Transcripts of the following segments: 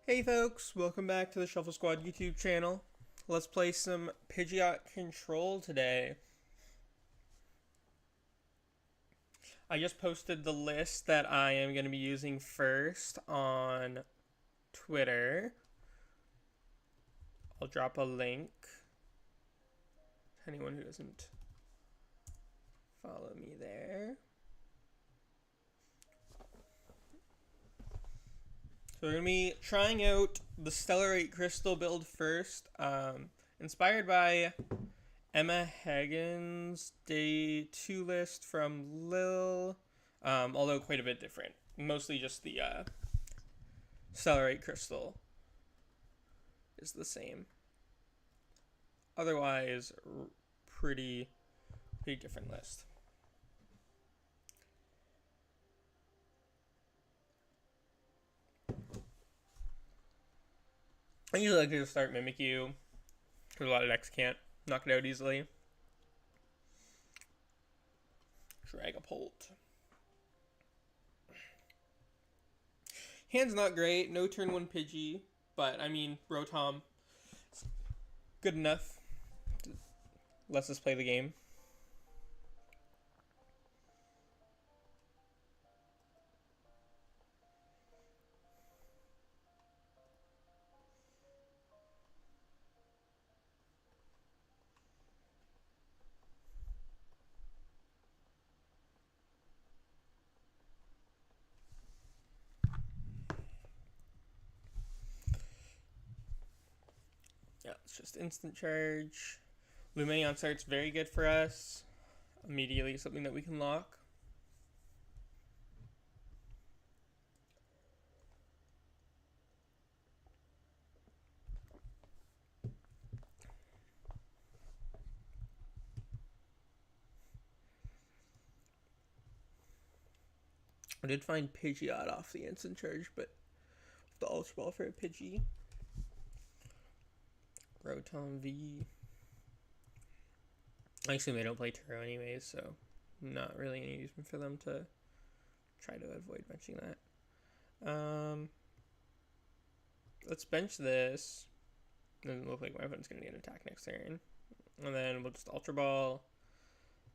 Hey folks, welcome back to the Shuffle Squad YouTube channel. Let's play some Pidgeot Control today. I just posted the list that I am going to be using first on Twitter. I'll drop a link to anyone who doesn't follow me there. So we're going to be trying out the Stellarite Crystal build first, inspired by Emma Hagen's Day 2 list from Lil, although quite a bit different. Mostly just the Stellarite Crystal is the same. Otherwise, pretty different list. I usually like to just start Mimikyu, because a lot of decks can't knock it out easily. Dragapult. Hand's not great, no turn 1 Pidgey, but I mean, Rotom, good enough. Lets us play the game. Yeah, it's just instant charge. Lumineon starts very good for us. Immediately something that we can lock. I did find Pidgeot off the instant charge, but the Ultra Ball for a Pidgey. Rotom V. I assume they don't play Turo anyways, so not really any reason for them to try to avoid benching that. Let's bench this. Doesn't look like my opponent's going to get an attack next turn. And then we'll just Ultra Ball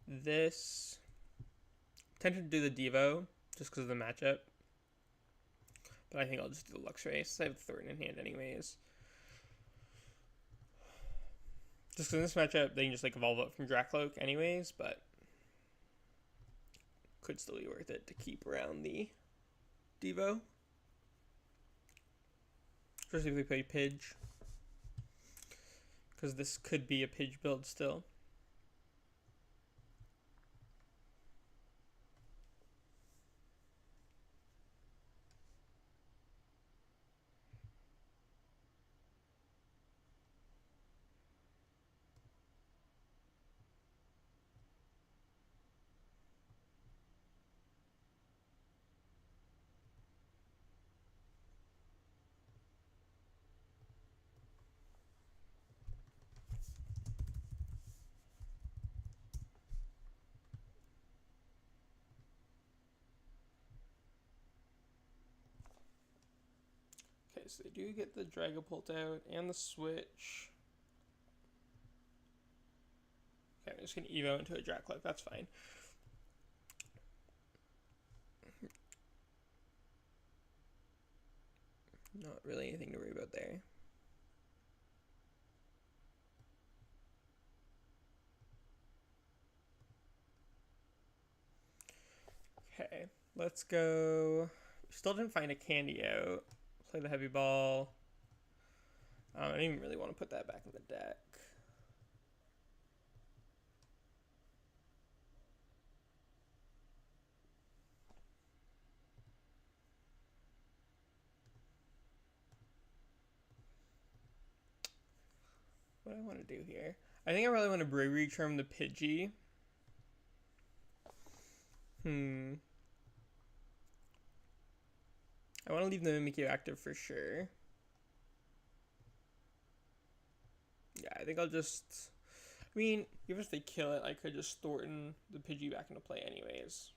this. Tempted to do the Devo, just because of the matchup. But I think I'll just do the Luxray, since I have Thorton in hand anyways. Just because in this matchup, they can just like evolve up from Dracloak anyways, but could still be worth it to keep around the Devo. Especially if we play Pidge. Because this could be a Pidge build still. So they do get the Dragapult out and the switch. Okay, I'm just going to Evo into a Dracloak. That's fine. Not really anything to worry about there. Okay, let's go. Still didn't find a candy out. Play the heavy ball. I don't even really want to put that back in the deck. What do I want to do here? I think I really want to Bravery Charm the Pidgey. I want to leave the Mimikyu active for sure. Yeah, I think I'll just... I mean, even if they kill it, I could just Thorton the Pidgey back into play anyways.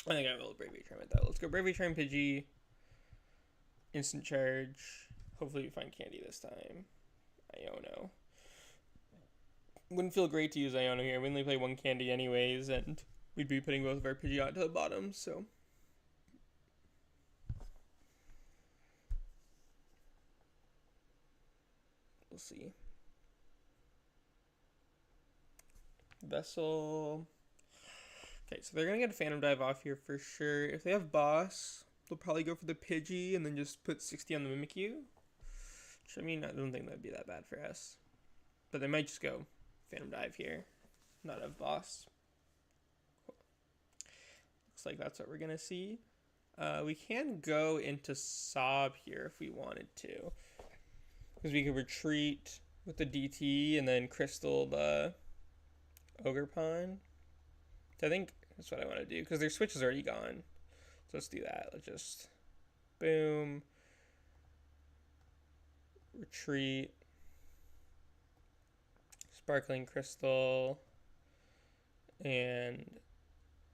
I think I will Bravery Charm it though. Let's go Bravery Charm Pidgey. instant charge. Hopefully we find candy this time. Iono. Wouldn't feel great to use Iono here. We only play one candy anyways, and we'd be putting both of our Pidgeot to the bottom, so. We'll see. Vessel. Okay, so they're going to get a Phantom Dive off here for sure. If they have Boss, they'll probably go for the Pidgey and then just put 60 on the Mimikyu. Which, I mean, I don't think that'd be that bad for us. But they might just go Phantom Dive here. Not have Boss. Cool. Looks like that's what we're going to see. We can go into Sob here if we wanted to. Because we could retreat with the DT and then crystal the Ogerpon. So I think that's what I want to do. Because their switch is already gone. So let's do that. Let's just boom. Retreat. Sparkling Crystal. And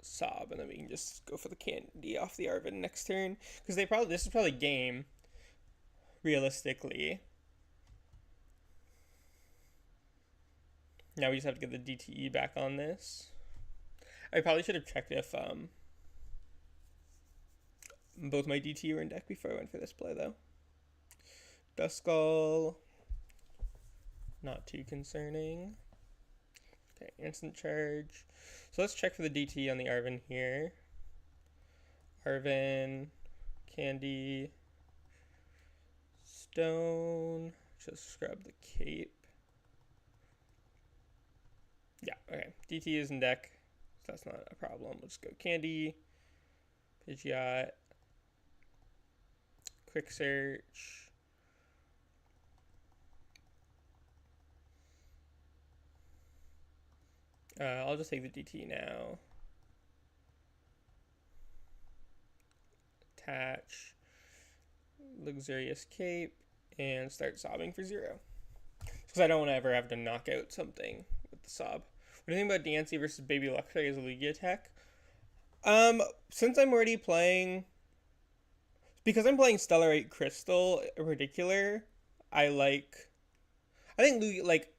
Sob. And then we can just go for the candy off the Arven next turn. Because this is probably game. Realistically. Now we just have to get the DTE back on this. I probably should have checked if both my DTE were in deck before I went for this play, though. Duskull. Not too concerning. Okay, instant charge. So let's check for the DTE on the Arven here. Arven, candy, stone. Just scrub the cape. Yeah, okay. DT is in deck, so that's not a problem. Let's go candy, Pidgeot, quick search. I'll just take the DT now. Attach, luxurious cape, and start sobbing for 0. Because I don't want to ever have to knock out something with the sob. What do you think about Diancie versus Baby Luxray as a Lugia tech? Since I'm already playing, because I'm playing Stellarite Crystal in particular, I think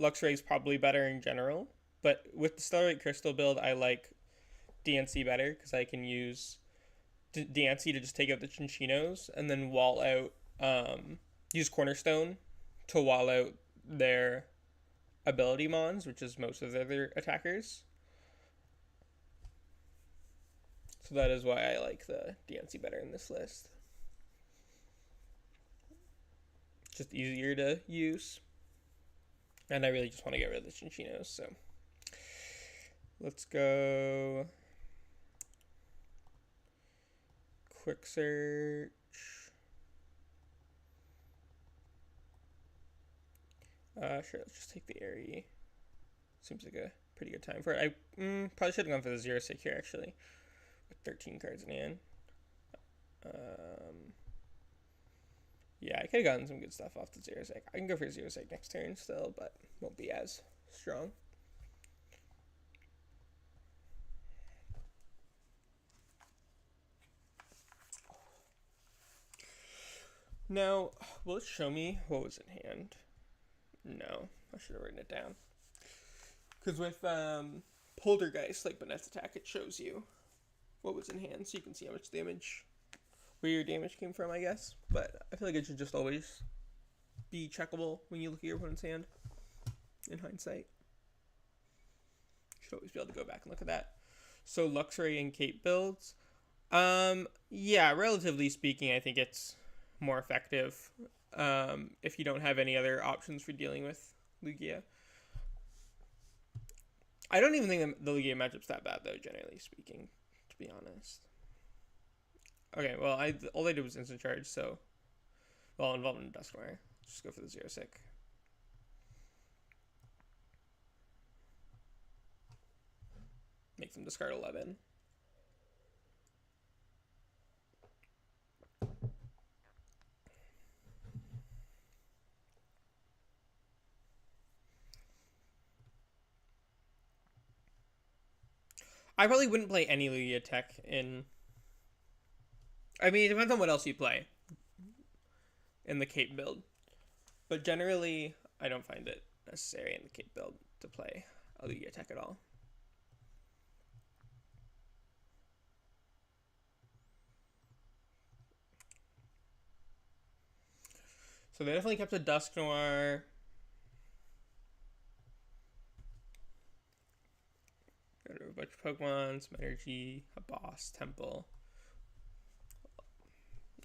Luxray is probably better in general, but with the Stellarite Crystal build, I like Diancie better because I can use Diancie to just take out the Chinchinos and then wall out, use Cornerstone to wall out their ability mons, which is most of the other attackers. So that is why I like the Diancie better in this list. Just easier to use. And I really just want to get rid of the Chinchinos, so let's go quick search. Sure, let's just take the Airy. Seems like a pretty good time for it. I probably should have gone for the 0-6 here, actually. With 13 cards in hand. Yeah, I could have gotten some good stuff off the 0-6. I can go for a 0-6 next turn still, but won't be as strong. Now, will it show me what was in hand? No, I should have written it down. Because with Poltergeist, like Banet's attack, it shows you what was in hand, so you can see how much damage, where your damage came from, I guess. But I feel like it should just always be checkable when you look at your opponent's hand, in hindsight. Should always be able to go back and look at that. So Luxray and Cape builds. Yeah, relatively speaking, I think it's more effective if you don't have any other options for dealing with Lugia. I don't even think the Lugia matchup's that bad, though, generally speaking, to be honest. Okay, well, all I did was instant charge, so... Well, involved in Duskmire. Just go for the 0-6. Make them discard 11. I probably wouldn't play any Lugia tech in... I mean, it depends on what else you play. in the Cape build. But generally, I don't find it necessary in the Cape build to play a Lugia Tech at all. So they definitely kept a Dusknoir. Got a bunch of Pokemon, some energy, a boss, temple.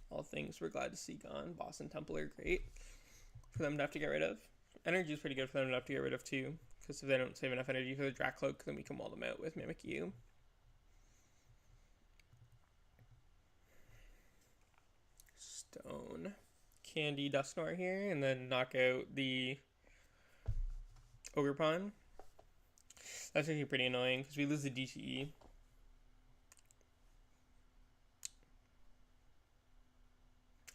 All things we're glad to see gone. Boss and temple are great for them to have to get rid of. Energy is pretty good for them to have to get rid of too, because if they don't save enough energy for the Dracloak, then we can wall them out with Mimikyu. Stone. Candy Dusknoir here, and then knock out the Ogerpon. That's actually pretty annoying, because we lose the DTE.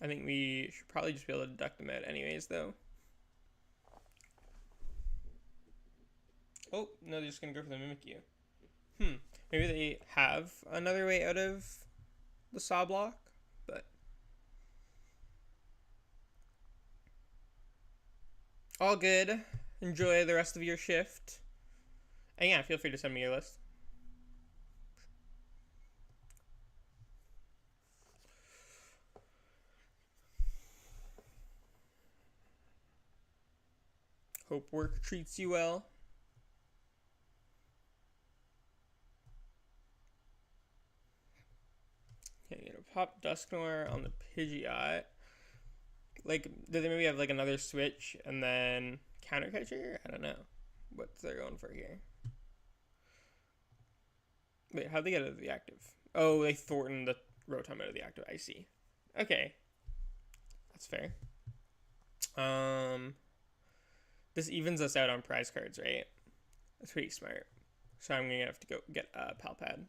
I think we should probably just be able to deduct them out anyways, though. Oh, no, they're just going to go for the Mimikyu. Maybe they have another way out of the Saw block, but... all good. Enjoy the rest of your shift. And yeah, feel free to send me your list. Hope work treats you well. Okay, gonna pop Dusknoir on the Pidgeot. Like, do they maybe have like another switch and then counter catcher? I don't know what they're going for here. Wait, how'd they get out of the active? Oh, they Thorton the Rotom out of the active. I see. Okay, that's fair. This evens us out on prize cards, right? That's pretty smart. So I'm gonna have to go get a Pal Pad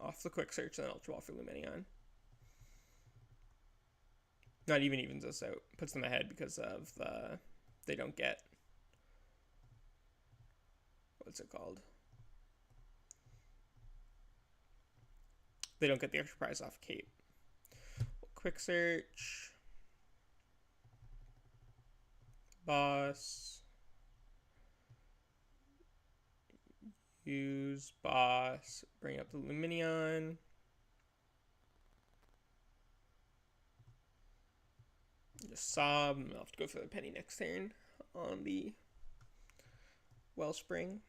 off the quick search and then Ultra Ball for Lumineon. Not even evens us out. Puts them ahead because of the... they don't get... what's it called? They don't get the extra prize off Cape. Quick search. Boss. Use boss. Bring up the Lumineon. Just sob. And I'll have to go for the penny next turn on the Wellspring.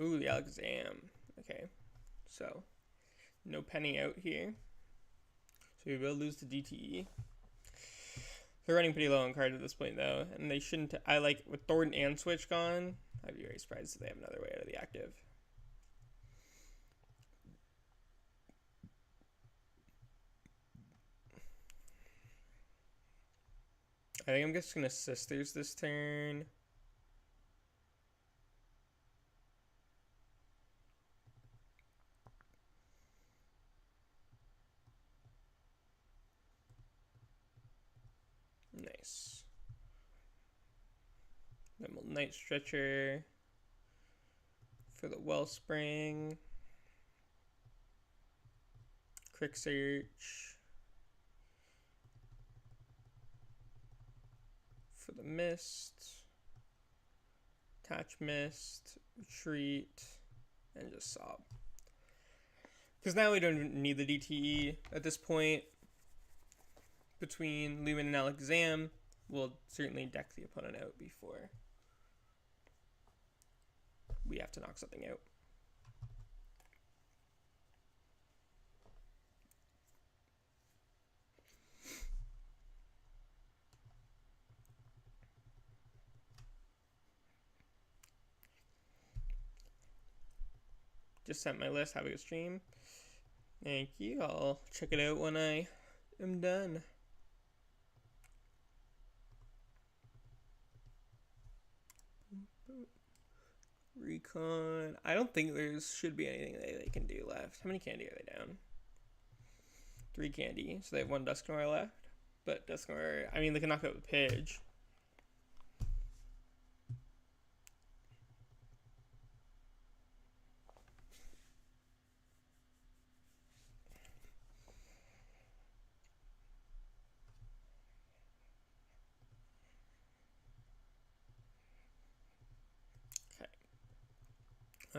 Ooh, the Alakazam. Okay, so no penny out here. So we will lose the DTE. They're running pretty low on cards at this point, though, and they shouldn't. I like with Thornton and Switch gone. I'd be very surprised if they have another way out of the active. I think I'm just gonna Sisters this turn. Nice. Then we'll Night Stretcher for the Wellspring. Quick Search for the Mist. Attach Mist. Retreat. And just Sob. Because now we don't need the DTE at this point. Between Lumen and Alakazam, we'll certainly deck the opponent out before we have to knock something out. Just sent my list. Have a good stream. Thank you. I'll check it out when I am done. Recon. I don't think there should be anything they can do left. How many candy are they down? 3 candy. So they have 1 Dusknoir left. But Dusknoir, I mean, they can knock out the Pidge.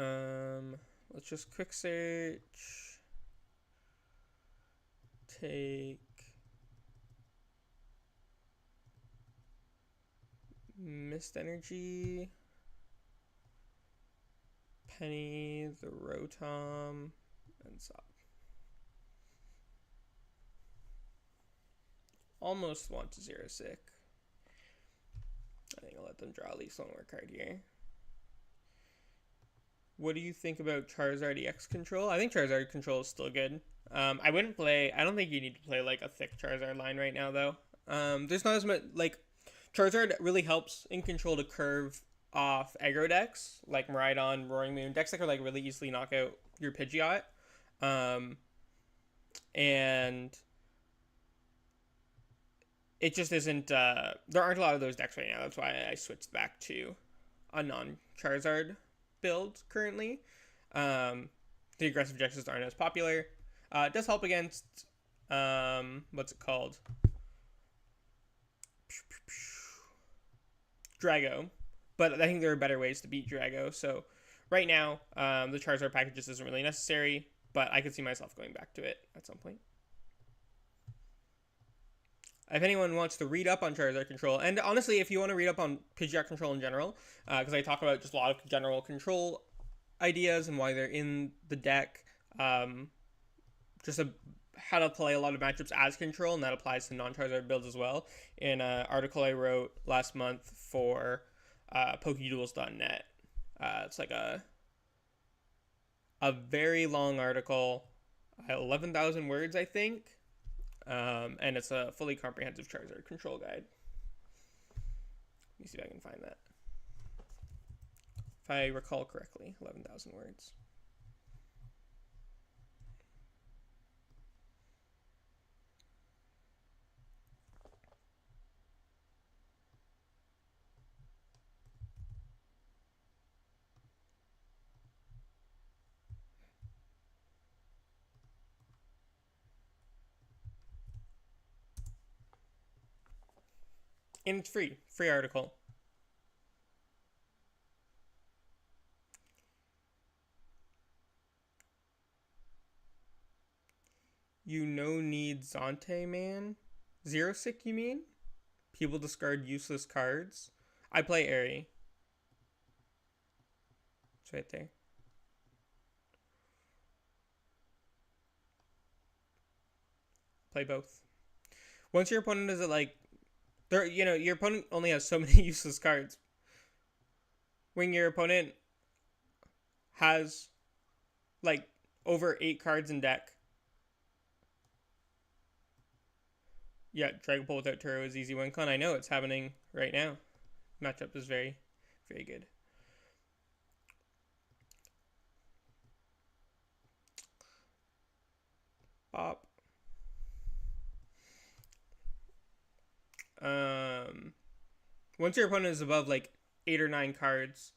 Let's just quick search. Take Mist Energy, Penny, the Rotom, and Sop. Almost want to zero sick. I think I'll let them draw at least one more card here. What do you think about Charizard EX control? I think Charizard control is still good. I don't think you need to play like a thick Charizard line right now though. There's not as much, like, Charizard really helps in control to curve off aggro decks, like Miraidon, Roaring Moon, decks that can like really easily knock out your Pidgeot. And it just isn't, there aren't a lot of those decks right now. That's why I switched back to a non-Charizard build currently. The aggressive decks just aren't as popular. It does help against, what's it called? Drago. But I think there are better ways to beat Drago. So right now, the Charizard package just isn't really necessary, but I could see myself going back to it at some point. If anyone wants to read up on Charizard control, and honestly, if you want to read up on Pidgeot control in general, because I talk about just a lot of general control ideas and why they're in the deck, how to play a lot of matchups as control, and that applies to non-Charizard builds as well, in an article I wrote last month for PokeDuels.net. It's like a very long article, 11,000 words, I think. And it's a fully comprehensive Charizard control guide. Let me see if I can find that. If I recall correctly, 11,000 words. And it's free article. You need Zante, man. Zero sick, you mean? People discard useless cards. I play Airy. It's right there. Play both. Once your opponent is at like, your opponent only has so many useless cards. When your opponent has like over 8 cards in deck. Yeah, Dragapult without Turo is easy win con. I know it's happening right now. Matchup is very, very good. Bop. Once your opponent is above like 8 or 9 cards,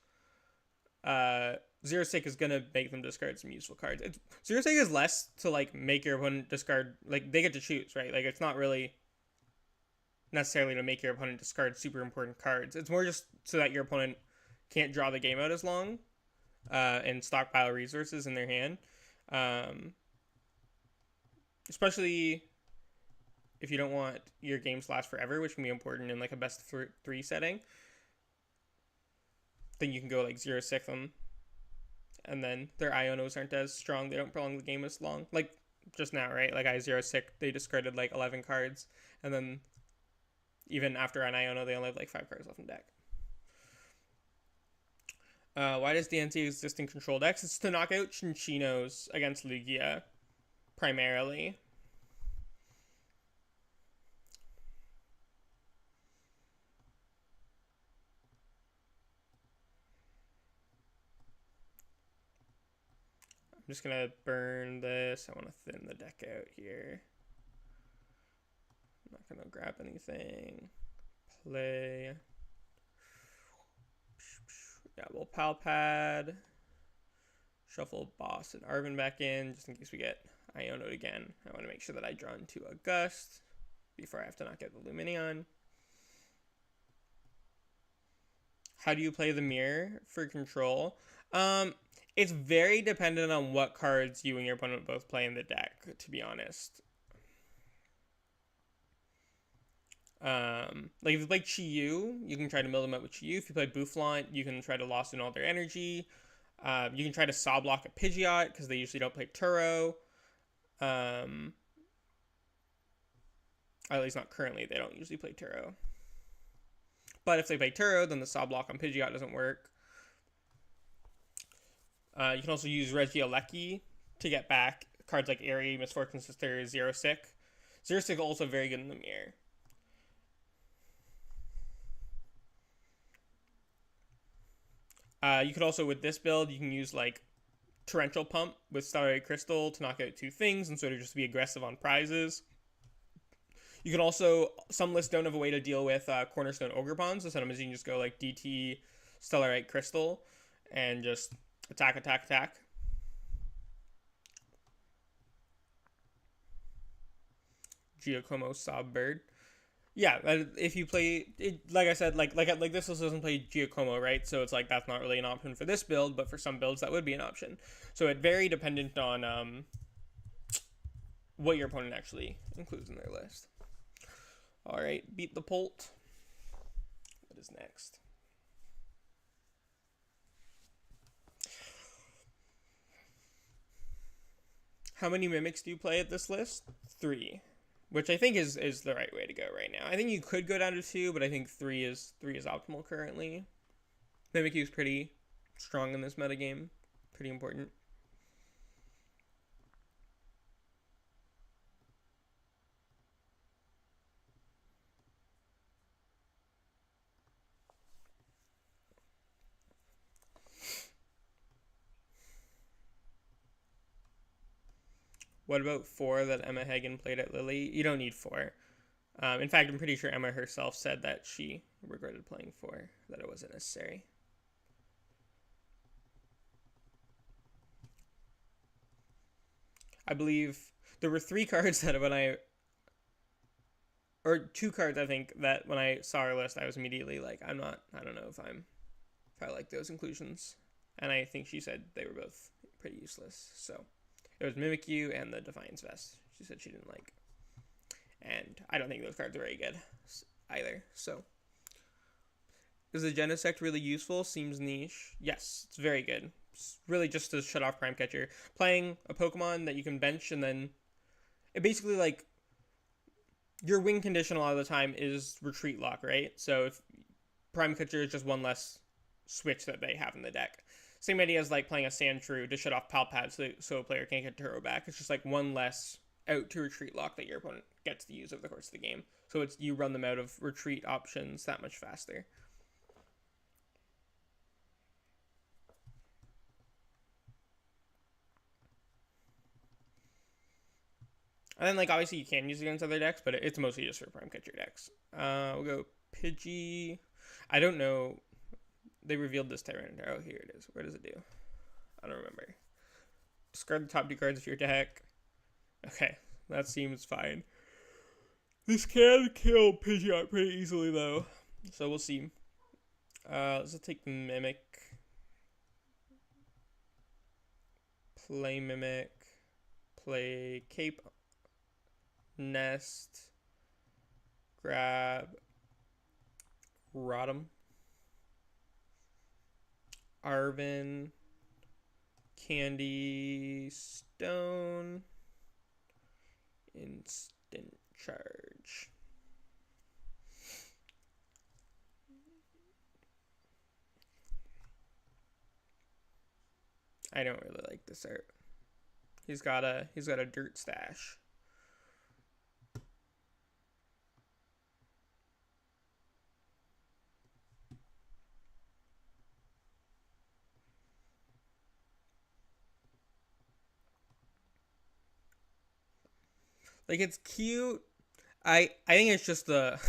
Zero Sick is gonna make them discard some useful cards. Zero Sick is less to like make your opponent discard, like they get to choose, right? Like it's not really necessarily to make your opponent discard super important cards. It's more just so that your opponent can't draw the game out as long, and stockpile resources in their hand. Especially if you don't want your games to last forever, which can be important in like a best of 3 setting. Then you can go like 0-6 them, and then their Ionos aren't as strong. They don't prolong the game as long. Like just now, right? Like I 0-6, they discarded like 11 cards, and then even after an Iono, they only have like 5 cards left in deck. Why does Diancie exist in control decks? It's to knock out Chinchinos against Lugia, primarily. I'm just gonna burn this. I want to thin the deck out here. I'm not gonna grab anything. Play. Yeah, we'll Pal Pad. Shuffle Boss and Arven back in, just in case we get Iono'd again. I want to make sure that I draw into a Gust before I have to knock out the Lumineon. How do you play the mirror for control? It's very dependent on what cards you and your opponent both play in the deck, to be honest. Like if you play Chi-Yu, you can try to mill them out with Chi-Yu. If you play Bouffalant, you can try to loss in all their energy. You can try to saw block a Pidgeot because they usually don't play Turo. At least not currently. They don't usually play Turo. But if they play Turo, then the saw block on Pidgeot doesn't work. You can also use Regieleki to get back cards like Airy, Misfortune Sister, Xerosic. Xerosic also very good in the mirror. You could also, with this build, you can use like Torrential Pump with Starlight Crystal to knock out 2 things and sort of just be aggressive on prizes. You can also, some lists don't have a way to deal with Cornerstone Ogerpon, so sometimes you can just go like DT Stellarite Crystal and just attack, attack, attack. Giacomo Sobbird. Yeah, if you play it, like I said, like this list doesn't play Giacomo, right? So it's like that's not really an option for this build, but for some builds that would be an option. So it very dependent on what your opponent actually includes in their list. All right, beat the Pult. What is next? How many Mimics do you play at this list? 3. Which I think is the right way to go right now. I think you could go down to 2, but I think 3 is optimal currently. Mimikyu is pretty strong in this metagame. Pretty important. What about 4 that Emma Hagen played at Lily? You don't need 4. In fact, I'm pretty sure Emma herself said that she regretted playing 4, that it wasn't necessary. I believe there were 3 cards that or 2 cards I think that when I saw her list, I was immediately like, I don't know if I like those inclusions. And I think she said they were both pretty useless. So it was Mimikyu and the Defiance Vest. She said she didn't like. And I don't think those cards are very good either. So is the Genesect really useful? Seems niche. Yes, it's very good. It's really just to shut off Prime Catcher. Playing a Pokemon that you can bench and then it basically like your win condition a lot of the time is Retreat Lock, right? So if Prime Catcher is just one less switch that they have in the deck. Same idea as like playing a Sandshrew to shut off Pal Pad so a player can't get Turo back. It's just like one less out to Retreat Lock that your opponent gets to use over the course of the game. So it's you run them out of retreat options that much faster. And then like obviously you can use it against other decks, but it's mostly just for Prime Catcher decks. We'll go Pidgey. I don't know. They revealed this Tyranitar. Oh, here it is. What does it do? I don't remember. Discard the top 2 cards of your deck. Okay, that seems fine. This can kill Pidgeot pretty easily, though. So we'll see. Let's just take Mimic. Play Mimic. Play Cape. Nest. Grab. Rotom. Arven, Candy, Stone, Instant Charge. I don't really like this art. He's got a dirt stash. Like, it's cute. I think it's just the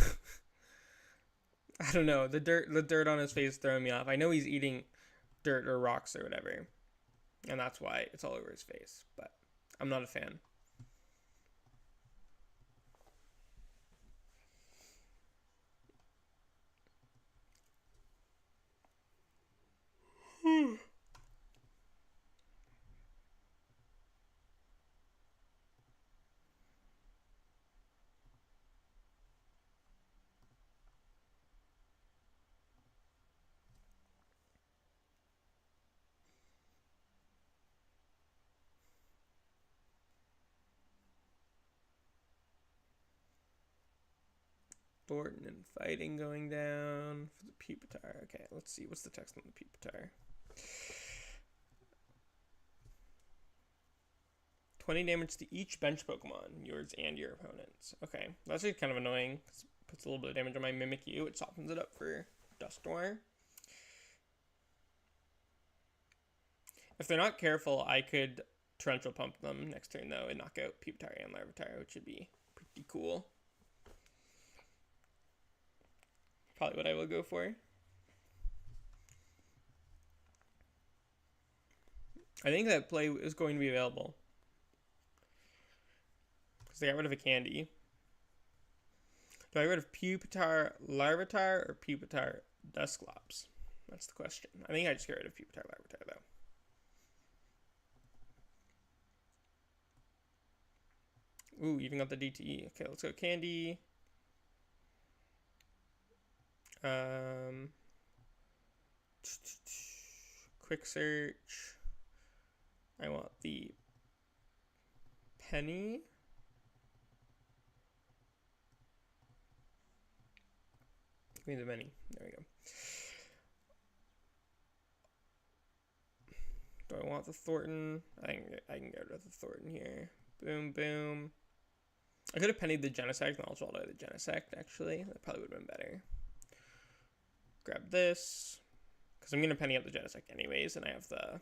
I don't know, the dirt on his face throwing me off. I know he's eating dirt or rocks or whatever, and that's why it's all over his face, but I'm not a fan. Thorton and Fighting going down for the Pupitar. Okay, let's see. What's the text on the Pupitar? 20 damage to each bench Pokemon, yours and your opponent's. Okay, that's actually kind of annoying. It puts a little bit of damage on my Mimikyu. It softens it up for Dusknoir. If they're not careful, I could Torrential Pump them next turn, though, and knock out Pupitar and Larvitar, which would be pretty cool. Probably what I will go for. I think that play is going to be available. Because they got rid of a candy. Do I get rid of Pupitar Larvitar or Pupitar Dusclops? That's the question. I think I just get rid of Pupitar Larvitar, though. Ooh, even got the DTE. Okay, let's go Candy. Quick search. I want the Penny. Give me the Penny. There we go. Do I want the Thorton? I can get rid of the Thorton here. Boom, boom. I could have pennied the Genesect and also the Genesect, actually. That probably would have been better. Grab this. Because I'm going to penny up the Genesect anyways, and I have the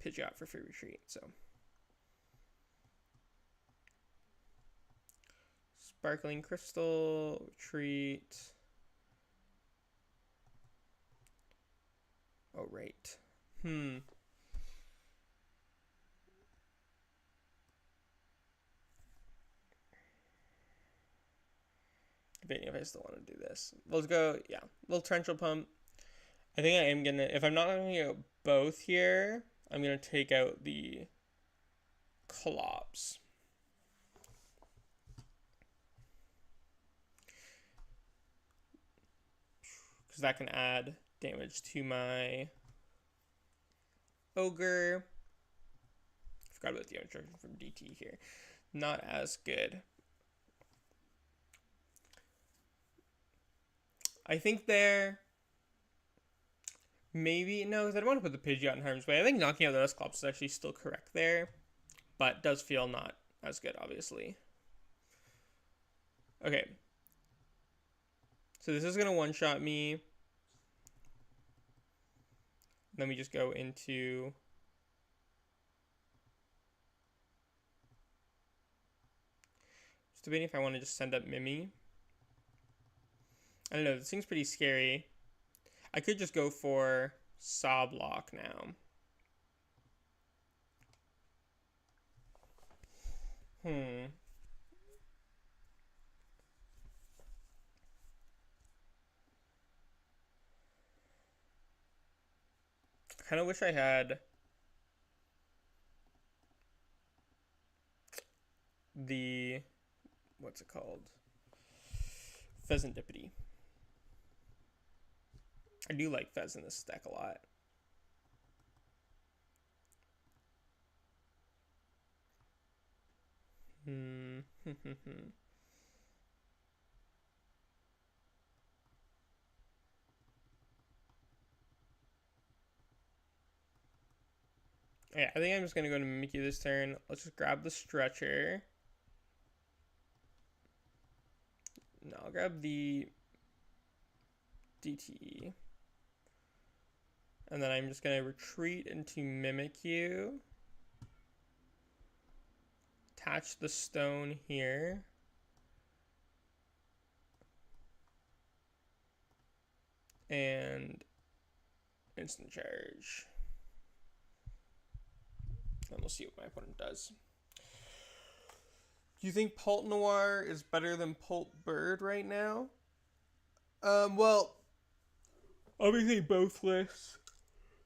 Pidgeot for free retreat, so. Sparkling Crystal, retreat. Oh, right. Debating if I still want to do this. Let's go, yeah. Little Torrential Pump. I think I am going to, if I'm not going to go both here, I'm going to take out the Clops. Because that can add damage to my Ogre. Forgot about the instruction from DT here. Not as good. I think there, maybe, no, because I don't want to put the Pidgeot in harm's way. I think knocking out the Dusclops is actually still correct there, but does feel not as good, obviously. Okay. So this is going to one-shot me. Then we just go into just debating if I want to just send up Mimi. I don't know, this thing's pretty scary. I could just go for Soblock now. I kind of wish I had the, what's it called? Pheasantipity. I do like Fez in this deck a lot. Yeah, I think I'm just going to go to Mimikyu this turn. Let's just grab the Stretcher. No, I'll grab the DTE. And then I'm just going to retreat into Mimikyu. Attach the stone here. And instant charge. And we'll see what my opponent does. Do you think Pult Noir is better than Pult Bird right now? Well, obviously both lists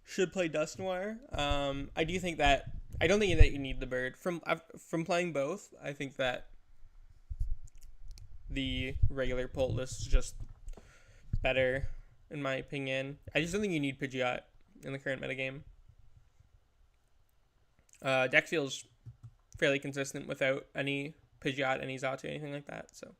should play Dusknoir. I do think that I don't think that you need the bird from playing both. I think that the regular Pult list is just better in my opinion. I just don't think you need Pidgeot in the current metagame. Deck feels fairly consistent without any Pidgeot, any Xatu, anything like that. So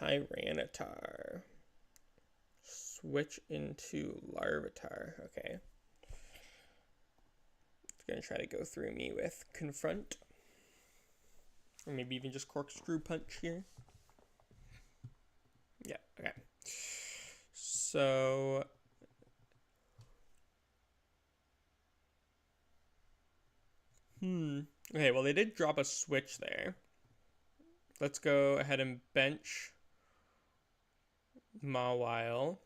Tyranitar. Switch into Larvitar. Okay. It's going to try to go through me with Confront. Or maybe even just Corkscrew Punch here. Yeah, okay. So... Okay, well, they did drop a switch there. Let's go ahead and bench Mawile.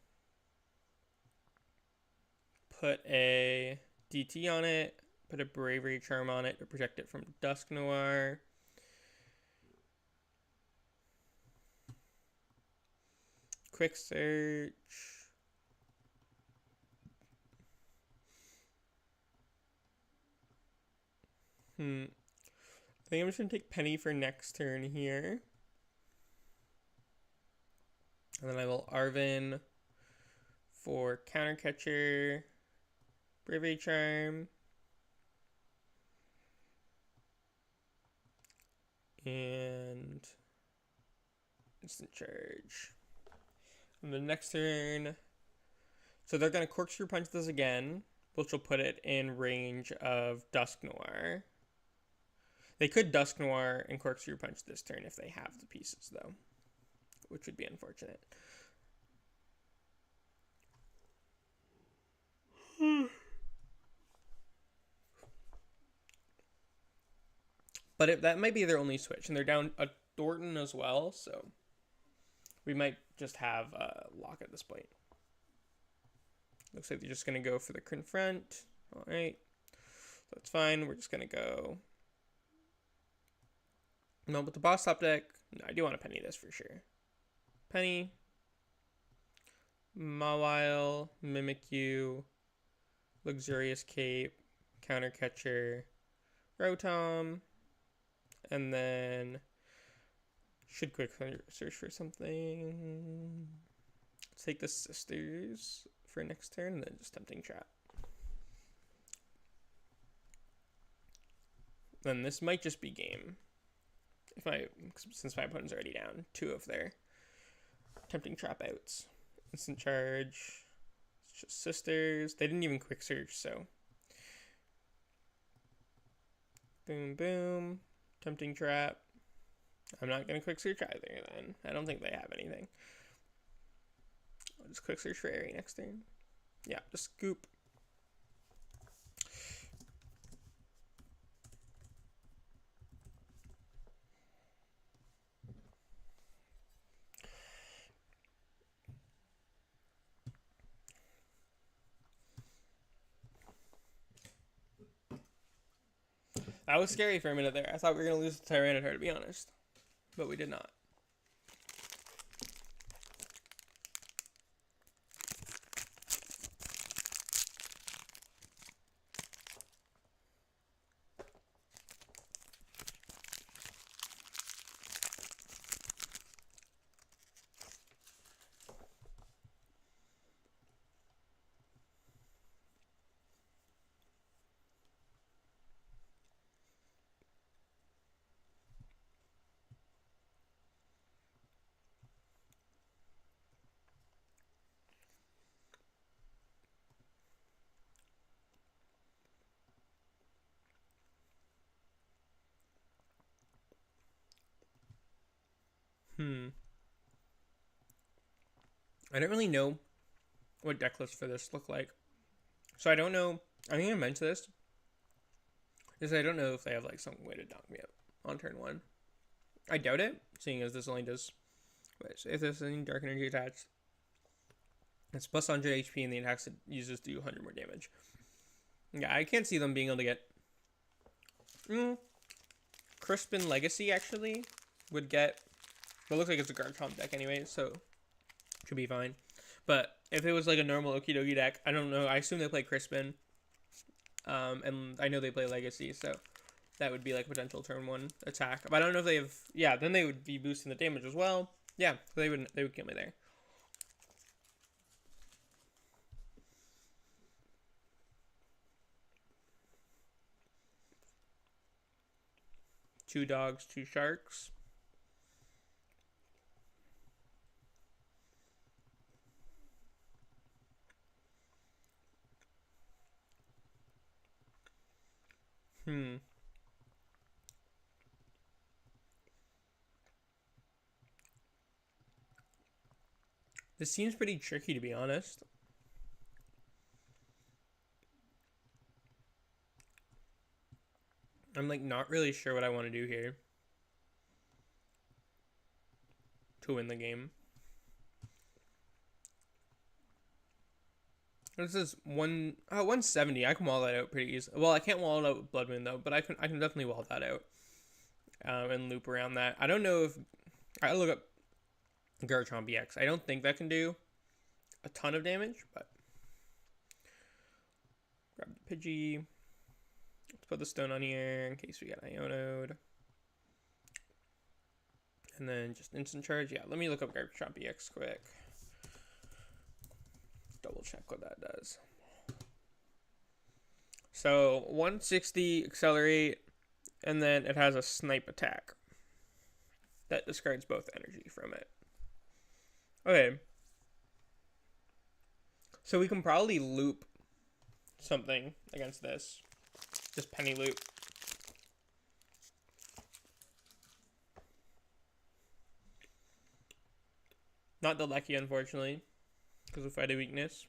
Put a DT on it. Put a Bravery Charm on it to protect it from Dusknoir. Quick Search. I think I'm just going to take Penny for next turn here. And then I will Arven for Counter Catcher, Bravery Charm, and Instant Charge. And the next turn, so they're going to Corkscrew Punch this again, which will put it in range of Dusknoir. They could Dusknoir and Corkscrew Punch this turn if they have the pieces, though, which would be unfortunate. But that might be their only switch, and they're down a Thorton as well, so we might just have a lock at this point. Looks like they're just going to go for the Confront. All right, that's fine. We're just going to go... No, but the boss top deck, no, I do want to Penny this for sure. Penny, Mawile, Mimikyu, Luxurious Cape, Counter Catcher, Rotom, and then should quick search for something. Let's take the Sisters for next turn, and then just Tempting Trap. Then this might just be game. Since my opponent's already down 2 of their Tempting Trap outs. Instant Charge. It's just Sisters. They didn't even quick search, so. Boom, boom. Tempting Trap. I'm not going to quick search either then. I don't think they have anything. I'll just quick search for Airy next turn. Yeah, just scoop. That was scary for a minute there. I thought we were going to lose the Tyranitar, to be honest. But we did not. I don't really know what deck lists for this look like. So I don't know. I think I mentioned this. Is I don't know if they have like some way to knock me out on turn 1. I doubt it, seeing as this only does... Wait, so if there's any Dark Energy attached, it's plus 100 HP and the attacks it uses do 100 more damage. Yeah, I can't see them being able to get... Crispin Legacy, actually, would get... Well, it looks like it's a Garchomp deck anyway, so should be fine. But if it was like a normal Okie Dokie deck, I don't know. I assume they play Crispin. And I know they play Legacy, so that would be like a potential turn 1 attack. But I don't know if they have... Yeah, then they would be boosting the damage as well. Yeah, they would kill me there. Two dogs, two sharks. This seems pretty tricky, to be honest. I'm like not really sure what I want to do here to win the game. This is 170. I can wall that out pretty easily. Well, I can't wall it out with Bloodmoon though, but I can definitely wall that out and loop around that. I don't know if I look up Garchomp EX. I don't think that can do a ton of damage, but grab the Pidgey. Let's put the stone on here in case we get Ionode. And then just instant charge. Yeah, let me look up Garchomp EX quick. Double check what that does. So 160 accelerate, and then it has a snipe attack that discards both energy from it. Okay. So we can probably loop something against this. Just penny loop. Not the Lucky, unfortunately, because of fighting weakness.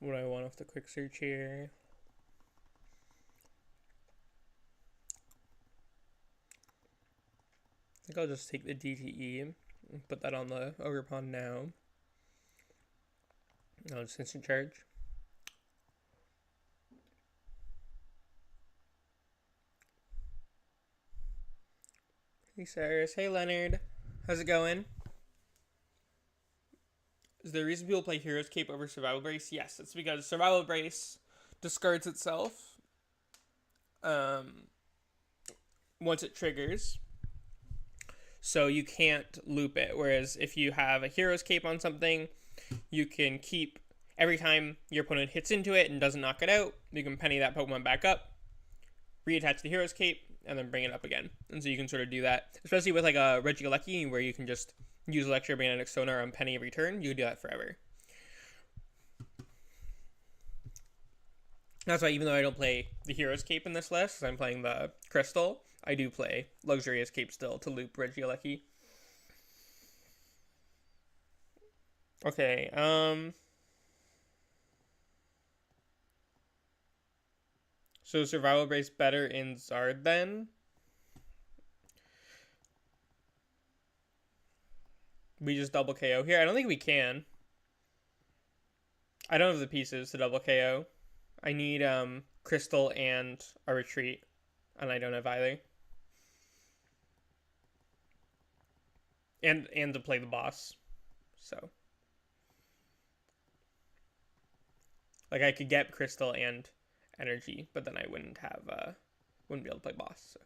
What do I want off the quick search here? I think I'll just take the DTE and put that on the Ogerpon now. I'll just instant charge. Hey Cyrus, hey Leonard, how's it going? Is there a reason people play Hero's Cape over Survival Brace? Yes, it's because Survival Brace discards itself once it triggers. So you can't loop it. Whereas if you have a Hero's Cape on something, you can keep, every time your opponent hits into it and doesn't knock it out, you can penny that Pokemon back up, reattach the Hero's Cape, and then bring it up again. And so you can sort of do that, especially with like a Regieleki where you can just use Electromagnetic Sonar on penny every turn. You can do that forever. That's why even though I don't play the Hero's Cape in this list, because I'm playing the Crystal, I do play Luxurious Cape still to loop Regieleki. Okay, so Survival Brace better in Zard then? We just double KO here? I don't think we can. I don't have the pieces to double KO. I need Crystal and a retreat, and I don't have either. And to play the boss. So like I could get Crystal and energy, but then I wouldn't be able to play boss. So.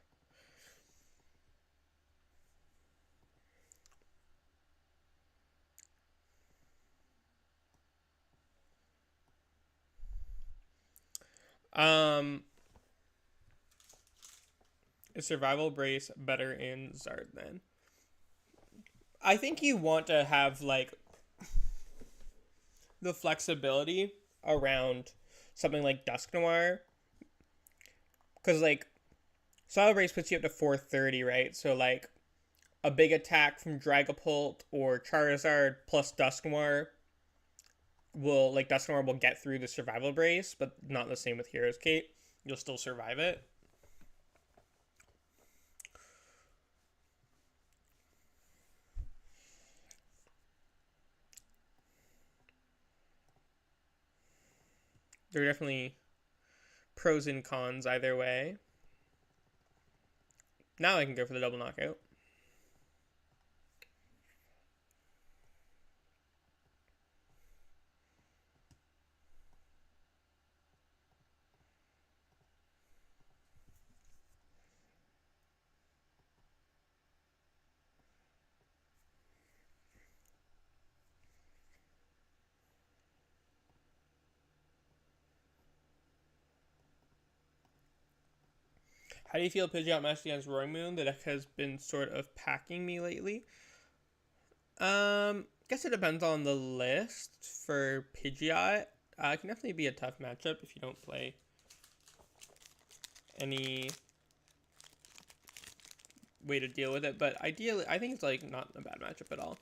Is Survival Brace better in Zard then? I think you want to have like the flexibility around something like Dusknoir, because like Survival Brace puts you up to 430, right? So like a big attack from Dragapult or Charizard plus Dusknoir will get through the Survival Brace, but not the same with Hero's Cape. You'll still survive it. There are definitely pros and cons either way. Now I can go for the double knockout. How do you feel Pidgeot matched against Rotom? The deck has been sort of packing me lately. Guess it depends on the list for Pidgeot. It can definitely be a tough matchup if you don't play any way to deal with it. But ideally, I think it's like not a bad matchup at all.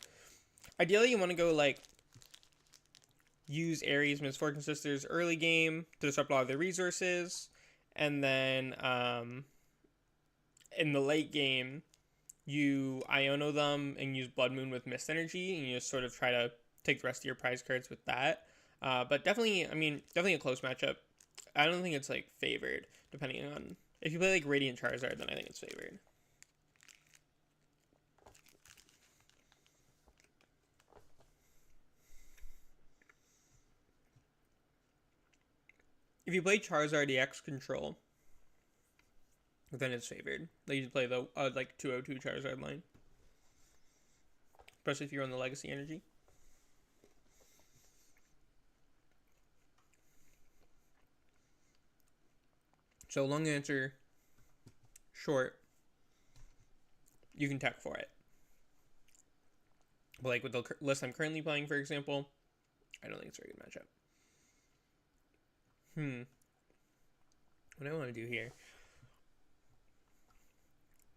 Ideally, you want to go like use Aries Misfortune Sisters early game to disrupt a lot of their resources, and then in the late game, you Iono them and use Blood Moon with Mist Energy, and you just sort of try to take the rest of your prize cards with that. But definitely, I mean, definitely a close matchup. I don't think it's like favored, depending on if you play like Radiant Charizard, then I think it's favored. If you play Charizard EX control, then it's favored. Like you play the like 202 Charizard line, especially if you're on the Legacy Energy. So long answer, short. You can tech for it. But like with the list I'm currently playing, for example, I don't think it's a very good matchup. What do I want to do here?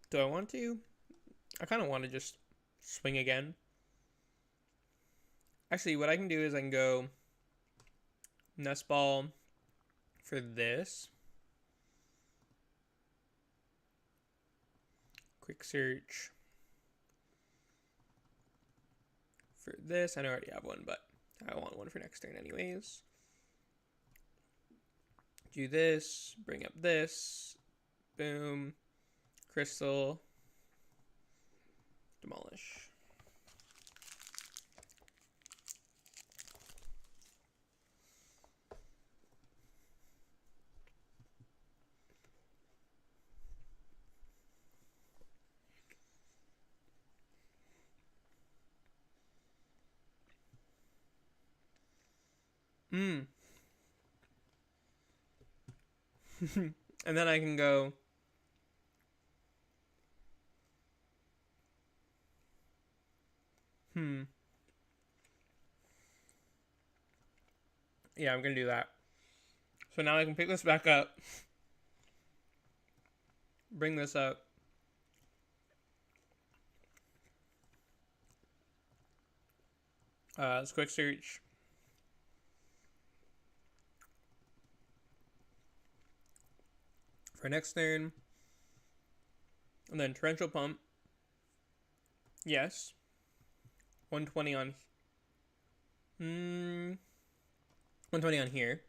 Do I want to? I kind of want to just swing again. Actually, what I can do is I can go Nest Ball for this. Quick search for this. I know I already have one, but I want one for next turn anyways. Do this, bring up this, boom, crystal, demolish. And then I can go yeah, I'm gonna do that. So now I can pick this back up, bring this up, let's quick search for next turn, and then Torrential Pump. Yes. 120 on 120 on here.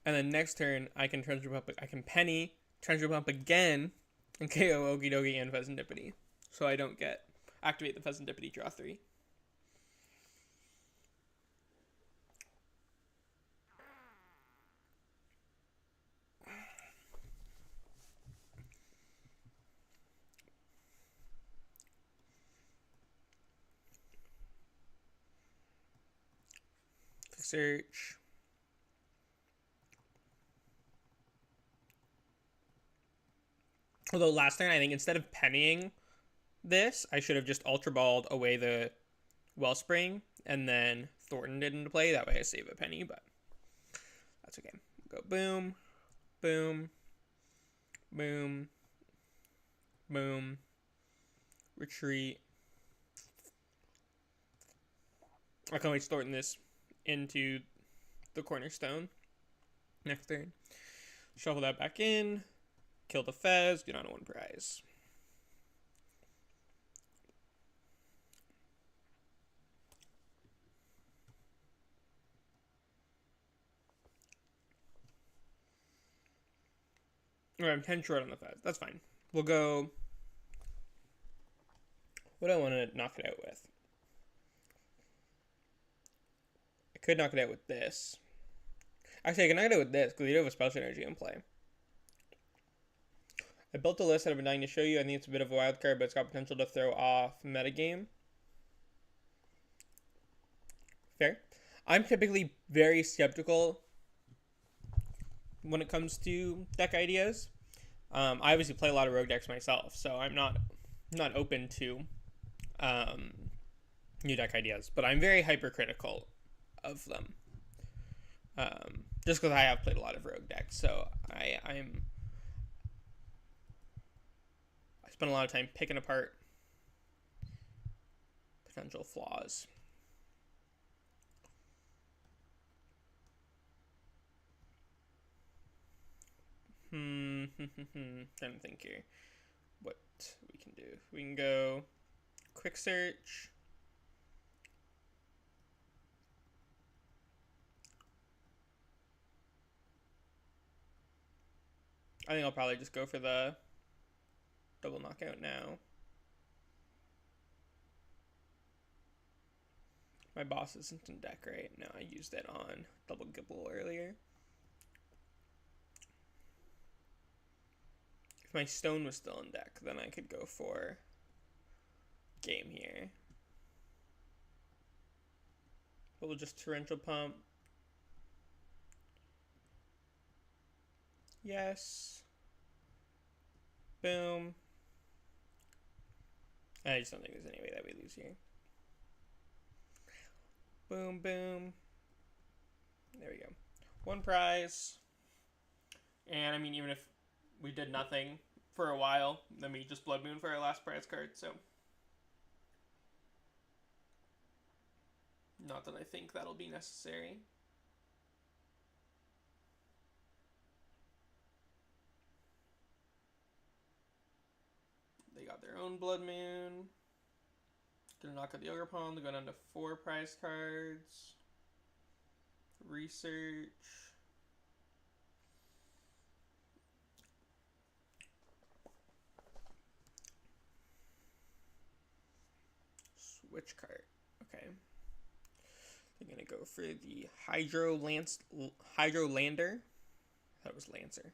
And then next turn I can Torrential Pump, I can Penny, Torrential Pump again, and KO Okidogi and Pheasantipity. So I don't get activate the Pheasantipity, draw 3. Search. Although last turn, I think instead of pennying this, I should have just Ultra Balled away the Wellspring and then Thornton it into play. That way I save a penny, but that's okay. Go boom, boom, boom, boom, retreat. I can always Thornton this into the Cornerstone next turn. Shuffle that back in. Kill the Fez. Get on to 1 prize. Alright, I'm 10 short on the Fez. That's fine. We'll go... What do I want to knock it out with? I could knock it out with this. Actually, I can knock it out with this, because we do have a Special Energy in play. I built a list that I've been dying to show you. I think it's a bit of a wild card, but it's got potential to throw off metagame. Fair. I'm typically very skeptical when it comes to deck ideas, I obviously play a lot of rogue decks myself, so I'm not open to new deck ideas, but I'm very hypercritical of them. Just because I have played a lot of rogue decks, so I spend a lot of time picking apart potential flaws. Trying to think here what we can do. We can go quick search. I think I'll probably just go for the double knockout now. My boss isn't in deck right now. I used it on double Gibble earlier. If my stone was still in deck, then I could go for game here. But we'll just torrential pump. Yes. Boom. I just don't think there's any way that we lose here. Boom, boom. There we go. One prize. And I mean, even if we did nothing for a while, then we just Bloodmoon for our last prize card, so. Not that I think that'll be necessary. They got their own Bloodmoon. Gonna knock out the Ogerpon. They're going down to 4 prize cards. Research. Switch card. Okay. They're gonna go for the Hydro Lander. That was Lancer.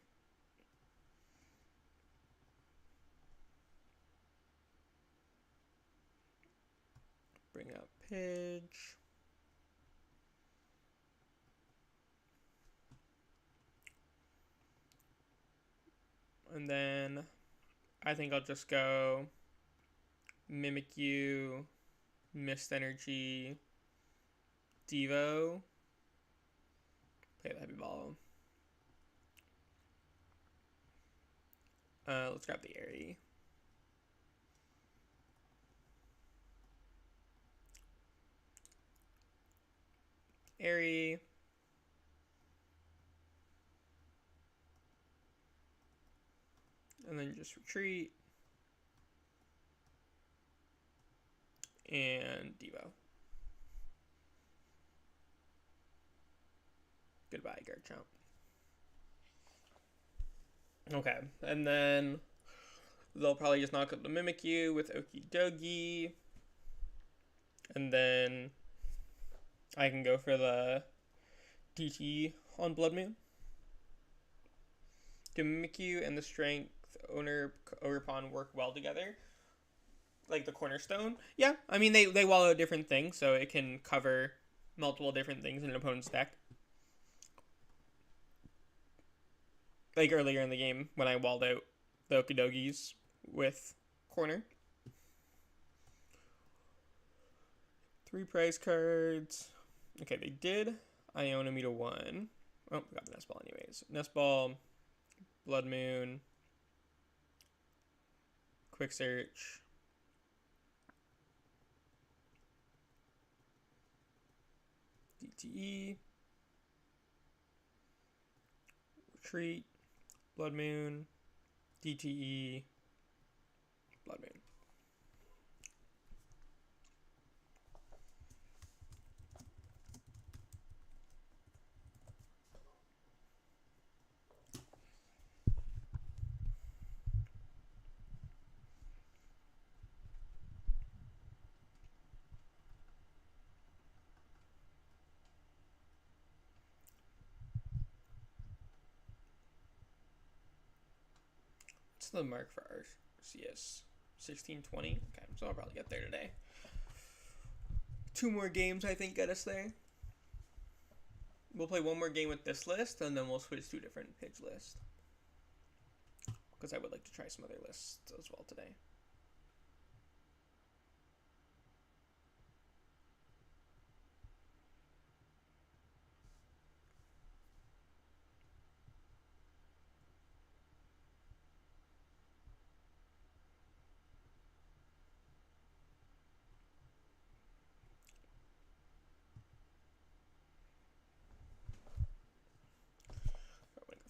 Bring up Pidge. And then I think I'll just go Mimikyu, Mist Energy, Devo. Play the Heavy Ball. Let's grab the Airy. Airy. And then just retreat. And Devo. Goodbye, Garchomp. Okay, and then they'll probably just knock out the Mimikyu with Okidogi. And then I can go for the DT on Bloodmoon. Do Mimikyu and the Strength Ogerpon work well together? Like the Cornerstone? Yeah, I mean, they wall out different things, so it can cover multiple different things in an opponent's deck. Like earlier in the game when I walled out the Okidogis with Corner. 3 prize cards. Okay, they did Iona me to 1. Oh, we got the Nest Ball anyways. Nest Ball, Bloodmoon, Quick Search, DTE, Retreat, Bloodmoon, DTE, Bloodmoon. What's the mark for Arceus? 1620? Okay, so I'll probably get there today. 2 more games, I think, get us there. We'll play 1 more game with this list, and then we'll switch to a different Pidge list. because I would like to try some other lists as well today.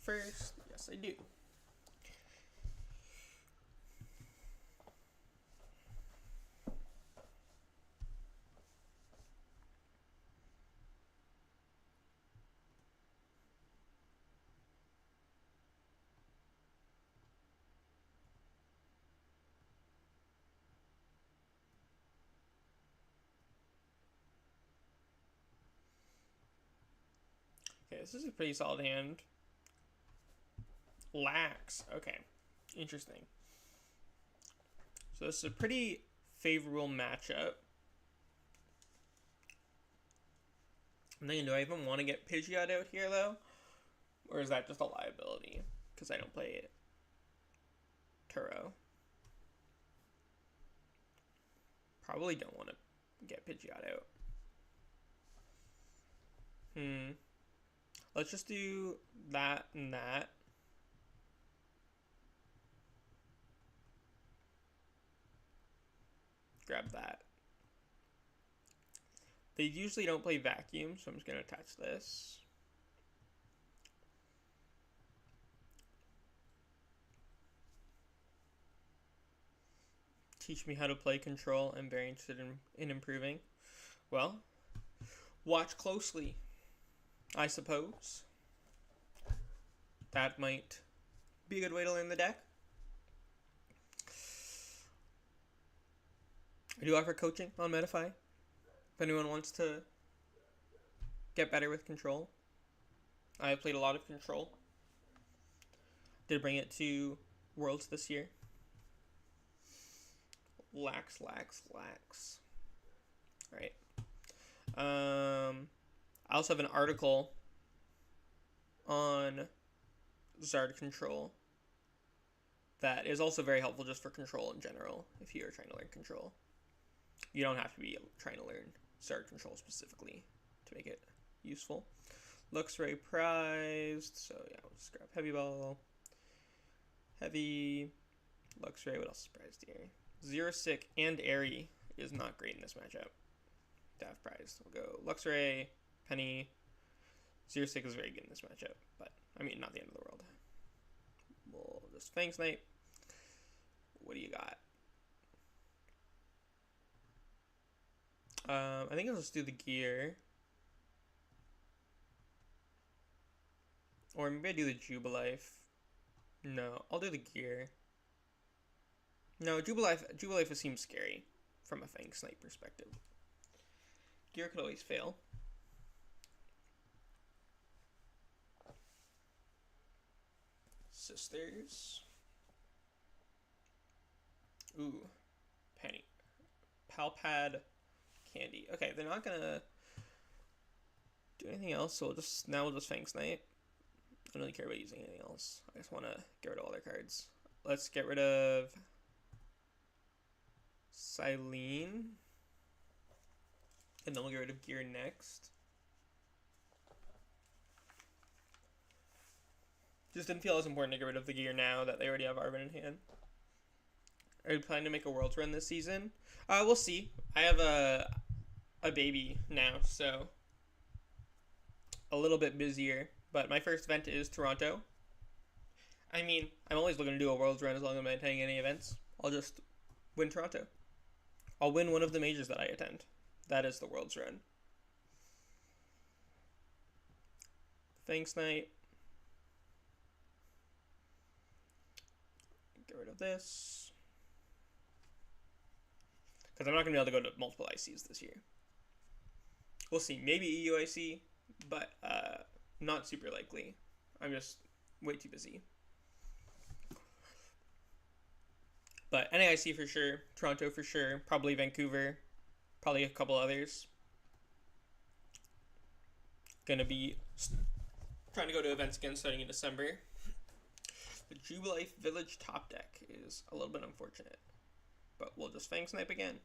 First, yes I do. Okay, this is a pretty solid hand. Lax. Okay. Interesting. So this is a pretty favorable matchup. I'm thinking, do I even want to get Pidgeot out here, though? Or is that just a liability? Because I don't play it. Turo. Probably don't want to get Pidgeot out. Let's just do that and that. Grab that. They usually don't play vacuum, so I'm just going to attach this. Teach me how to play control. I'm very interested in improving. Well, watch closely, I suppose. That might be a good way to learn the deck. I do offer coaching on Metafy. If anyone wants to get better with control. I played a lot of control. Did bring it to Worlds this year. Lax. Alright. I also have an article on Zard control that is also very helpful just for control in general, if you are trying to learn control. You don't have to be trying to learn Zard control specifically to make it useful. Luxray prized, so yeah, we'll just grab Heavy Ball. Heavy, Luxray, what else is prized here? Xerosic and Airy is not great in this matchup to have prized. We'll go Luxray, Penny. Xerosic is very good in this matchup, but I mean, not the end of the world. We'll just Fang Snipe. What do you got? I think I'll just do the gear. Or maybe I do the Jubilife. No, I'll do the gear. No, Jubilife seems scary from a Fang Snipe perspective. Gear could always fail. Sisters. Ooh, Penny. Pal Pad Candy. Okay, they're not gonna do anything else, so we'll just Fang Snipe. I don't really care about using anything else. I just want to get rid of all their cards. Let's get rid of Silene. And then we'll get rid of Gear next. Just didn't feel as important to get rid of the Gear now that they already have Arven in hand. Are you planning to make a Worlds run this season? We'll see. I have a baby now, so a little bit busier. But my first event is Toronto. I mean, I'm always looking to do a Worlds run as long as I'm not attending any events. I'll just win Toronto. I'll win one of the majors that I attend. That is the Worlds run. Fang Snipe. Get rid of this. Because I'm not going to be able to go to multiple ICs this year. We'll see. Maybe EUIC, but not super likely. I'm just way too busy. But NAIC for sure. Toronto for sure. Probably Vancouver. Probably a couple others. Gonna be trying to go to events again starting in December. The Jubilife Village top deck is a little bit unfortunate, but we'll just Fang Snipe again.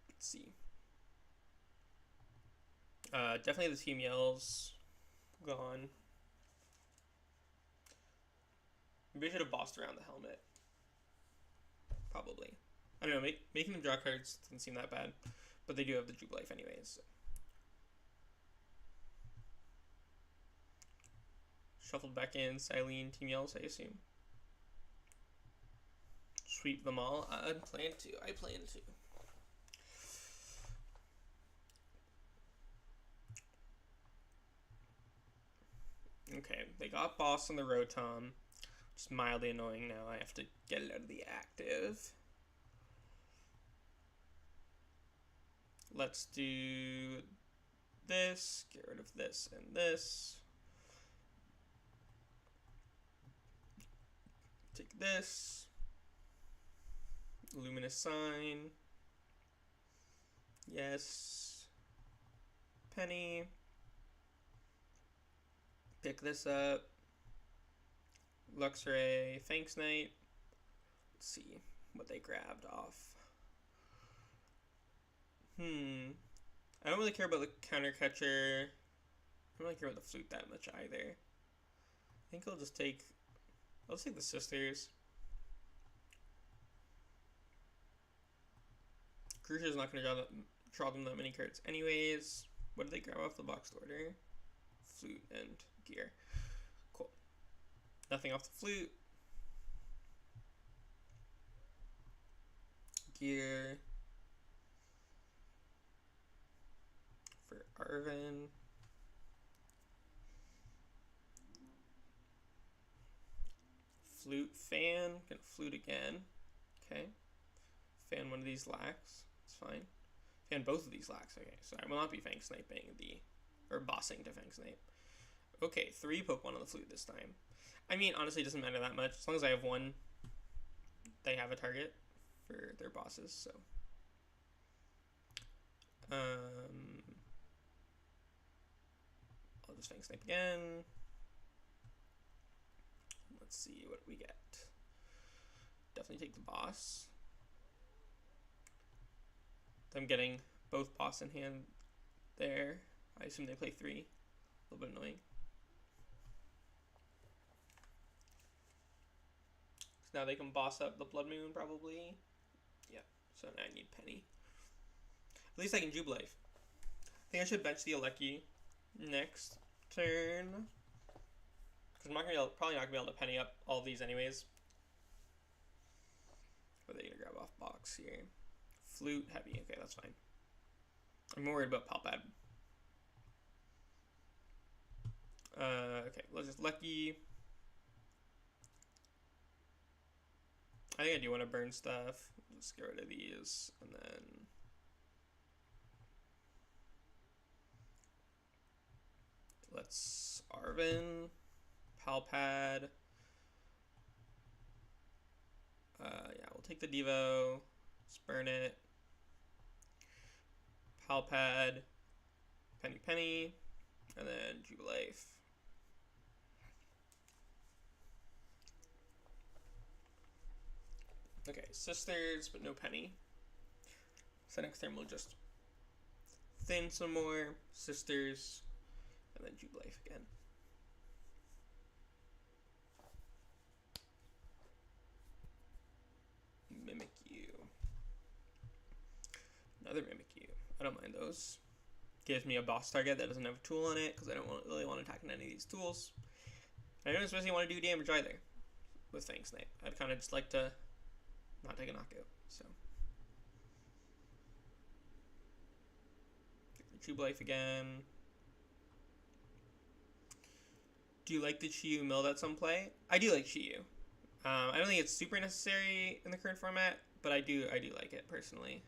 Let's see. Definitely the Team Yell's gone. Maybe I should have bossed around the helmet. Probably. I don't know, making them draw cards doesn't seem that bad, but they do have the Jubilife anyways. So. Shuffled back in Silene, Team Yells, I assume. Sweep them all. I plan to. Okay, they got boss on the Rotom. Just mildly annoying now. I have to get it out of the active. Let's do this. Get rid of this and this. Take this. Luminous Sign. Yes. Penny. Pick this up. Luxray, Thanks Night. Let's see what they grabbed off. I don't really care about the counter catcher. I don't really care about the flute that much either. I think I'll just take the sisters. Crucia's not going to draw them that many cards anyways. What did they grab off the boxed order? Flute and gear. Cool. Nothing off the flute. Gear. For Arven. Flute, fan. Gonna flute again. Okay. Fan one of these lax. It's fine. Fan both of these lax. Okay, so I will not be Fang Sniping or bossing to Fang Snipe. Okay, 3 Pokemon on the flute this time. I mean, honestly, it doesn't matter that much. As long as I have one, they have a target for their bosses, so. I'll just Fang Snipe again. Let's see what we get. Definitely take the boss. I'm getting both boss in hand there. I assume they play 3. A little bit annoying. So now they can boss up the Bloodmoon probably. Yeah, so now I need Penny. At least I can Jubilife. I think I should bench the Genesect next turn. Because I'm probably not going to be able to Penny up all these anyways. But they're going to grab off box here. Flute, heavy. Okay, that's fine. I'm more worried about Pal Pad. Okay, let's just Lucky. I think I do want to burn stuff. Just get rid of these, and then let's Arven, Pal Pad. Yeah, we'll take the Devo. Let's burn it. Pal Pad, Penny, and then Jubilife. Okay, sisters, but no Penny. So next turn we'll just thin some more, sisters, and then Jubilife again. Mimikyu. Another Mimikyu. I don't mind those. Gives me a boss target that doesn't have a tool on it, because I don't really want to attack any of these tools. I don't especially want to do damage either with Fang Snipe. I'd kind of just like to not take a knockout, so. Jubilife again. Do you like the Chiyu mill that's on play? I do like Chiyu. I don't think it's super necessary in the current format, but I do like it personally.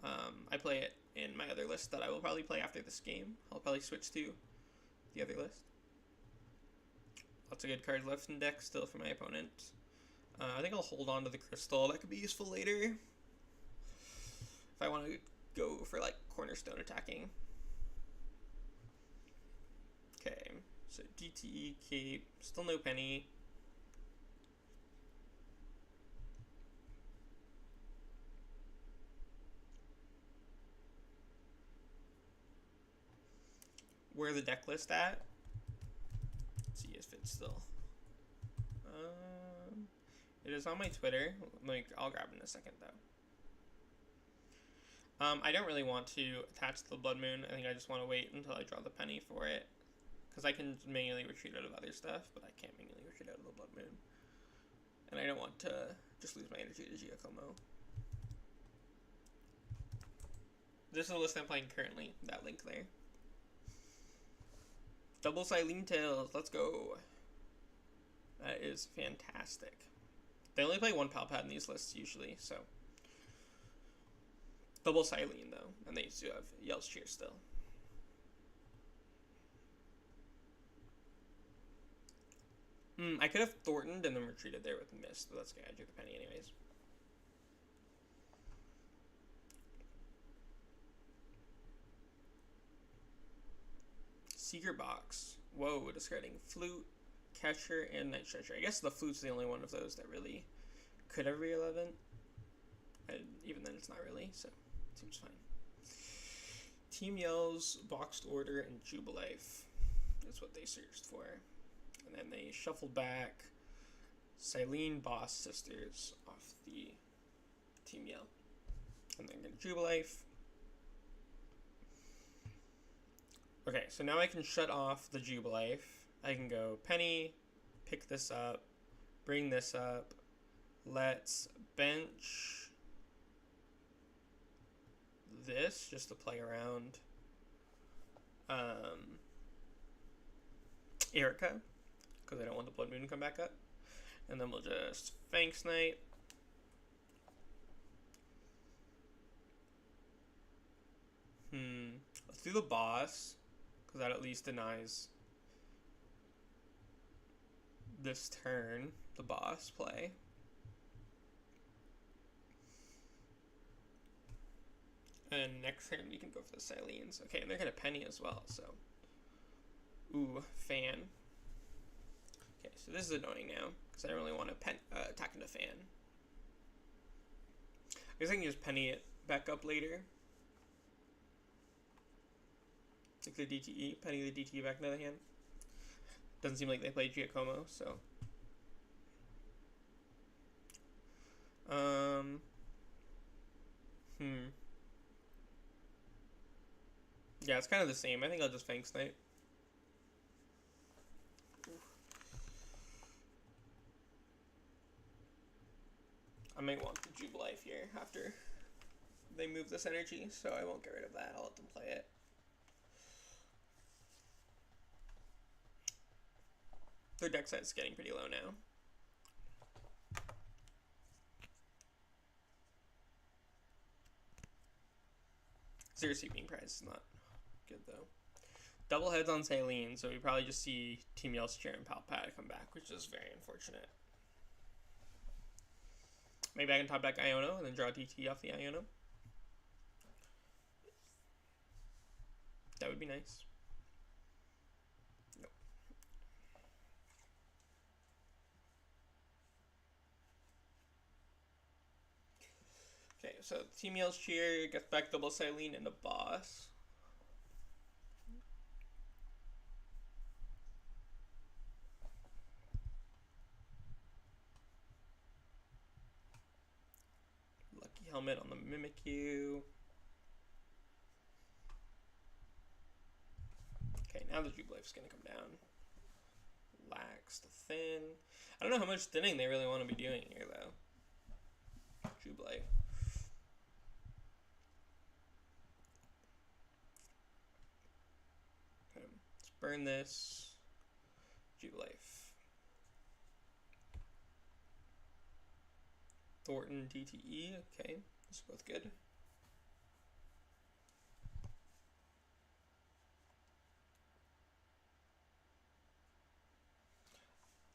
I play it in my other list that I will probably play after this game. I'll probably switch to the other list. Lots of good cards left in deck still for my opponent. I think I'll hold on to the crystal. That could be useful later. If I want to go for like Cornerstone attacking. Okay, so DTE Cape, still no Penny. where the deck list at. Let's see if it's still. It is on my Twitter. Like, I'll grab it in a second though. I don't really want to attach the Bloodmoon. I think I just want to wait until I draw the penny for it, because I can manually retreat out of other stuff, but I can't manually retreat out of the Bloodmoon. And I don't want to just lose my energy to Giacomo. This is the list I'm playing currently, that link there. Double Silene Tails, let's go. That is fantastic. They only play one Pal Pad in these lists usually, so. Double Silene though, and they do have Yell's Cheer still. I could have Thorntoned and then retreated there with Mist, but that's gonna do the penny anyways. Secret Box. Whoa, discarding Flute, Catcher, and Night Stretcher. I guess the Flute's the only one of those that really could ever be relevant. And even then, it's not really, so seems fine. Team Yell's Boxed Order and Jubilife. That's what they searched for. And then they shuffled back Silene Boss Sisters off the Team Yell. And then get Jubilife. Okay, so now I can shut off the Jubilife. I can go Penny, pick this up, bring this up. Let's bench this just to play around Erica, because I don't want the Bloodmoon to come back up. And then we'll just Fang Snipe. Let's do the boss, because that at least denies this turn the boss play. And next turn we can go for the Silenes. Okay, and they're gonna penny as well, so. Ooh, Fan. Okay, so this is annoying now, because I don't really want to attack into Fan. I guess I can just penny it back up later. Like the DTE, penny the DTE back into the hand. Doesn't seem like they played Giacomo, so. Yeah, it's kind of the same. I think I'll just Fang Snipe. I might want the Jubilife here after they move this energy, so I won't get rid of that. I'll let them play it. Their deck size is getting pretty low now. Zero being price is not good though. Double heads on Silene, so we probably just see Team Yell's Chair and Pal Pad come back, which is very unfortunate. Maybe I can top back Iono and then draw DT off the Iono. That would be nice. Nope. Okay, so Team Yell's Cheer gets back double Silene into boss. Lucky Helmet on the Mimikyu. Okay, now the Jubilife's gonna come down. Lax to thin. I don't know how much thinning they really want to be doing here though. Jubilife. Okay, let's burn this. Jubilife. Thorton DTE. Okay, those are both good.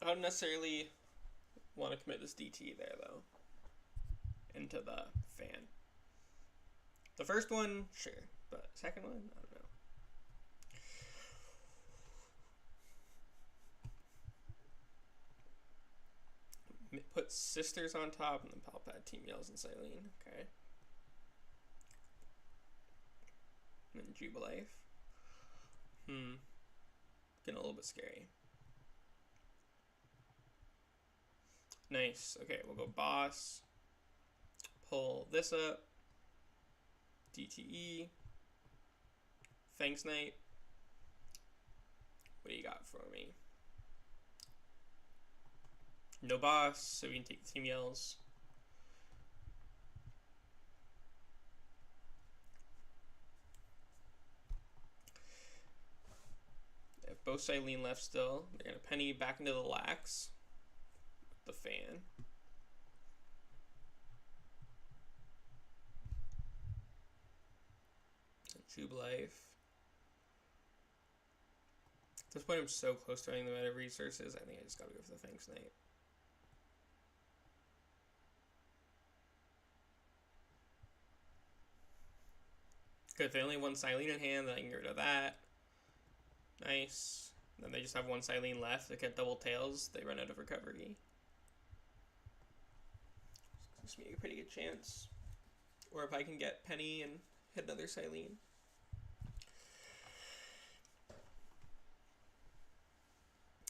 I don't necessarily want to commit this DT there, though, into the Fan. The first one, sure, but second one, I don't know. Put Sisters on top, and then Pal Pad, Team Yells, and Silene, okay. And then Jubilife. Getting a little bit scary. Nice. Okay, we'll go boss. Pull this up. DTE. Thanks, Knight. What do you got for me? No boss, so we can take the team yells. They have both Silene left still. They're gonna penny back into the lax. The fan. Jubilife. At this point, I'm so close to running them out of resources. I think I just gotta go for the Thanks Knight. Good, if they only have one Silene in hand, then I can get rid of that. Nice. Then they just have one Silene left. They get double tails. They run out of recovery. This gives me a pretty good chance. Or if I can get Penny and hit another Silene.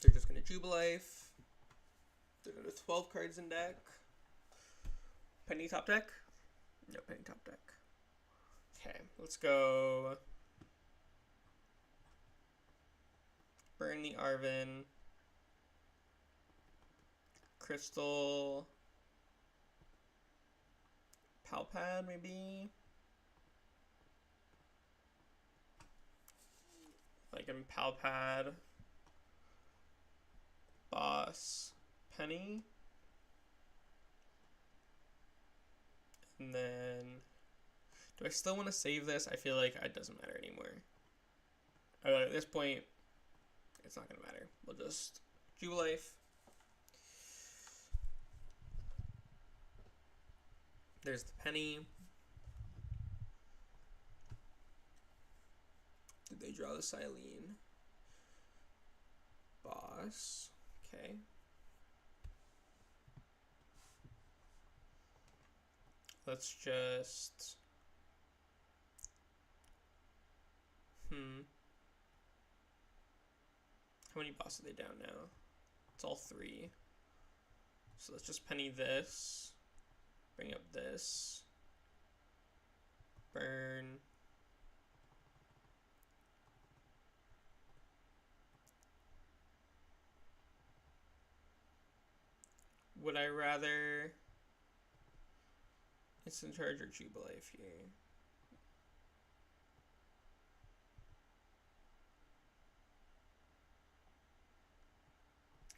They're just going to Jubilife. They're going to 12 cards in deck. Penny top deck? No, Penny top deck. Okay, let's go. Burn the Arven. Crystal. Pal Pad, maybe? Like in Pal Pad. Boss. Penny. And then... do I still want to save this? I feel like it doesn't matter anymore. At this point, it's not going to matter. We'll just Jubilife. There's the Penny. Did they draw the Silene? Boss. Okay. Let's just... How many bosses are they down now? It's all 3. So let's just penny this. Bring up this. Burn. Would I rather Instant Charge or Jubilife here?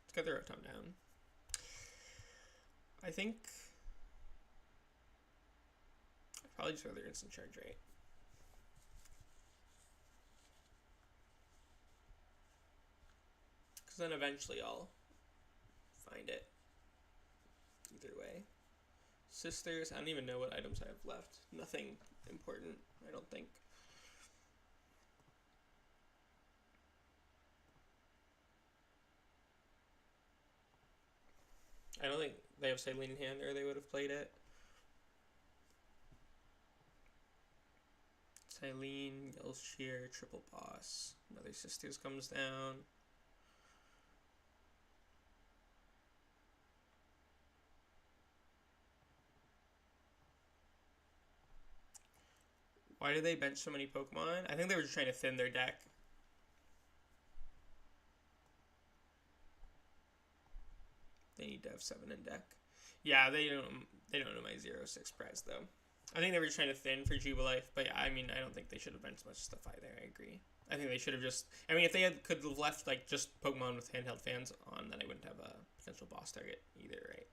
Let's get the Rotom down. I think I'd probably just rather Instant Charge, right? Because then eventually I'll find it. Either way. Sisters, I don't even know what items I have left. Nothing important, I don't think. I don't think they have Silene in hand or they would have played it. Silene, Yellowshear, Triple Boss. Another Sisters comes down. Why did they bench so many Pokemon? I think they were just trying to thin their deck. They need to have 7 in deck. Yeah, they don't know my 0-6 prize though. I think they were trying to thin for Jubilife, but yeah, I mean, I don't think they should have benched much stuff either. I agree. I think they should have just... I mean, if they could have left like just Pokemon with handheld fans on, then I wouldn't have a potential boss target either, right?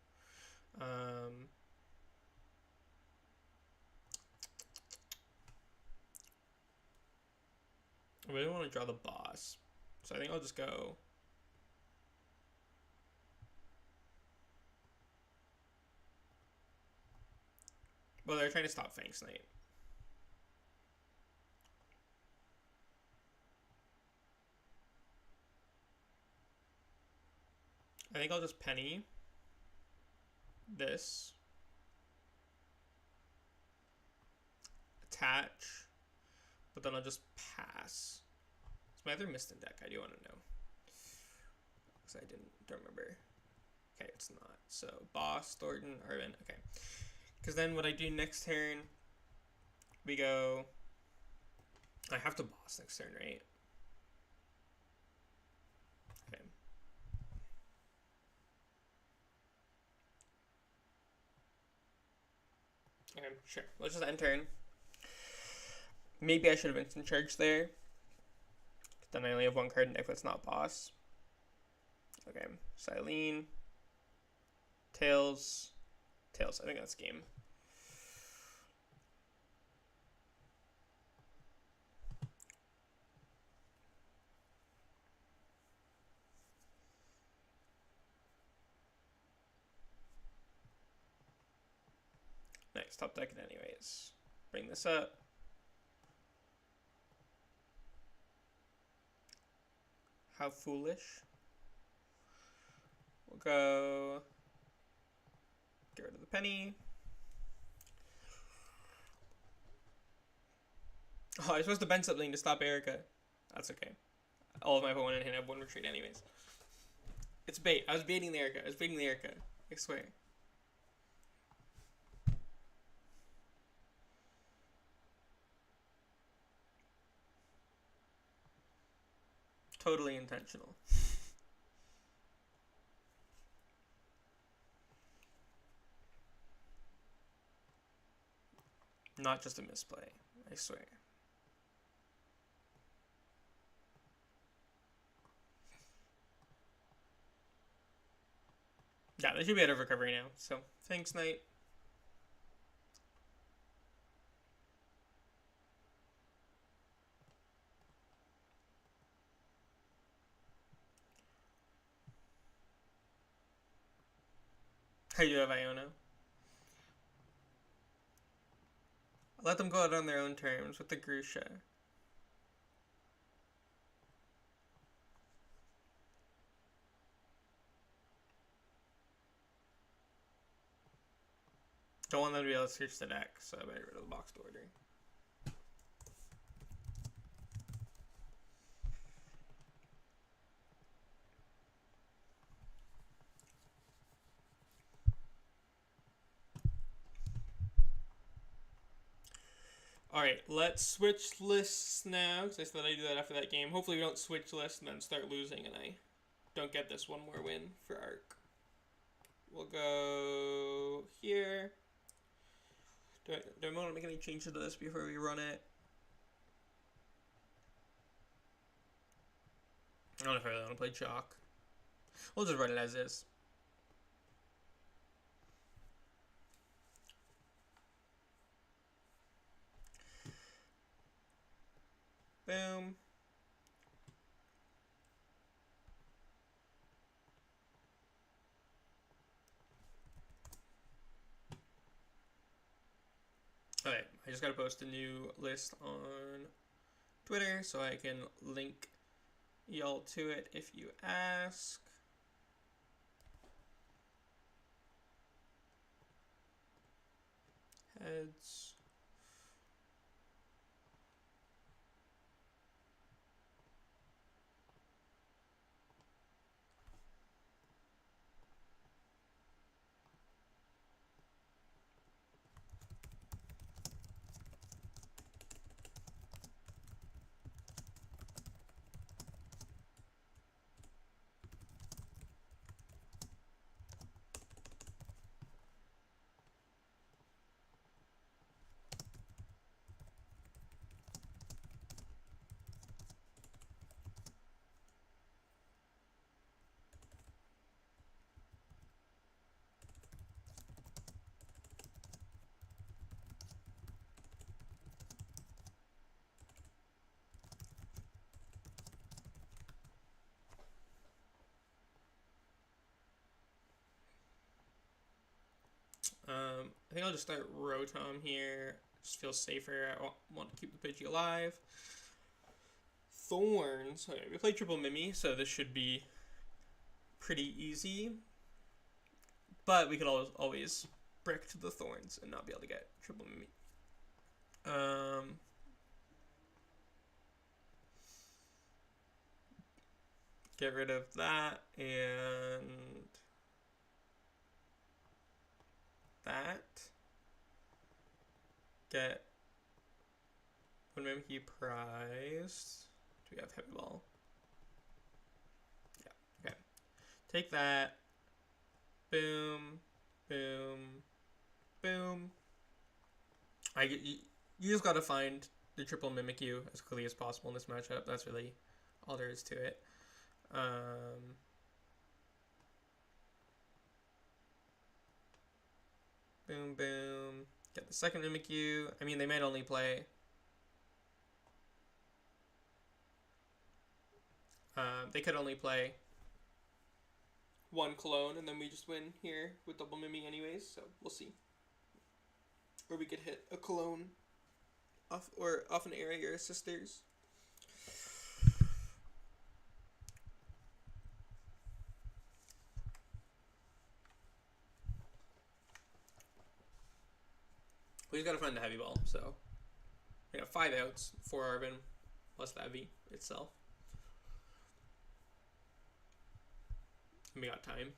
I really want to draw the boss, so I think I'll just go... Well, they're trying to stop Fang's Knight. I think I'll just penny this. Attach. But then I'll just pass. Is my other Mistin deck? I do want to know. Because I don't remember. Okay, it's not. So, Boss, Thorton, Arven. Okay. Because then what I do next turn, we go... I have to Boss next turn, right? Okay. Okay, sure. Let's just end turn. Maybe I should have instant charged there. Then I only have one card in deck that's not Boss. Okay, Silene. Tails. Tails, I think that's game. Nice, top deck it anyways. Bring this up. How foolish. We'll go... Get rid of the penny. Oh, I'm supposed to bend something to stop Erica. That's okay. All of my Pokemon in hand have one retreat anyways. It's bait. I was baiting the Erica. I swear. Totally intentional. Not just a misplay, I swear. Yeah, they should be out of recovery now. So, thanks, Night. I do have Iona. Let them go out on their own terms with the Grusha. Don't want them to be able to search the deck, so I better get rid of the boxed order. Alright, let's switch lists now, because I said I'd do that after that game. Hopefully we don't switch lists and then start losing and I don't get this one more win for Arc. We'll go here. Do I want to make any changes to this before we run it? I don't know if I really want to play Chalk. We'll just run it as is. Boom. Alright, I just gotta post a new list on Twitter so I can link y'all to it if you ask. Heads. I think I'll just start Rotom here. Just feels safer. I want to keep the Pidgey alive. Thorns. Okay, we played triple Mimi, so this should be pretty easy. But we could always brick to the Thorns and not be able to get triple Mimi. Get rid of that and that. Get one Mimikyu prize. Do we have Heavy Ball? Yeah, okay. Take that. Boom, boom, boom. You just gotta find the triple Mimikyu as quickly as possible in this matchup. That's really all there is to it. Boom, boom. Get the second Mimikyu. I mean, they might only play. They could only play one clone, and then we just win here with double Mimi anyways, so we'll see. Or we could hit a clone off an area or sisters. We just gotta find the Heavy Ball, so we have 5 outs for Arven, plus the Heavy itself. And we got time.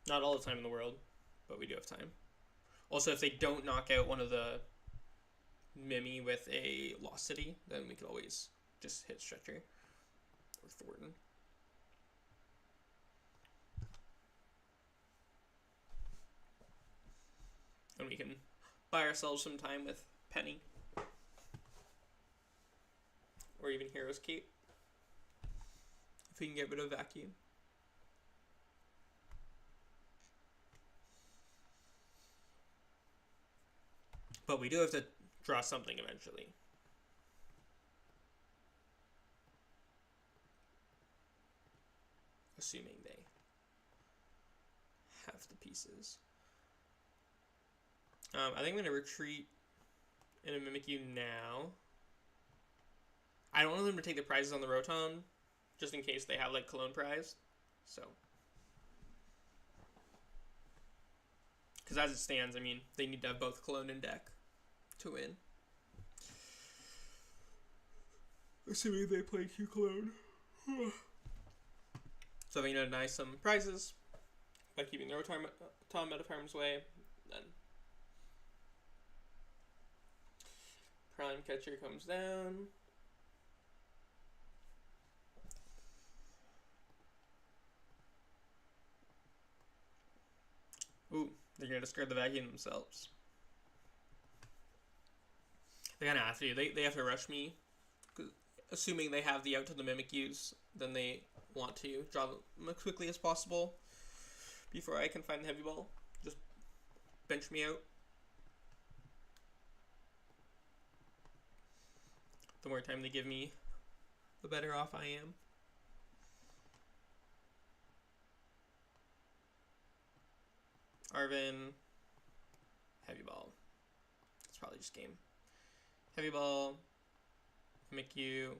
Not all the time in the world, but we do have time. Also, if they don't knock out one of the Mimi with a Lost City, then we could always just hit Stretcher or Thorton. And we can buy ourselves some time with Penny. Or even Hero's Cape. If we can get rid of Vacuum. But we do have to draw something eventually. Assuming they have the pieces. I think I'm going to retreat in a Mimikyu now. I don't want them to take the prizes on the Rotom, just in case they have, like, Clone prize. So. Because as it stands, I mean, they need to have both Clone and deck to win. Assuming they play 2 Clone. So if we need to deny some prizes by keeping the Rotom out of harm's way, then Prime Catcher comes down. Ooh, they're going to discard the Vacuum themselves. They kind of have to. They have to rush me. Assuming they have the out to the Mimikyus, then they want to draw them as quickly as possible before I can find the Heavy Ball. Just bench me out. The more time they give me, the better off I am. Arven, Heavy Ball. It's probably just game. Heavy Ball, Mimikyu,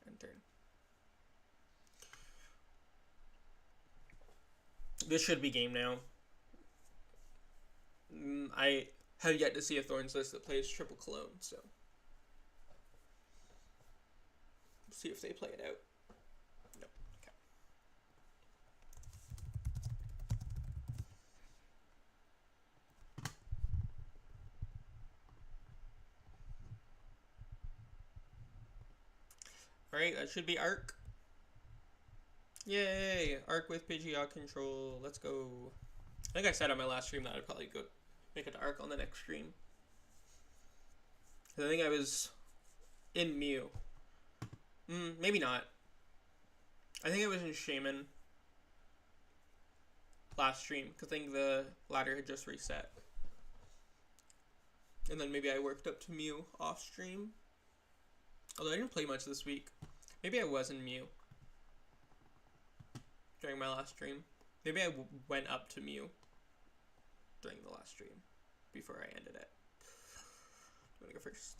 and turn. This should be game now. I have yet to see a Thorns list that plays triple Clone, so we'll see if they play it out. No. Okay. Alright, that should be Arc. Yay! Arc with Pidgeot control. Let's go. I think I said on my last stream that I'd probably go make it to Arc on the next stream. I think I was in Mew. Maybe not. I think I was in Shaman last stream, because I think the ladder had just reset. And then maybe I worked up to Mew off stream. Although I didn't play much this week. Maybe I was in Mew during my last stream. Maybe I went up to Mew during the last stream before I ended it. I'm gonna go first.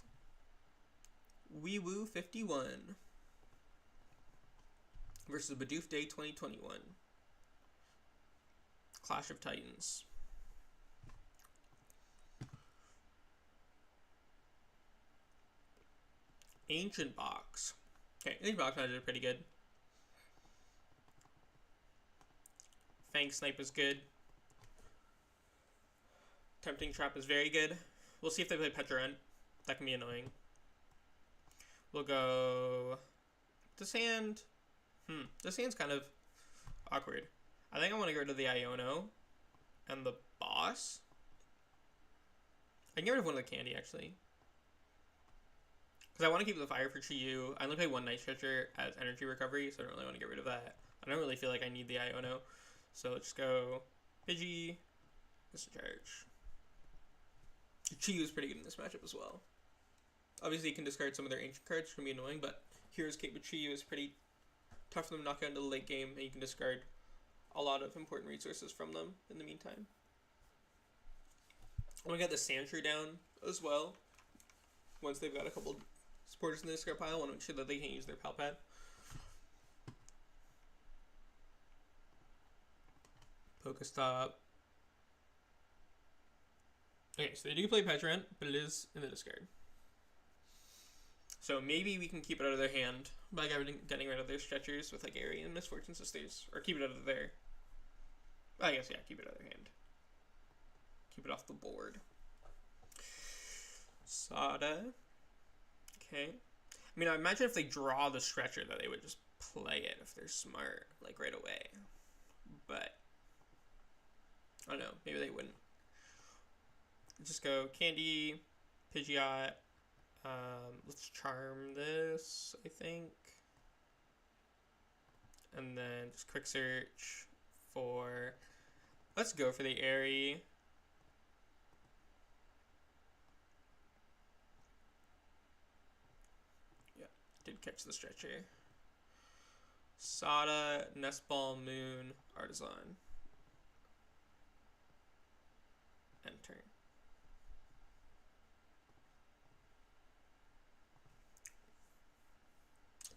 Wee Woo 51 versus Bidoof Day 2021. Clash of Titans. Ancient Box. Okay, Ancient Box matches are pretty good. Fang Snipe is good. Tempting Trap is very good. We'll see if they play Petrant. That can be annoying. We'll go... Descend. Descend's kind of awkward. I think I want to get rid of the Iono and the Boss. I can get rid of one of the Candy, actually. Because I want to keep the Fire for Chi-Yu. I only play one Night Stretcher as energy recovery, so I don't really want to get rid of that. I don't really feel like I need the Iono. So let's go Pidgey, Discharge. Chi-Yu is pretty good in this matchup as well. Obviously, you can discard some of their ancient cards, which can be annoying, but Hero's Cape with Chi-Yu is pretty tough for them to knock out into the late game, and you can discard a lot of important resources from them in the meantime. I'm going to get the Sandshrew down as well. Once they've got a couple supporters in the discard pile, I want to make sure that they can't use their Pal Pad. Pokestop. Okay, so they do play Petrant, but it is in the discard. So maybe we can keep it out of their hand by getting rid of their stretchers with like Airy and Misfortune Sisters. Or keep it out of their... I guess, yeah, keep it out of their hand. Keep it off the board. Sada. Okay. I mean, I imagine if they draw the stretcher that they would just play it if they're smart, like right away. But I don't know, maybe they wouldn't. Just go Candy, Pidgeot. Let's Charm this, I think. And then just quick search for... Let's go for the Airy. Yeah, did catch the stretcher. Sada, Nest Ball, Moon, Artisan. End turn.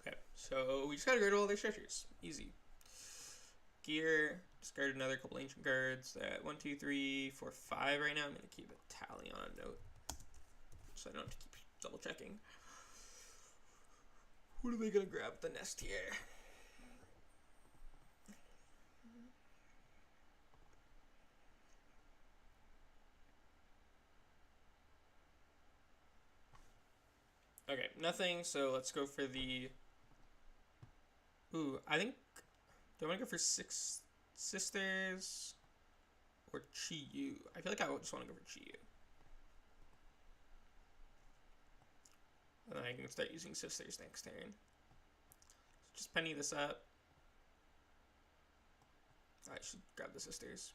Okay, so we just gotta go to all their stretchers. Easy. Gear, discard another couple ancient cards at 1, 2, 3, 4, 5 right now. I'm gonna keep a tally on a note so I don't have to keep double checking. What are they gonna grab at the nest here? Okay, nothing, so let's go for the... Ooh, I think... Do I want to go for Six Sisters or Chi-Yu? I feel like I just want to go for Chi-Yu. And then I can start using Sisters next turn. So just penny this up. I should grab the Sisters.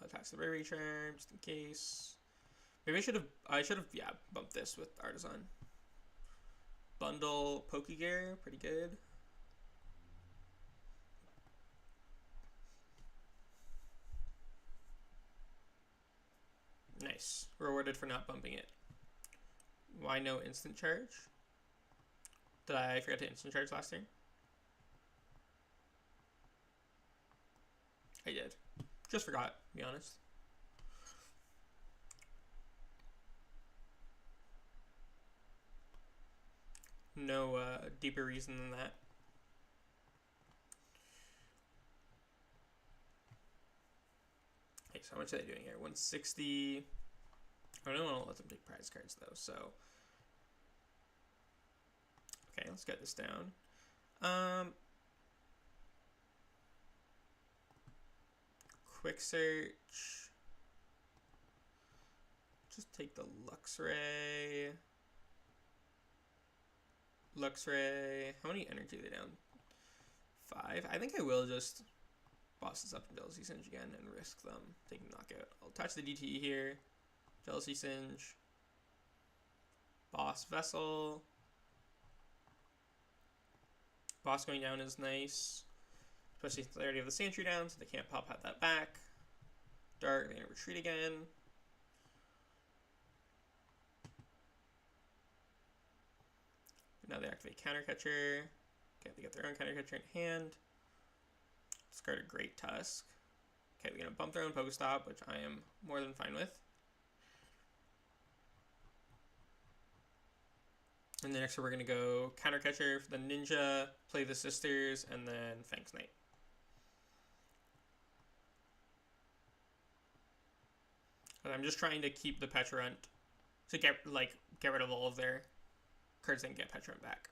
Attach the Rare Charm just in case. Maybe I should have yeah, bumped this with Artisan. Bundle Pokegear, pretty good. Nice. Rewarded for not bumping it. Why no instant charge? Did I forget to instant charge last turn? I did. Just forgot, to be honest. No deeper reason than that. Okay, so how much are they doing here? 160. I don't want to let them take prize cards though, so. Okay, let's get this down. Quick search. Just take the Luxray. How many energy are they down? 5. I think I will just boss this up in Jealousy Singe again and risk them taking knockout. I'll attach the DTE here. Jealousy Singe. Boss Vessel. Boss going down is nice. Especially since they already have the Sandshrew down, so they can't pop out that back. Dark, they're gonna retreat again. Now they activate Counter Catcher. Okay, they get their own Counter Catcher in hand. Discard a Great Tusk. Okay, we're gonna bump their own Pokestop, which I am more than fine with. And then next we're gonna go Counter Catcher for the Ninja, play the Sisters, and then Fangs Knight. And I'm just trying to keep the Petrant to get rid of all of their cards and get Petrant back.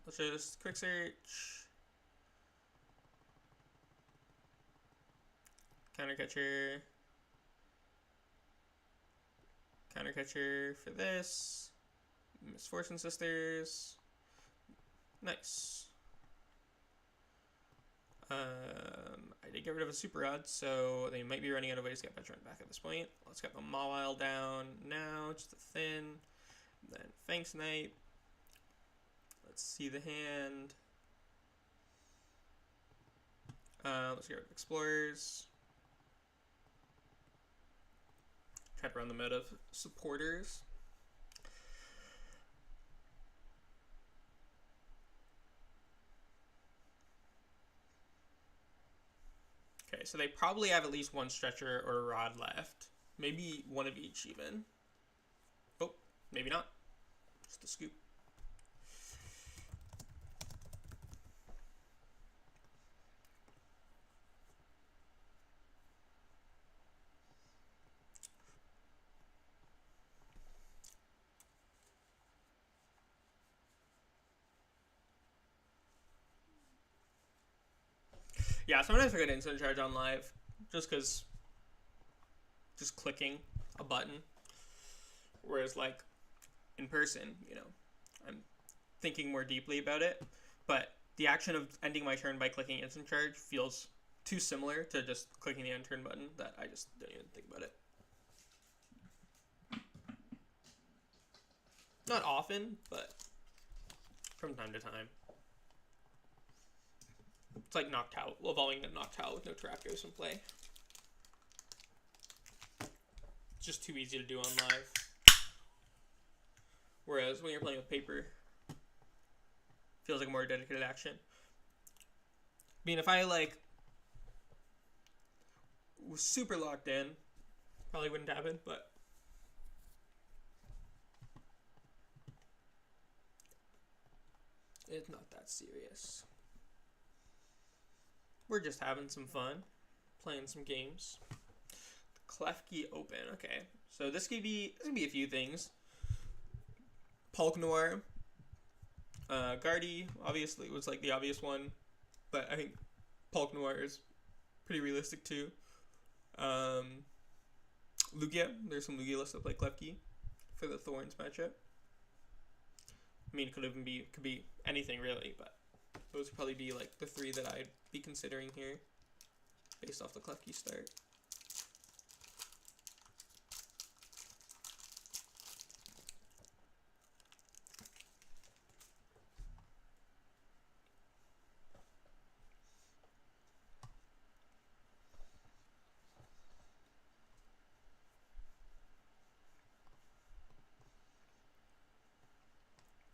Let's just quick search. Counter Catcher. Counter Catcher for this. Misfortune Sisters. Nice. I did get rid of a Super Rod, so they might be running out of ways to get Petrant back at this point. Let's get the Mawile down now, just a thin. Then Fangs Knight. Let's see the hand. Let's get rid of Explorers. Try to run them out of supporters. Okay, so they probably have at least one Stretcher or a Rod left. Maybe one of each even. Oh, maybe not. Just a scoop. Yeah, sometimes I get instant charge on live, just because, just clicking a button, whereas like in person, you know, I'm thinking more deeply about it, but the action of ending my turn by clicking instant charge feels too similar to just clicking the end turn button that I just don't even think about it. Not often, but from time to time. It's like Noctowl, evolving a Noctowl with no Terraptors in play. It's just too easy to do on live. Whereas when you're playing with paper, feels like a more dedicated action. I mean, if I like was super locked in, probably wouldn't happen, but it's not that serious. We're just having some fun, playing some games. Klefki Open, okay. So this could be a few things. Pulk Noir, Guardy obviously was like the obvious one, but I think Pulk Noir is pretty realistic too. Lugia, there's some Lugia lists that play Klefki for the Thorns matchup. I mean, could be anything really, but those would probably be like the three that I'd be considering here, based off the Klefki start.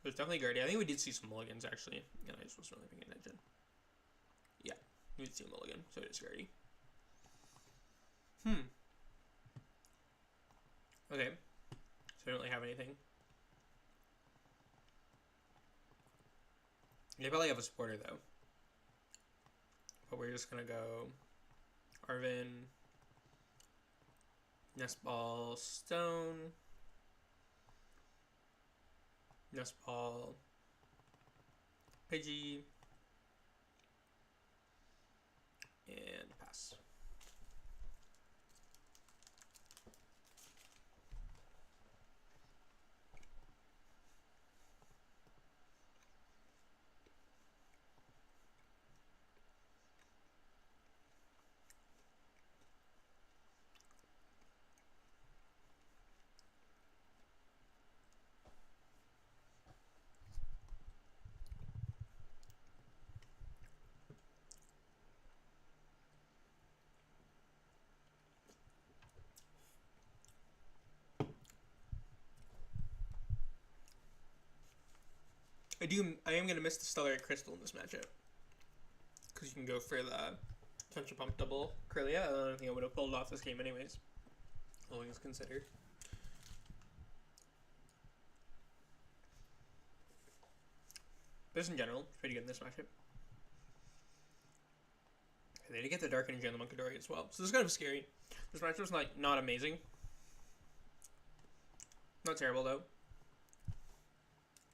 There's definitely Guardy. I think we did see some mulligans, actually. And I just wasn't really paying attention. Yeah, we did see a mulligan, so it is Guardy. Okay. So I don't really have anything. They probably have a supporter, though. But we're just going to go Arven, Nest Ball, Stone, Nest Ball, Pidgey, and pass. I am going to miss the Stellar Crystal in this matchup, because you can go for the Punch a Pump double Kirlia. I don't think I would have pulled off this game anyways. All things considered. But just in general, pretty good in this matchup. They did get the Dark Energy on the Munkidori as well. So this is kind of scary. This matchup's like not amazing. Not terrible though.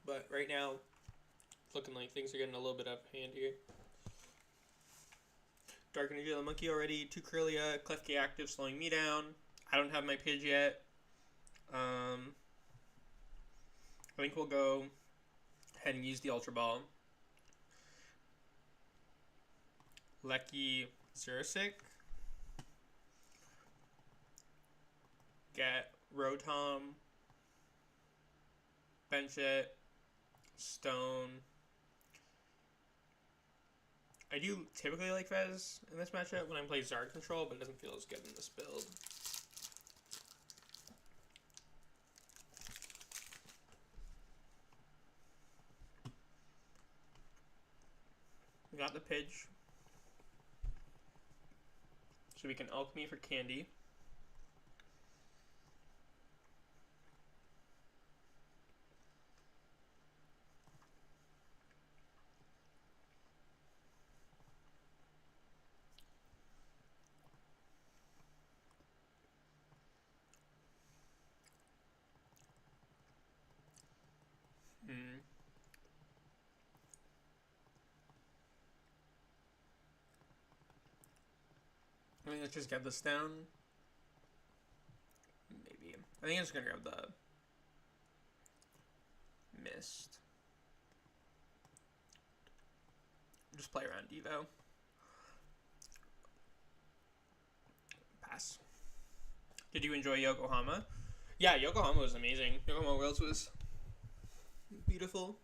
But right now, it's looking like things are getting a little bit up hand here. Dark Energy on the Monkey already. 2 Kirlia, Klefki active, slowing me down. I don't have my Pidge yet. I think we'll go ahead and use the Ultra Ball. Lecky Xersic. Get Rotom. Bench it. Stone. I do typically like Fez in this matchup when I play Zard Control, but it doesn't feel as good in this build. We got the Pidge. So we can Alchemy for Candy. I mean, let's just get this down. Maybe. I think I'm just gonna grab the Mist. Just play around Devo. Pass. Did you enjoy Yokohama? Yeah, Yokohama was amazing. Yokohama Worlds was beautiful.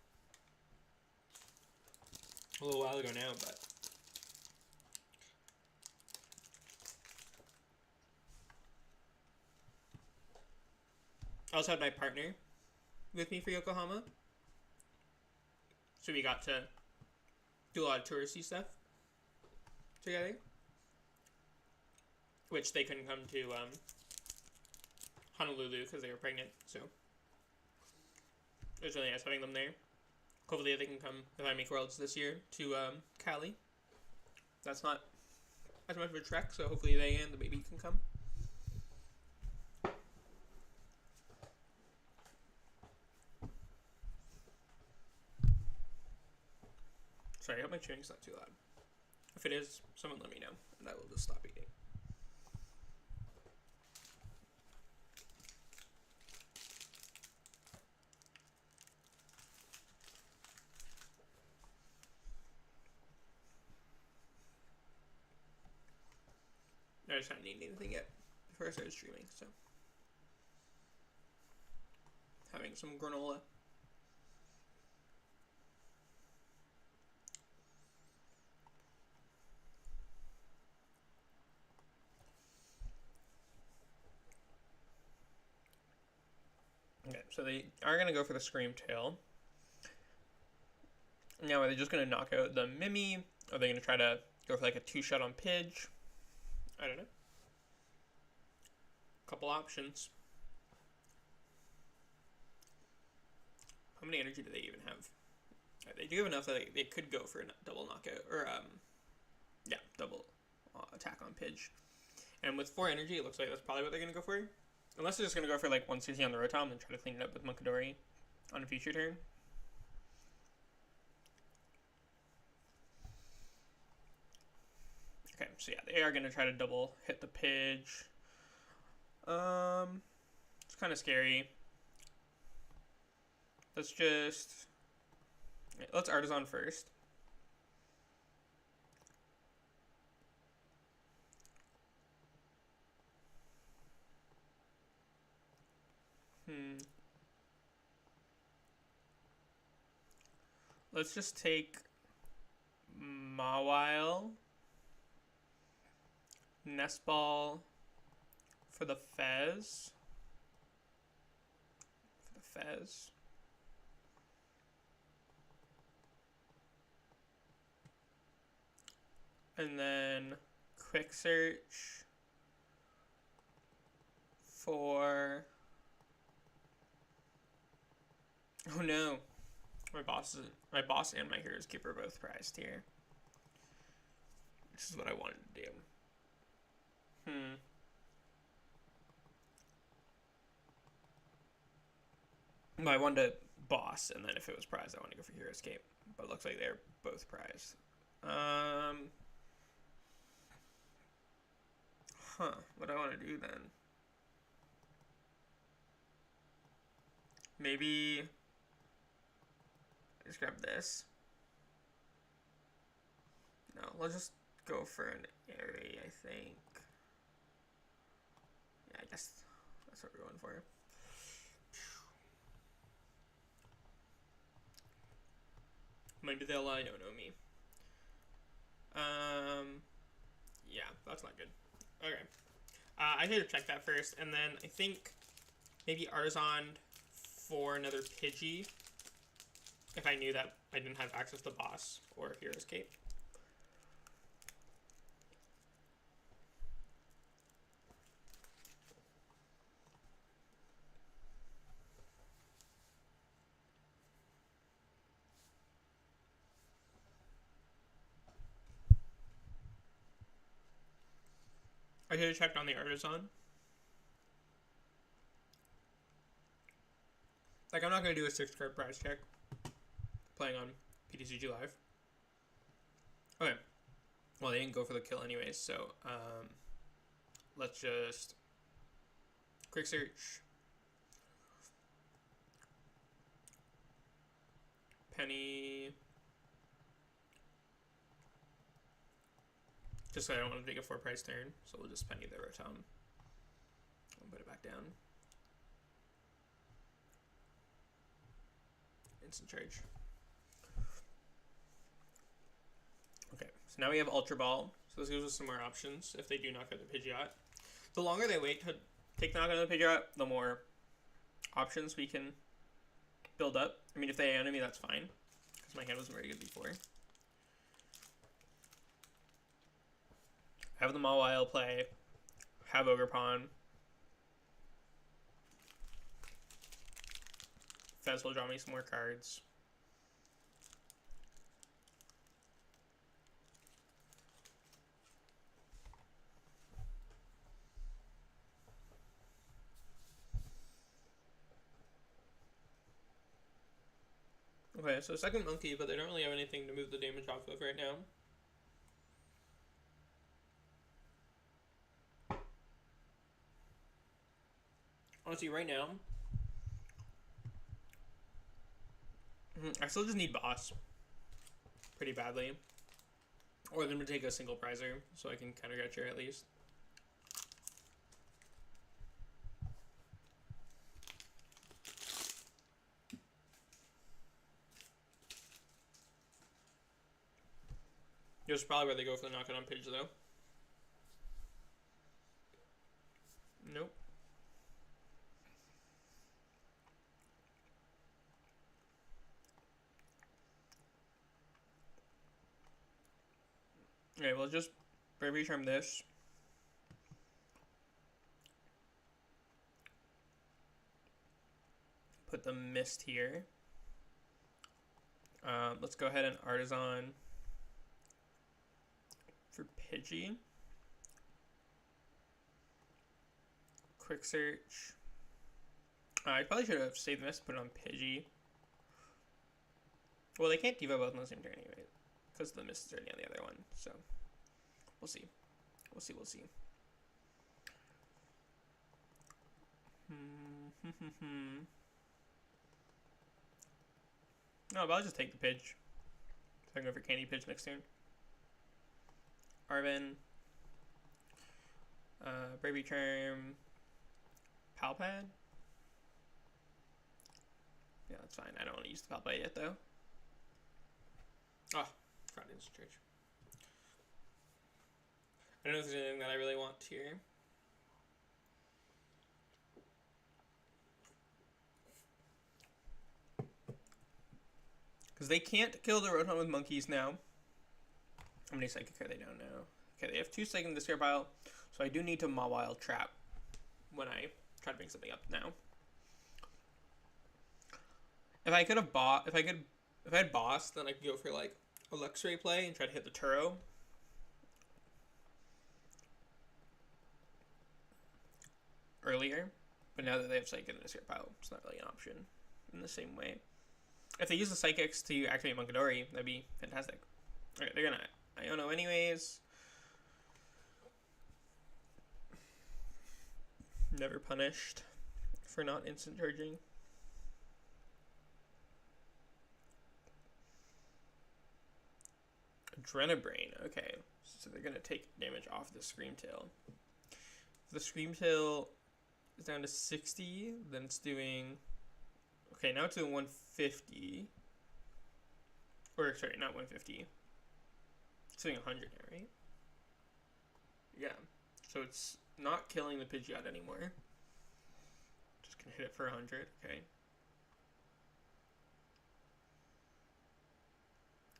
A little while ago now, but I also had my partner with me for Yokohama, so we got to do a lot of touristy stuff together, which they couldn't come to Honolulu because they were pregnant, so it was really nice having them there. Hopefully they can come, if I make Worlds this year, to Cali. That's not as much of a trek, so hopefully they and the baby can come. Sorry, I hope my chewing's not too loud. If it is, someone let me know, and I will just stop eating. I just haven't eaten anything yet before I started streaming, so having some granola. Okay, so they are going to go for the Scream Tail. Now, are they just going to knock out the Mimi? Or are they going to try to go for like a 2-shot on Pidge? I don't know. Couple options. How many energy do they even have? They do have enough that they could go for a double knockout. Or, yeah, double attack on Pidge. And with 4 energy, it looks like that's probably what they're going to go for. Unless they're just going to go for like 1 CC on the Rotom and try to clean it up with Munkidori on a future turn. Okay, so yeah, they are going to try to double hit the Pidge. It's kind of scary. Let's Artisan first. Let's just take Mawile, Nest Ball for the Fez. And then quick search for... Oh no. My boss and my Heroes Keeper are both prized here. This is what I wanted to do. No, I wanted to boss, and then if it was prized, I wanted to go for Hero Escape. But it looks like they're both prized. What do I want to do then? Maybe I just grab this. No, let's just go for an Airy, I think. Yeah, I guess that's what we're going for. Maybe they'll no me. Yeah, that's not good. Okay. I need to check that first, and then I think maybe Artisan for another Pidgey if I knew that I didn't have access to Boss or Hero's Cape. I should have checked on the Artisan. Like, I'm not going to do a 6-card prize check playing on PTCG Live. Okay. Well, they didn't go for the kill anyways, so let's just quick search. Penny. Just so I don't want to take a 4-prize turn, so we'll just penny the Rotom. We'll put it back down. Instant charge. Okay, so now we have Ultra Ball. So this gives us some more options if they do knock out the Pidgeot. The longer they wait to take the knock out of the Pidgeot, the more options we can build up. I mean, if they enemy, that's fine, because my hand wasn't very good before. Have the Mawile play, have Ogerpon. Fez will draw me some more cards. Okay, so second monkey, but they don't really have anything to move the damage off of right now. Honestly, right now, I still just need Boss pretty badly. Or them to take a single prizer so I can counter Getcher at least. This is probably where they go for the knockout on Pidge though. Nope. Okay, well, just Bravery Charm this. Put the Mist here. Let's go ahead and Artisan for Pidgey. Quick search. I probably should have saved the Mist and put it on Pidgey. Well, they can't Diva both on the same turn anyway, because the Mist is already on the other one, so we'll see. We'll see. No, but I'll just take the Pidge. So I can go for Candy Pidge next turn. Arven. Bravery Charm. Pal Pad. Yeah, that's fine. I don't want to use the Pal Pad yet, though. Oh, forgot to instant charge. I don't know if there's anything that I really want here. Because they can't kill the Rotom with monkeys now. How many Psychic are they down now? Okay, they have 2 Psychic in the discard pile, so I do need to Mawile trap when I try to bring something up now. If I had boss, then I could go for like a Luxray play and try to hit the Turo. Earlier, but now that they have Psychic in the discard pile, it's not really an option in the same way. If they use the Psychics to activate Munkidori, that'd be fantastic. Okay, they're gonna Iono anyways. Never punished for not instant charging. Adrenabrain, okay. So they're gonna take damage off the Screamtail. If the Screamtail is down to 60, then it's doing... Okay, now it's doing 150. Or, sorry, not 150. It's doing 100 now, right? Yeah. So it's not killing the Pidgeot anymore. Just gonna hit it for 100, okay.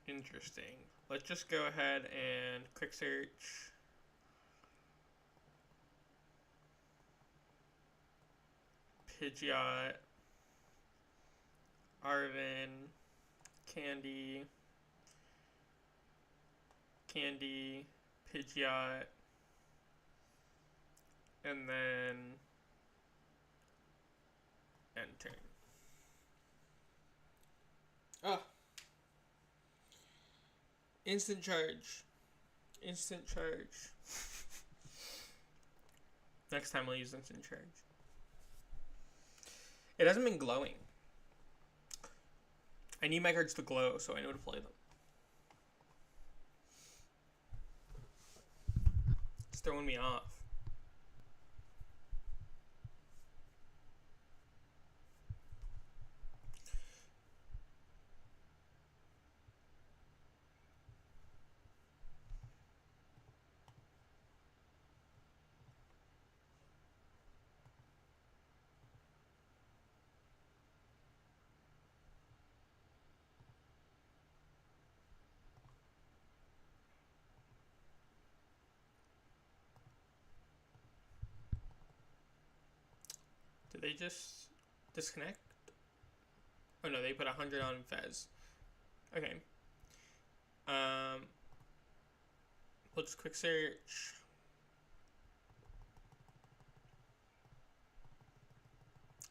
Interesting. Let's just go ahead and quick search. Pidgeot, Arven, Candy, Pidgeot, and then end turn. Oh. Instant charge. Instant charge. Next time I'll use instant charge. It hasn't been glowing. I need my cards to glow so I know to play them. It's throwing me off. Did they just disconnect? Oh no, they put 100 on Fez. Okay. We'll just quick search.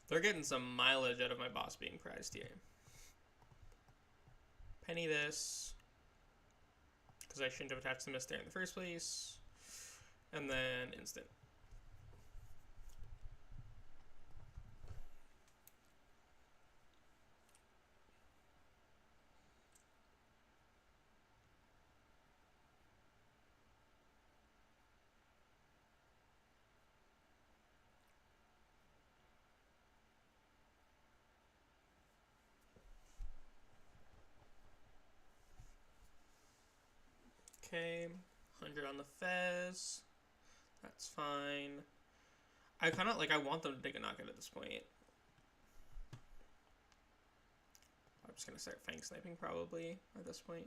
They're getting some mileage out of my boss being prized here. Penny this, because I shouldn't have attached the mist there in the first place. And then instant. Okay, 100 on the Fez. That's fine. I kind of, I want them to take a knockout at this point. I'm just going to start Fang Sniping probably at this point.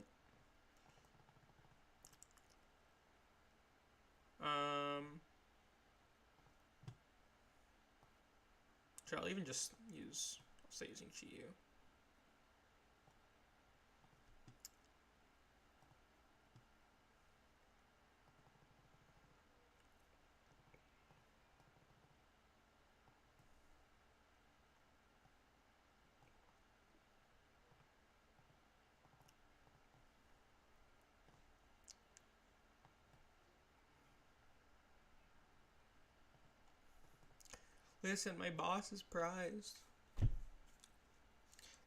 Sure, I'll even just use, I'll stay using Chi-Yu. Listen, my boss is prized.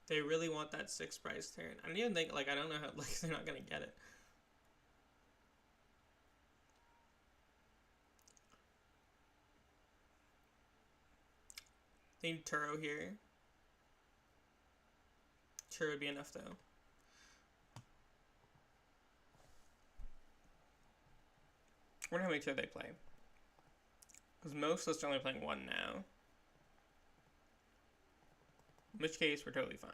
They really want that 6th prize turn. I don't even think, I don't know how, they're not gonna get it. They need Turo here. Turo would be enough, though. I wonder how many Turo they play. Because most of us are only playing 1 now. In which case, we're totally fine.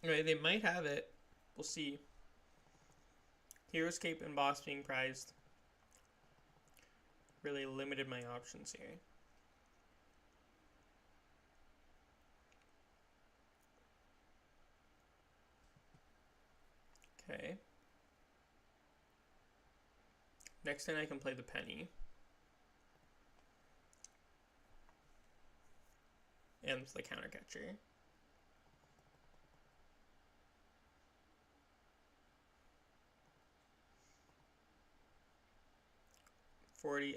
Alright, they might have it. We'll see. Hero's Cape and Boss being prized really limited my options here. Okay. Next turn I can play the penny. And the counter catcher.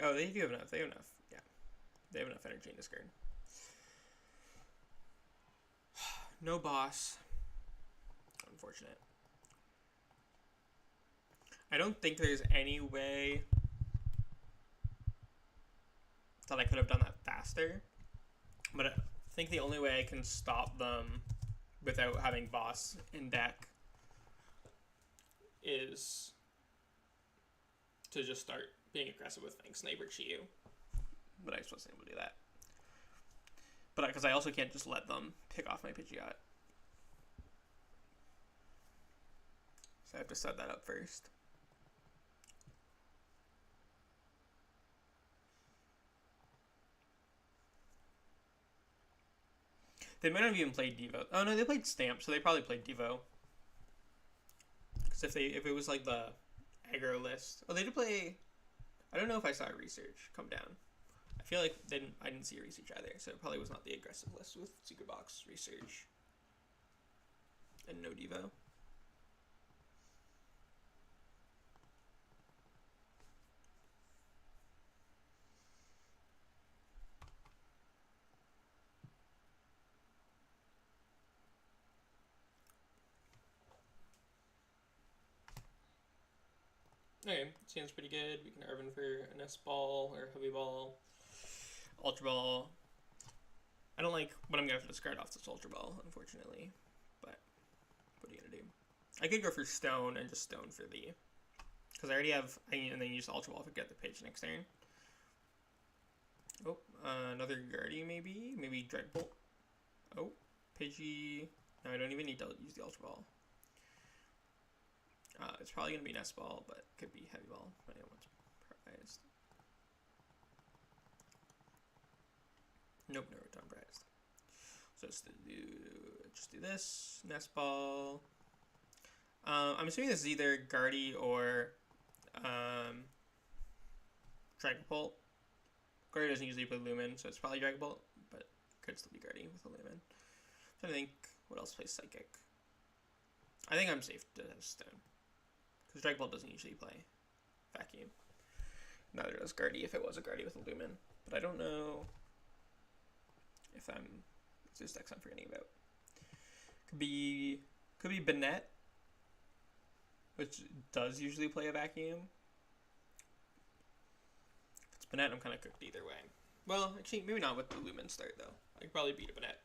Oh, they do have enough. They have enough. Yeah. They have enough energy in this card. No boss. Unfortunate. I don't think there's any way that I could have done that faster. But I think the only way I can stop them without having boss in deck is to just start being aggressive with things. Sniper Chiyu. But I just wasn't able to do that. But because I also can't just let them pick off my Pidgeot. So I have to set that up first. They might not have even played Devo. Oh no, they played Stamp, so they probably played Devo. Because if it was like the aggro list. Oh, they did play. I don't know if I saw a research come down. I feel like I didn't see a research either, so it probably was not the aggressive list with Secret Box, research, and no Devo. Okay, seems pretty good. We can Arven for a Nest Ball or Heavy Ball. Ultra Ball. I don't like what I'm going to have to discard off this Ultra Ball, unfortunately. But what are you going to do? I could go for Stone and just Stone for the... Because I already have... and then use Ultra Ball to get the pitch next turn. Oh, another Guardy maybe? Maybe Dragapult. Oh, Pidgey. No, I don't even need to use the Ultra Ball. It's probably going to be Nest Ball, but it could be Heavy Ball, depending on what's prized. Nope, no Rotom prized. So just do this. Nest Ball. I'm assuming this is either Guardy or Dragapult. Guardy doesn't usually play Lumen, so it's probably Dragapult, but it could still be Guardy with a Lumen. So I think, what else plays Psychic? I think I'm safe to have Stone. Because Dragapult doesn't usually play Vacuum. Neither does Guardy if it was a Guardy with a Lumen. But I don't know if this deck's I'm forgetting about. Could be Banette, which does usually play a Vacuum. If it's Banette, I'm kind of cooked either way. Well, actually, maybe not with the Lumen start, though. I could probably beat a Banette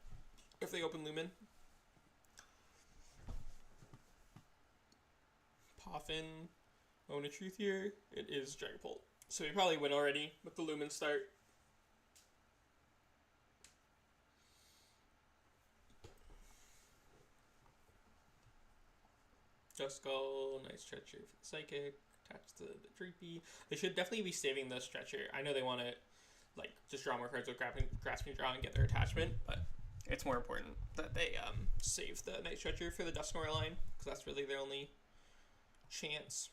if they open Lumen. Poffin, Own a Truth here. It is Dragapult. So we probably win already with the Lumen start. Duskull, Night Stretcher for the Psychic, attached to the Dreepy. They should definitely be saving the Stretcher. I know they want to like just draw more cards with Grasping Draw and get their attachment, but it's more important that they save the Night Stretcher for the Dusknoir line, because that's really their only chance.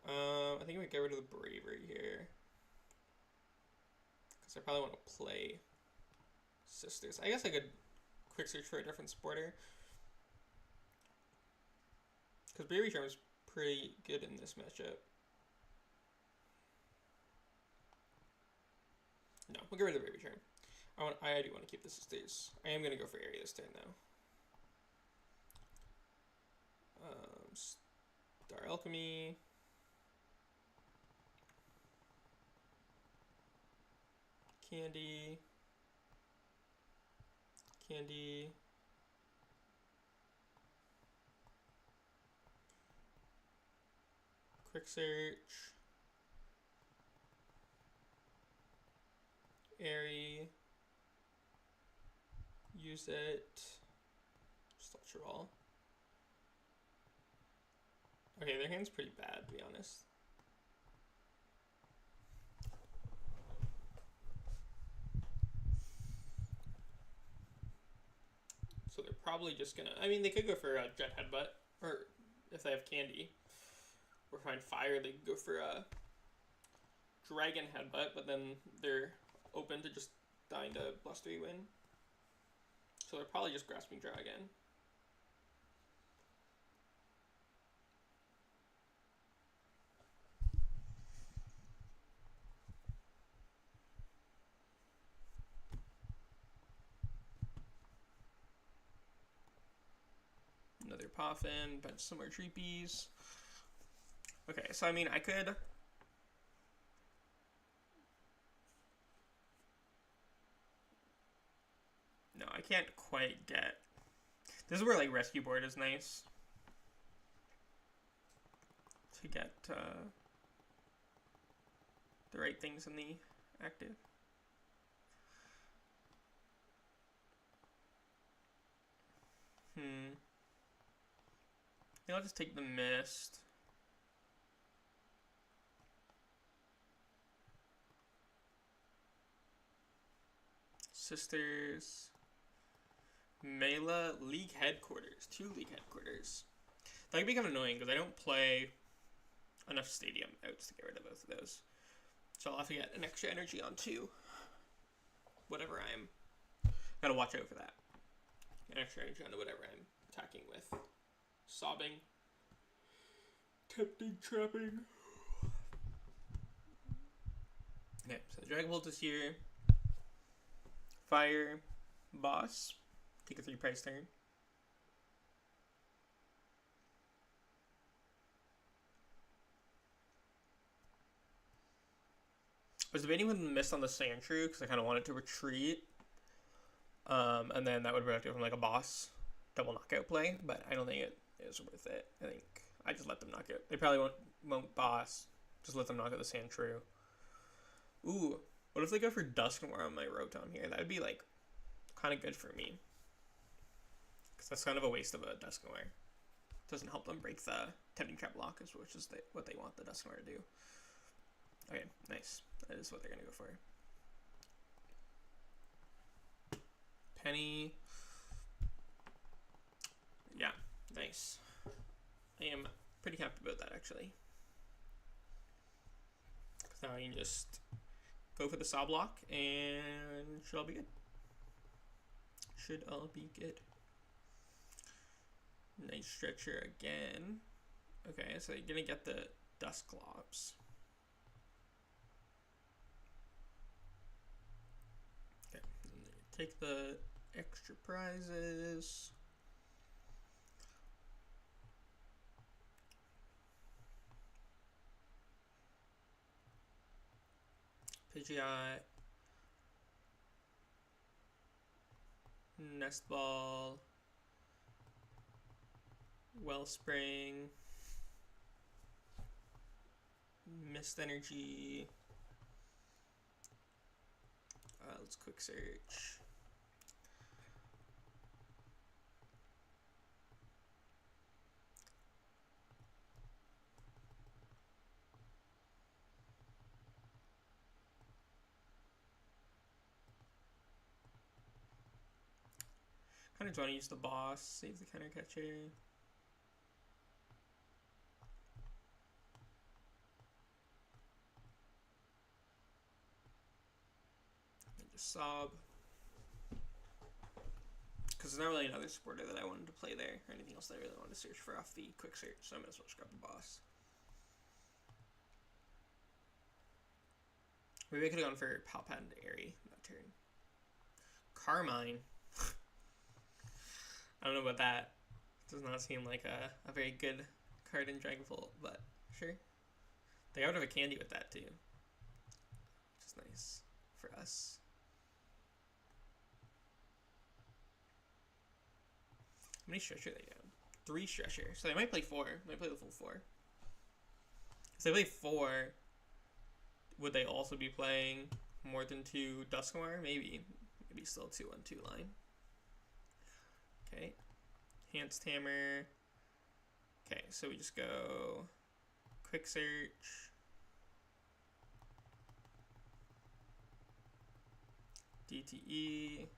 I think we get rid of the Bravery here, because I probably want to play Sisters. I guess I could quick search for a different supporter, because Bravery Charm is pretty good in this matchup. No, we'll get rid of the Bravery Charm. I do want to keep the Sisters. I am going to go for Area this turn, though. Star Alchemy. Candy. Quick Search. Airy. Use it. Just Ultra Ball. Okay, their hand's pretty bad, to be honest. So they're probably just gonna, I mean, they could go for a Jet Headbutt, or if they have Candy, or find Fire, they could go for a Dragon Headbutt, but then they're open to just dying to +3 win. So they're probably just Grasping Dragon. Another PAF in, bench some more Treepies. Okay, so I mean, I could... No, I can't quite get... This is where, like, Rescue Board is nice. To get the right things in the active. I'll just take the Mist. Sisters. Mela League Headquarters. 2 League Headquarters. That could become annoying because I don't play enough Stadium outs to get rid of both of those. So I'll have to get an extra energy on 2. Whatever I'm... Gotta watch out for that. An extra energy onto whatever I'm attacking with. Sobbing. Tempting, trapping. Okay, so Dragapult is here. Fire. Boss. Take a 3 price turn. I was debating with the Mist on the Sandshrew because I kind of wanted to retreat. And then that would protect it from like a boss double knockout play, but I don't think it is worth it. I think I just let them knock it. They probably won't boss. Just let them knock out the Sandshrew. Ooh, what if they go for Dusknoir on my Rotom here? That would be like kind of good for me. Because that's kind of a waste of a Dusknoir. Doesn't help them break the Tempting Trap block, which is what they want the Dusknoir to do. Okay, nice. That is what they're going to go for. Penny. Yeah, nice. I am pretty happy about that, actually. Because now I can just go for the saw block, and should all be good. Should all be good. Night Stretcher again. Okay, so you're going to get the Dusclops. Okay, take the extra prizes. Pidgeot. Nest Ball. Wellspring. Mist Energy. Let's quick search. Kind of want to use the boss, save the counter catcher. And just sob. Because there's not really another supporter that I wanted to play there, or anything else that I really wanted to search for off the quick search, so I might as well just grab the boss. Maybe I could have gone for Pal Pad Airy that turn. Carmine. I don't know about that. Does not seem like a very good card in Dragapult, but sure. They got rid of a candy with that too, which is nice for us. How many Stretcher they got? 3 Stretcher. So they might play 4. They might play the full 4. If they play 4, would they also be playing more than 2 Dusknoir? Maybe. Maybe still 2-1-2 line. Okay. Enhanced Hammer. Okay, so we just go Quick Search. DTE.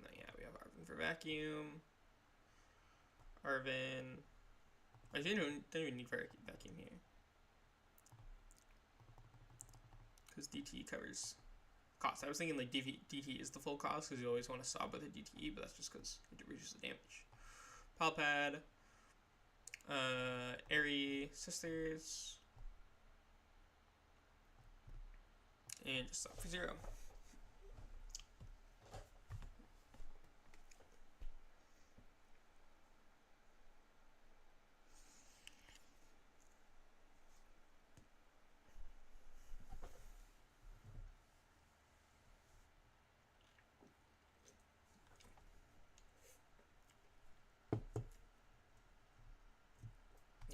No, yeah, we have Arven for Vacuum. Arven. I don't even need Vacuum here. Because DTE covers cost. I was thinking like DTE is the full cost because you always want to sub with a DTE, but that's just because it reduces the damage. Pal Pad. Airy Sisters. And just sub for 0.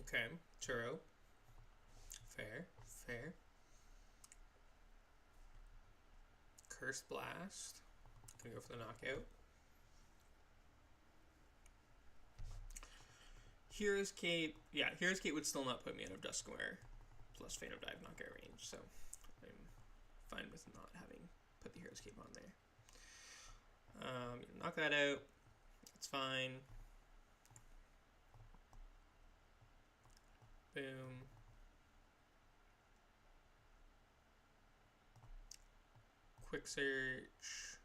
Okay, Churro. Fair. Cursed Blast. Gonna go for the knockout. Hero's Cape. Yeah, Hero's Cape would still not put me out of Dusknoir plus Fate of Dive knockout range, so I'm fine with not having put the Hero's Cape on there. Knock that out. That's fine. Boom. Quick Search.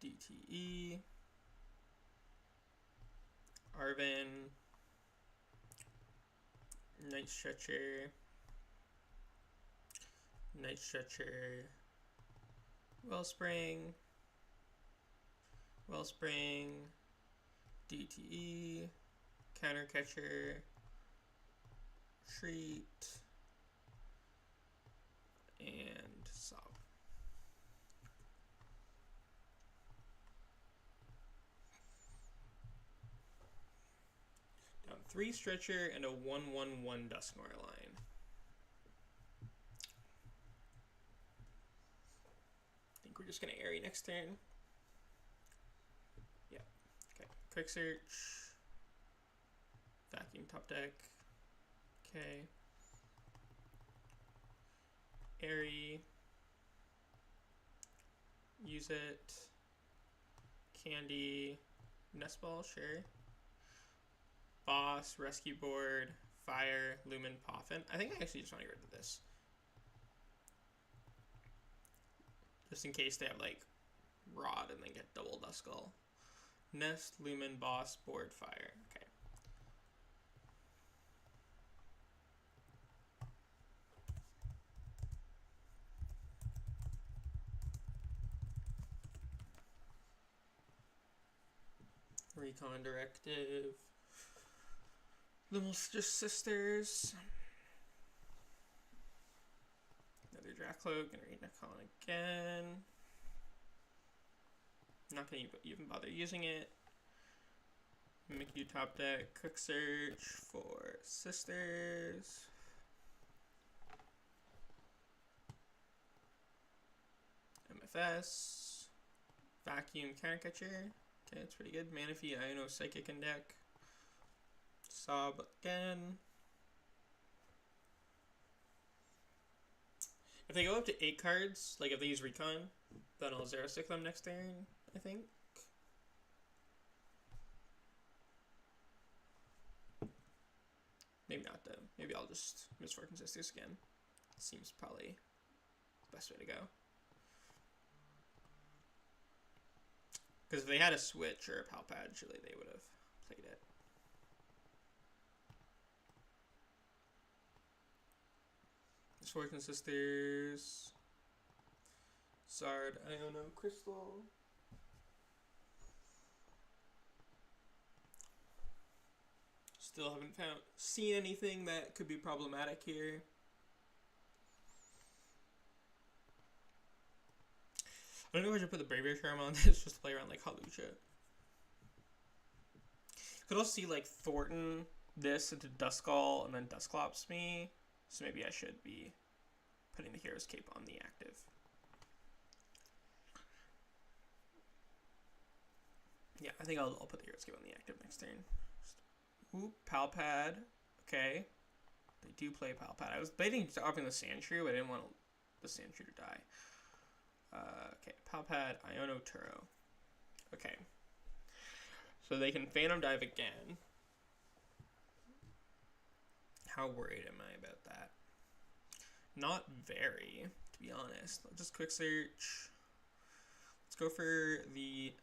DTE. Arven. Night Stretcher. Night Stretcher. Wellspring. DTE, Counter Catcher, Treat, and Sob. Down 3 Stretcher and a 1/1/1 Dusknoir line. I think we're just gonna Airy next turn. Quick Search, Vacuum top deck, okay, Airy, use it, Candy, Nest Ball, sure, Boss, Rescue Board, Fire, Lumen, PAF. I think I actually just want to get rid of this. Just in case they have like Rod and then get double Duskull. Nest, Lumen, Boss, Board, Fire. Okay. Recon Directive. Little Sisters. Another Dracloak. Gonna read Recon again. Not gonna even bother using it. Mimikyu top deck, Quick Search for Sisters. MFS. Vacuum Countercatcher. Okay, that's pretty good. Manaphy, Iono, Psychic in deck. Sob again. If they go up to 8 cards, like if they use Recon, then I'll 0-stick them next turn, I think. Maybe not though. Maybe I'll just Misfortune Sisters again. Seems probably the best way to go. Because if they had a Switch or a Pal Pad, surely they would have played it. Misfortune Sisters. Zard, Iono, Crystal. Still haven't seen anything that could be problematic here. I don't know if I should put the Bravery Charm on this just to play around like Hawlucha. Could also see like Thorton this into Duskull and then Dusclops me. So maybe I should be putting the Hero's Cape on the active. Yeah, I think I'll put the Hero Skip on the active next turn. Ooh, Pal Pad. Okay. They do play Pal Pad. I was debating dropping the Sandshrew, but I didn't want the Sandshrew to die. Okay, Pal Pad, Iono Turo. Okay. So they can Phantom Dive again. How worried am I about that? Not very, to be honest. I'll just quick search. Let's go for the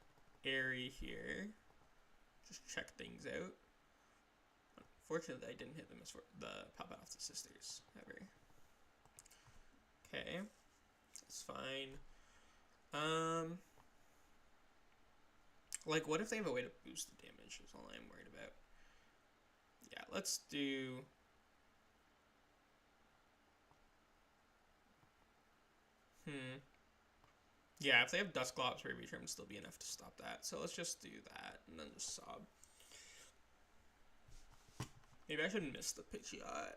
Airy here. Just check things out. Unfortunately, I didn't hit the Pop Out off the Sisters ever. Okay, that's fine. Like, what if they have a way to boost the damage? Is all I'm worried about. Yeah, let's do. Yeah, if they have Dusclops, Brave Return would still be enough to stop that. So let's just do that and then just sob. Maybe I should miss the Pidgeot.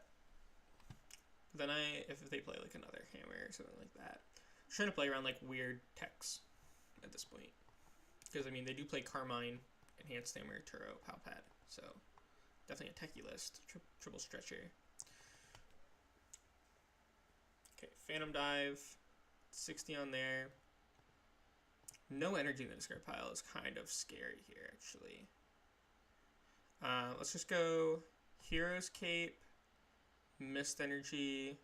Then if they play like another Hammer or something like that. I'm trying to play around like weird techs at this point. Because I mean, they do play Carmine, Enhanced Hammer, Turo, Pal Pad. So definitely a techie list. Triple Stretcher. Okay, Phantom Dive. 60 on there. No energy in the discard pile is kind of scary here, actually. Let's just go Hero's Cape, Mist Energy,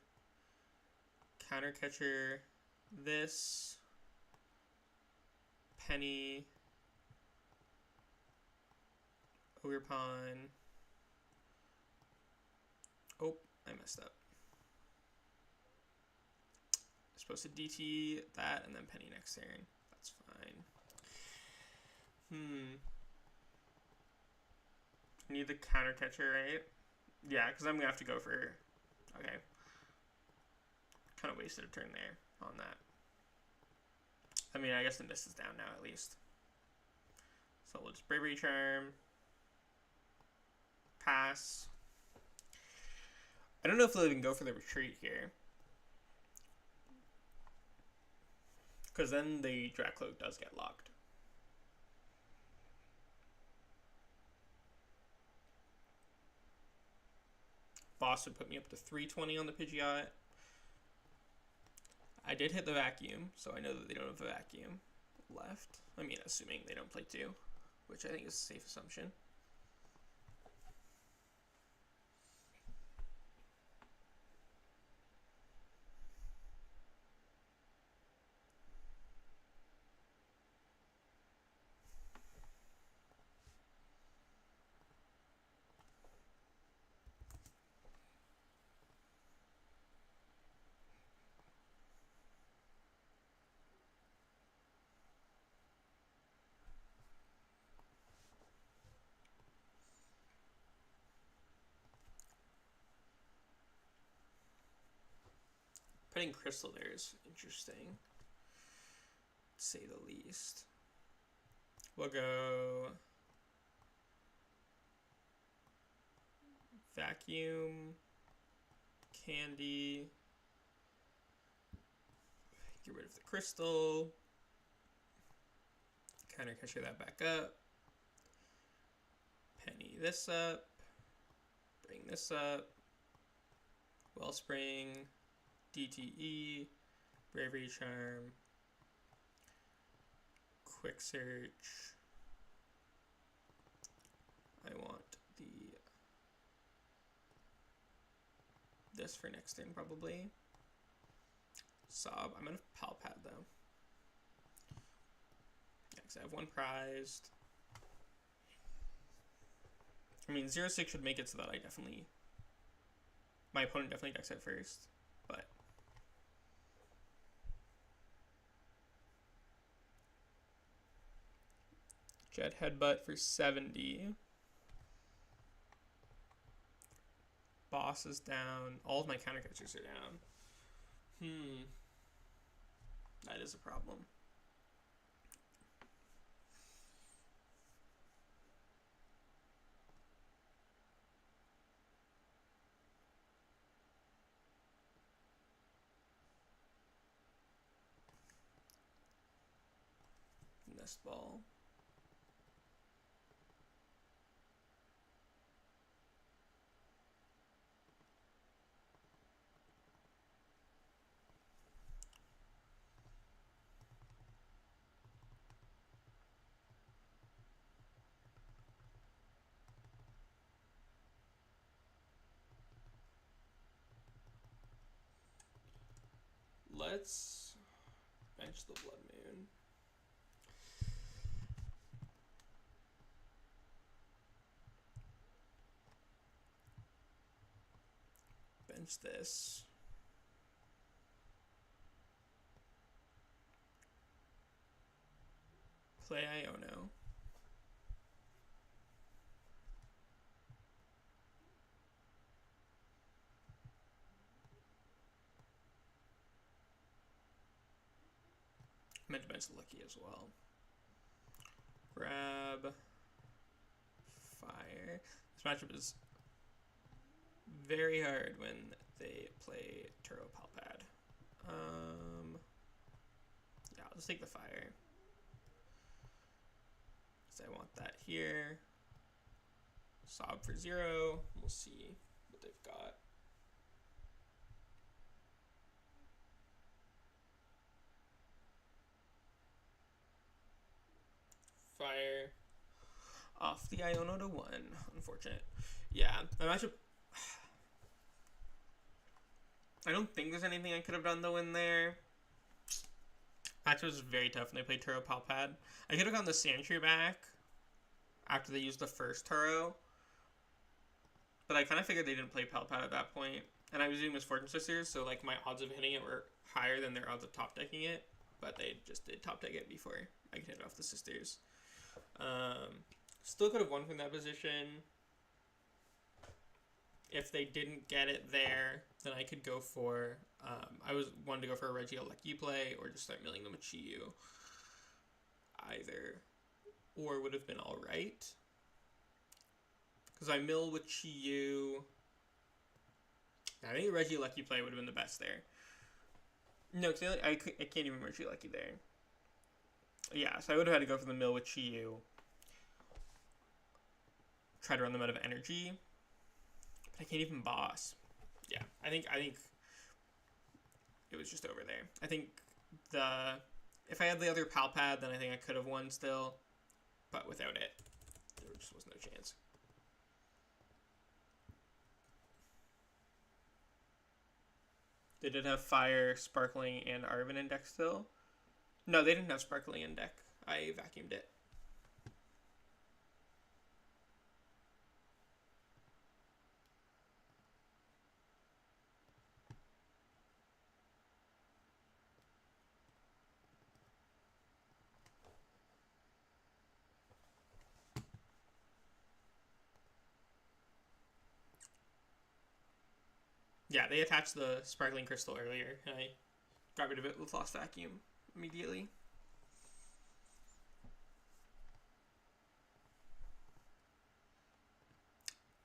Counter Catcher, this, Penny, Ogerpon. Oh, I messed up. Supposed to DT that and then Penny next turn. That's fine. Need the counter catcher, right? Yeah, because I'm gonna have to go for. Okay. Kind of wasted a turn there on that. I mean, I guess the mist is down now at least. So we'll just Bravery Charm. Pass. I don't know if they'll even go for the retreat here. Because then the Dracloak does get locked. Boss would put me up to 320 on the Pidgeot. I did hit the Vacuum, so I know that they don't have a Vacuum left. I mean, assuming they don't play 2, which I think is a safe assumption. Putting Crystal there is interesting, to say the least. We'll go Vacuum, Candy, get rid of the Crystal, Counter Catcher that back up, Penny this up, bring this up, Wellspring, DTE, Bravery Charm, Quick Search. I want this for next turn probably. Sob. I'm gonna Pal Pad though. Yeah, because I have one prized. I mean, 0-6 should make it so that my opponent definitely decks out first, but. Jet Headbutt for 70. Boss is down. All of my counter catchers are down. That is a problem. Nest Ball. let's bench the Bloodmoon. Bench this. Play Iono. Meant to bench Lucky as well. Grab Fire. This matchup is very hard when they play Turo Pal Pad. Yeah, I'll just take the Fire. Because I want that here. Sob for 0. We'll see what they've got. Fire off the Iono to 1. Unfortunate. Yeah, the matchup. I don't think there's anything I could have done to win there. Matchup was very tough when they played Turo Pal Pad. I could have gotten the Sandshrew back after they used the first Turo, but I kind of figured they didn't play Pal Pad at that point. And I was doing Misfortune Sisters, so like my odds of hitting it were higher than their odds of top decking it. But they just did top deck it before I could hit it off the Sisters. Still could have won from that position. If they didn't get it there, then I could go for, I wanted to go for a Regieleki play or just start milling them with Chi-Yu. Either or would have been alright. Because I mill with Chi-Yu. I think the Regieleki play would have been the best there. No, because I can't even Regieleki there. Yeah, so I would have had to go for the mill with Chi-Yu. Try to run them out of energy. But I can't even boss. Yeah, I think it was just over there. I think if I had the other Pal Pad, then I think I could have won still. But without it, there just was no chance. They did have Fire, Sparkling, and Arven in deck still. No, they didn't have Sparkling in deck. I vacuumed it. Yeah, they attached the Sparkling Crystal earlier, and I got rid of it with Lost Vacuum immediately.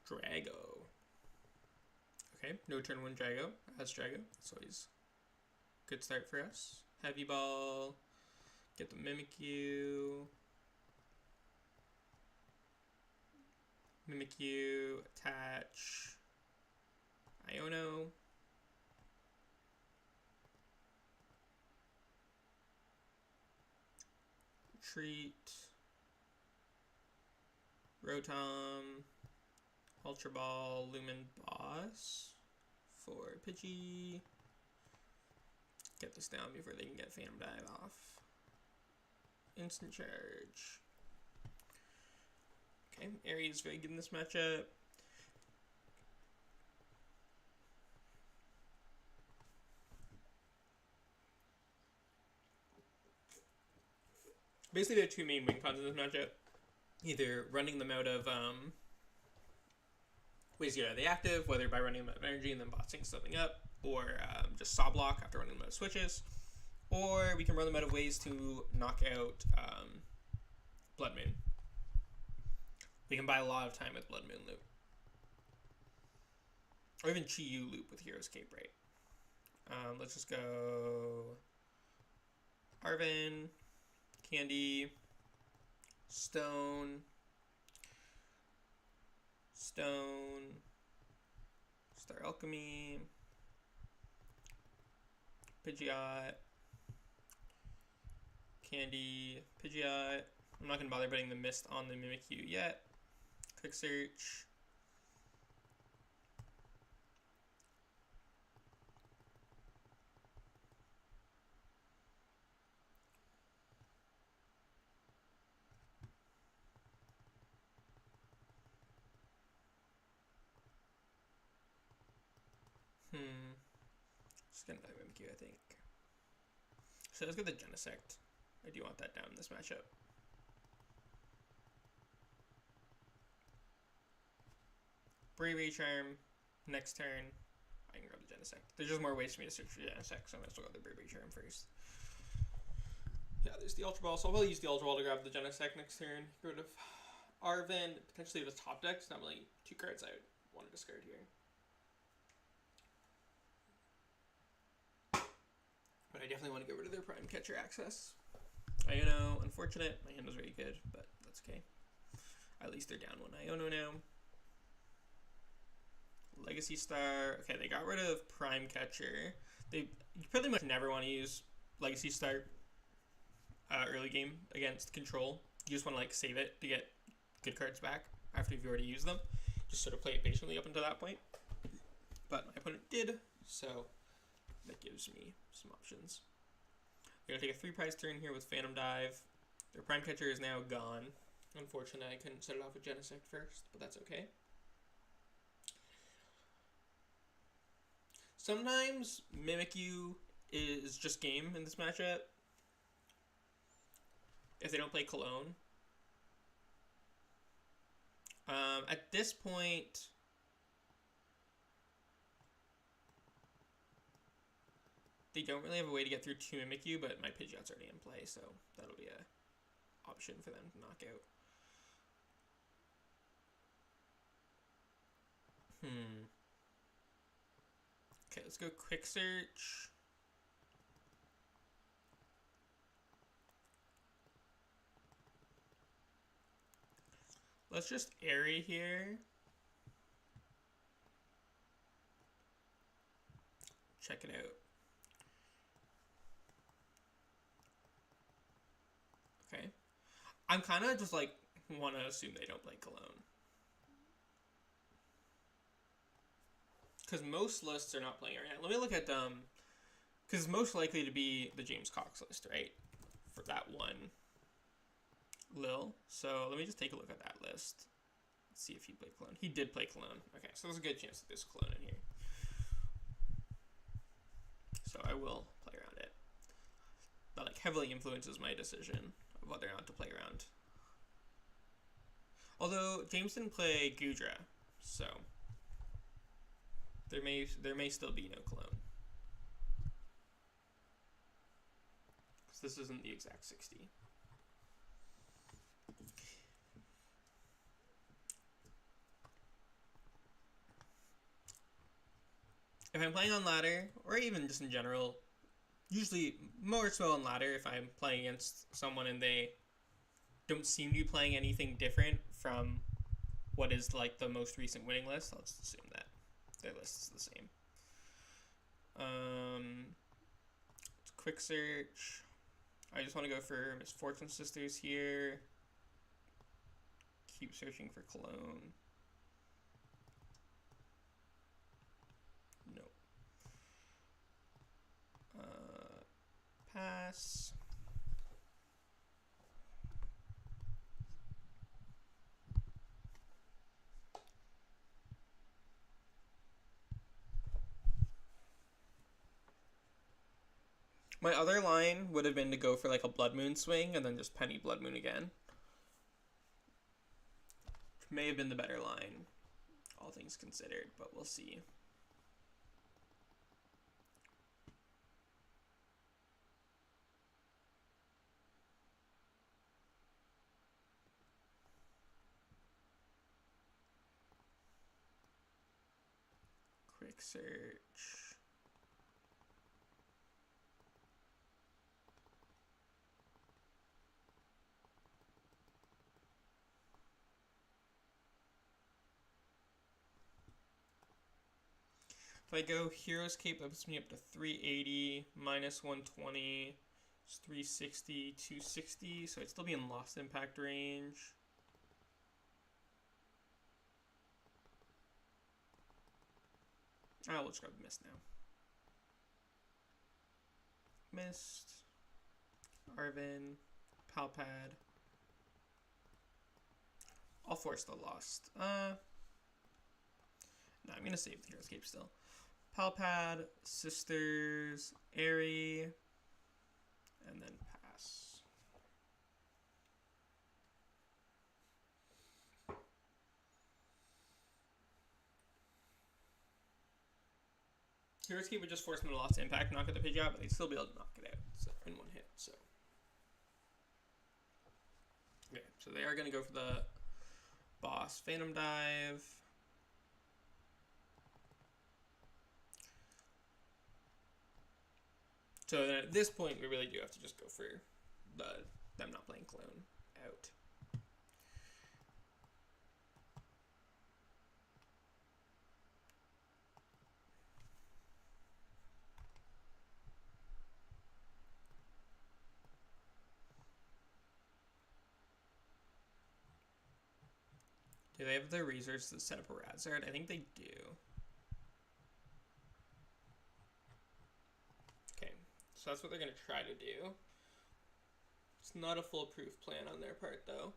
Drago. Okay, no turn 1 Drago. As Drago. That's always a good start for us. Heavy Ball. Get the Mimikyu. Mimikyu. Attach. Iono. Retreat. Rotom. Ultra Ball, Lumen Boss for Pidgey. Get this down before they can get Phantom Dive off. Instant Charge. Okay, Aries is very good in this matchup. Basically, there are two main wing puns in this matchup. Either running them out of ways to get out of the active, whether by running them out of energy and then boxing something up, or just saw block after running them out of switches, or we can run them out of ways to knock out Bloodmoon. We can buy a lot of time with Bloodmoon loop. Or even Chi-Yu loop with Hero's Cape, right? Let's just go Arven, Candy, Stone, Star Alchemy, Pidgeot, Candy, Pidgeot. I'm not going to bother putting the Mist on the Mimikyu yet. Quick Search. Just gonna die Mimikyu, I think. So let's get the Genesect. I do want that down in this matchup. Bravery Charm. Next turn, I can grab the Genesect. There's just more ways for me to search for Genesect, so I'm gonna still go the Bravery Charm first. Yeah, there's the Ultra Ball, so I'll probably use the Ultra Ball to grab the Genesect next turn. Get rid of Arven, potentially the top deck. It's not really 2 cards I would want to discard here. But I definitely want to get rid of their Prime Catcher access. Iono, unfortunate. My hand was very good, but that's okay. At least they're down 1 Iono now. Legacy Star. Okay, they got rid of Prime Catcher. You pretty much never want to use Legacy Star early game against Control. You just want to like save it to get good cards back after you've already used them. Just sort of play it patiently up until that point. But my opponent did, so that gives me some options. I'm going to take a 3 prize turn here with Phantom Dive. Their Prime Catcher is now gone. Unfortunately, I couldn't set it off with Genesect first, but that's okay. Sometimes Mimikyu is just game in this matchup. If they don't play Cologne. At this point, they don't really have a way to get through 2 Mimikyu, but my Pidgeot's already in play, so that'll be a option for them to knock out. Okay, let's go Quick Search. Let's just Airy here. Check it out. Okay. I'm kind of just like want to assume they don't play Cologne. Because most lists are not playing right now. Let me look at because it's most likely to be the James Cox list, right? For that one Lil. So let me just take a look at that list. Let's see if he played Cologne. He did play Cologne. Okay, so there's a good chance that there's Cologne in here. So I will play around it. That like heavily influences my decision of whether or not to play around. Although James didn't play Gudra, so there may still be no Cologne. Because this isn't the exact 60. If I'm playing on ladder, or even just in general, usually more so on ladder if I'm playing against someone and they don't seem to be playing anything different from what is like the most recent winning list, I'll just assume that their list is the same. Quick Search. I just want to go for Misfortune Sisters here. Keep searching for Cologne. No. Pass. My other line would have been to go for like a Bloodmoon swing and then just penny Bloodmoon again. Which may have been the better line, all things considered, but we'll see. Quick Search. If I go Hero's Cape, that puts me up to 380, minus 120, it's 360, 260, so I'd still be in Lost Impact range. We'll just grab Mist now. Mist, Arven, Pal Pad. All 4 still lost. No, I'm gonna save the Hero's Cape still. Pal Pad, Sisters, Airy, and then pass. Hero's Key would just force them to lost impact, knock out the Pidgeot, but they'd still be able to knock it out in one hit. So, okay, so they are going to go for the boss Phantom Dive. So then at this point, we really do have to just go for them not playing Clone out. Do they have the resources to set up a Radzard? I think they do. Okay, so that's what they're going to try to do. It's not a foolproof plan on their part, though.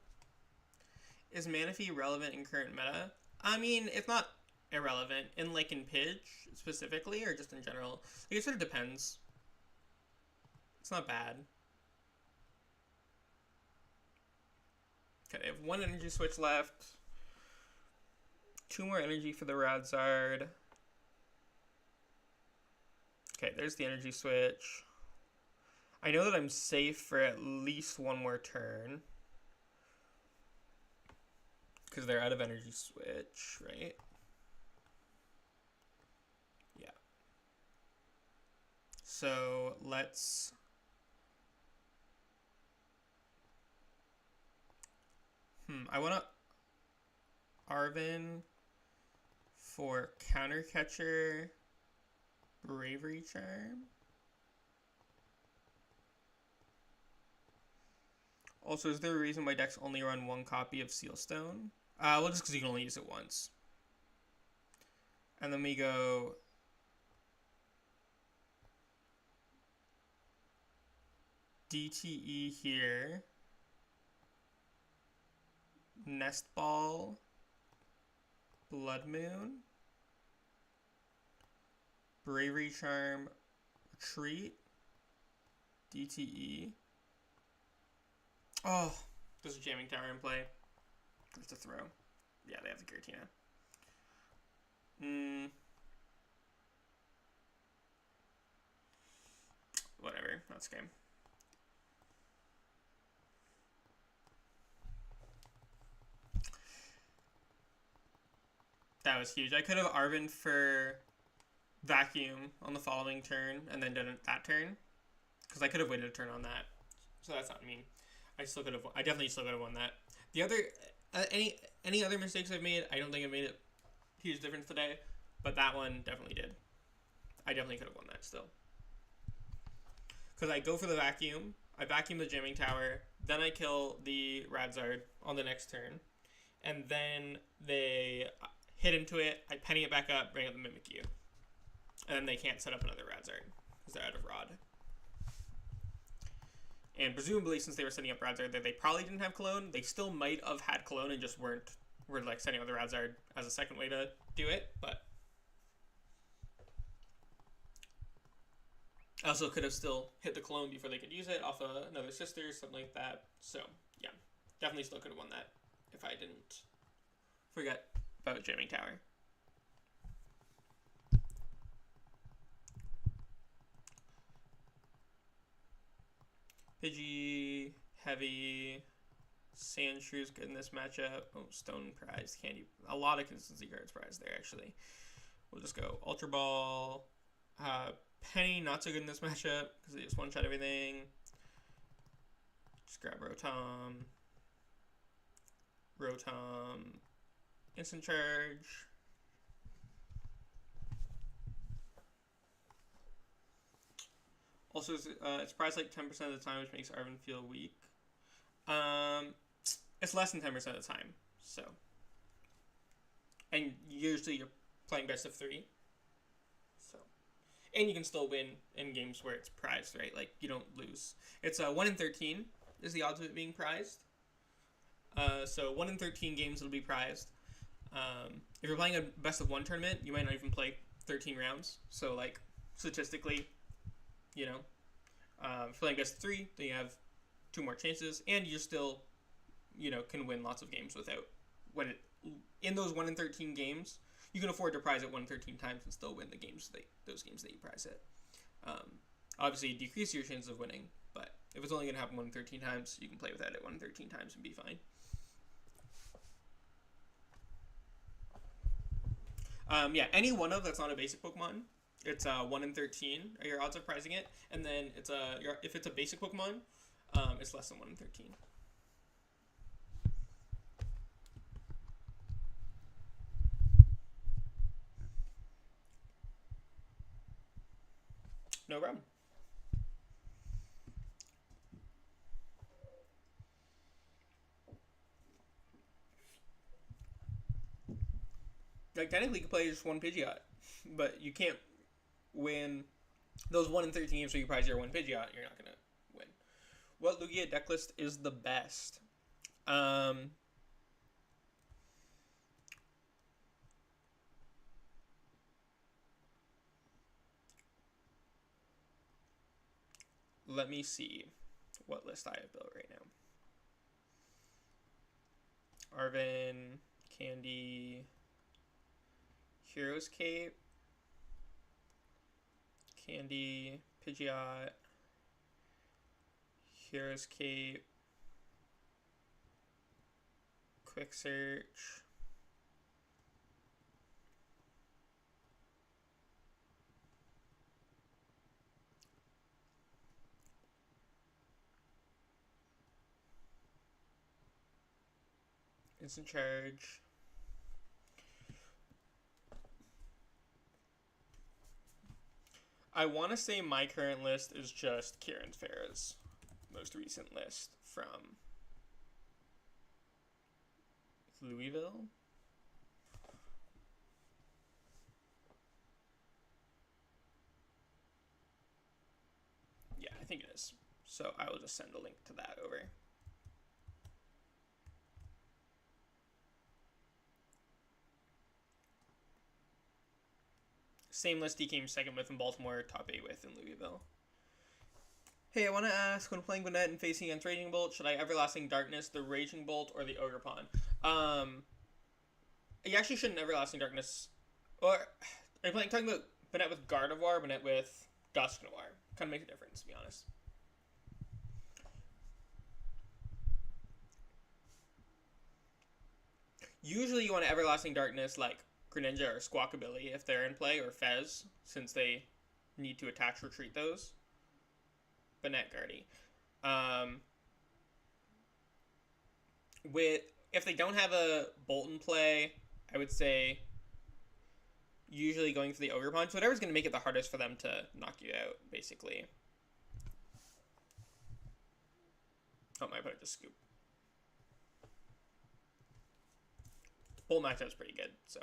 Is Manaphy relevant in current meta? I mean, it's not irrelevant. In Pidge, specifically, or just in general. Like, it sort of depends. It's not bad. Okay, they have one energy switch left. 2 more energy for the Radzard. Okay, there's the energy switch. I know that I'm safe for at least 1 more turn. Because they're out of energy switch, right? Yeah. So let's... I want to Arven for Counter Catcher, Bravery Charm. Also, is there a reason why decks only run 1 copy of Sealstone? Well, just because you can only use it once. And then we go DTE here. Nest Ball, Bloodmoon, Bravery Charm, Retreat, DTE. Oh, there's a Jamming Tower in play. There's a throw. Yeah, they have the Giratina. Whatever, that's game. That was huge. I could have Arven for Vacuum on the following turn and then done it that turn. Because I could have waited a turn on that. So that's not mean. I definitely still could have won that. The other, any other mistakes I've made, I don't think I've made a huge difference today. But that one definitely did. I definitely could have won that still. Because I go for the Vacuum. I vacuum the Jamming Tower. Then I kill the Radzard on the next turn. And then they... hit into it, I penny it back up, bring up the Mimikyu. And then they can't set up another Radzard, because they're out of Rod. And presumably, since they were setting up Radzard, they probably didn't have Clone. They still might have had Clone and just were like setting up the Radzard as a second way to do it, but... I also could have still hit the Clone before they could use it off of another Sister, something like that. So, yeah. Definitely still could have won that if I didn't forget about Jamming Tower. Pidgey, Heavy, Sandshrews good in this matchup. Oh, Stone Prize, Candy. A lot of consistency cards prize there, actually. We'll just go Ultra Ball. Penny, not so good in this matchup because they just one-shot everything. Just grab Rotom. Instant Charge. Also, it's priced like 10% of the time, which makes Arven feel weak. It's less than 10% of the time, so. And usually you're playing best of 3. So. And you can still win in games where it's prized, right? Like, you don't lose. It's 1 in 13 is the odds of it being prized. So 1 in 13 games it'll be prized. If you're playing a best of 1 tournament, you might not even play 13 rounds. So, like, statistically, you know, playing best of 3, then you have 2 more chances, and you're still, you know, can win lots of games without in those 1 in 13 games, you can afford to prize it 1 in 13 times and still win those games that you prize it. Obviously, you decrease your chances of winning, but if it's only going to happen 1 in 13 times, you can play without it 1 in 13 times and be fine. Yeah, any one of that's not a basic Pokemon, it's 1 in 13 are your odds of prizing it, and then if it's a basic Pokemon, it's less than 1 in 13. No problem. Like, technically, you can play just 1 Pidgeot, but you can't win those 1 in 13 games where you prize your 1 Pidgeot. You're not going to win. What Lugia deck list is the best? Let me see what list I have built right now. Arven, Candy, Heroes Cape, Candy, Pidgeot, Heroes Cape, Quick Search, Instant Charge, I want to say my current list is just Kieran Farah's most recent list from Louisville. Yeah, I think it is. So I will just send a link to that over. Same list he came second with in Baltimore, top 8 with in Louisville. Hey, I want to ask, when playing Gwinnett and facing against Raging Bolt, should I Everlasting Darkness, the Raging Bolt, or the Ogerpon? You actually shouldn't Everlasting Darkness. Or, are you talking about Gwinnett with Gardevoir, or Gwinnett with Dusknoir? Kind of makes a difference, to be honest. Usually you want to Everlasting Darkness, like Greninja or Squawkabilly, if they're in play, or Fez, since they need to attach retreat those. Banette Guardy. If they don't have a Bolt in play, I would say usually going for the Ogerpon. So whatever's going to make it the hardest for them to knock you out, basically. Oh, my opponent just scoop. Bolt matchup's pretty good, so.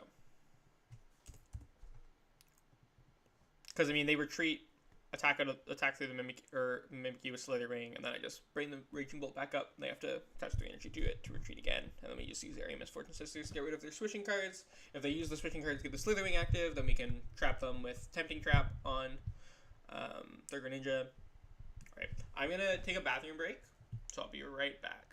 Because, I mean, they retreat, attack through the Mimikyu with Slithering, and then I just bring the Raging Bolt back up. They have to attach 3 energy to it to retreat again. And then we just use Area Misfortune Sisters to get rid of their switching cards. If they use the switching cards to get the Slithering active, then we can trap them with Tempting Trap on their Greninja. Alright, I'm going to take a bathroom break, so I'll be right back.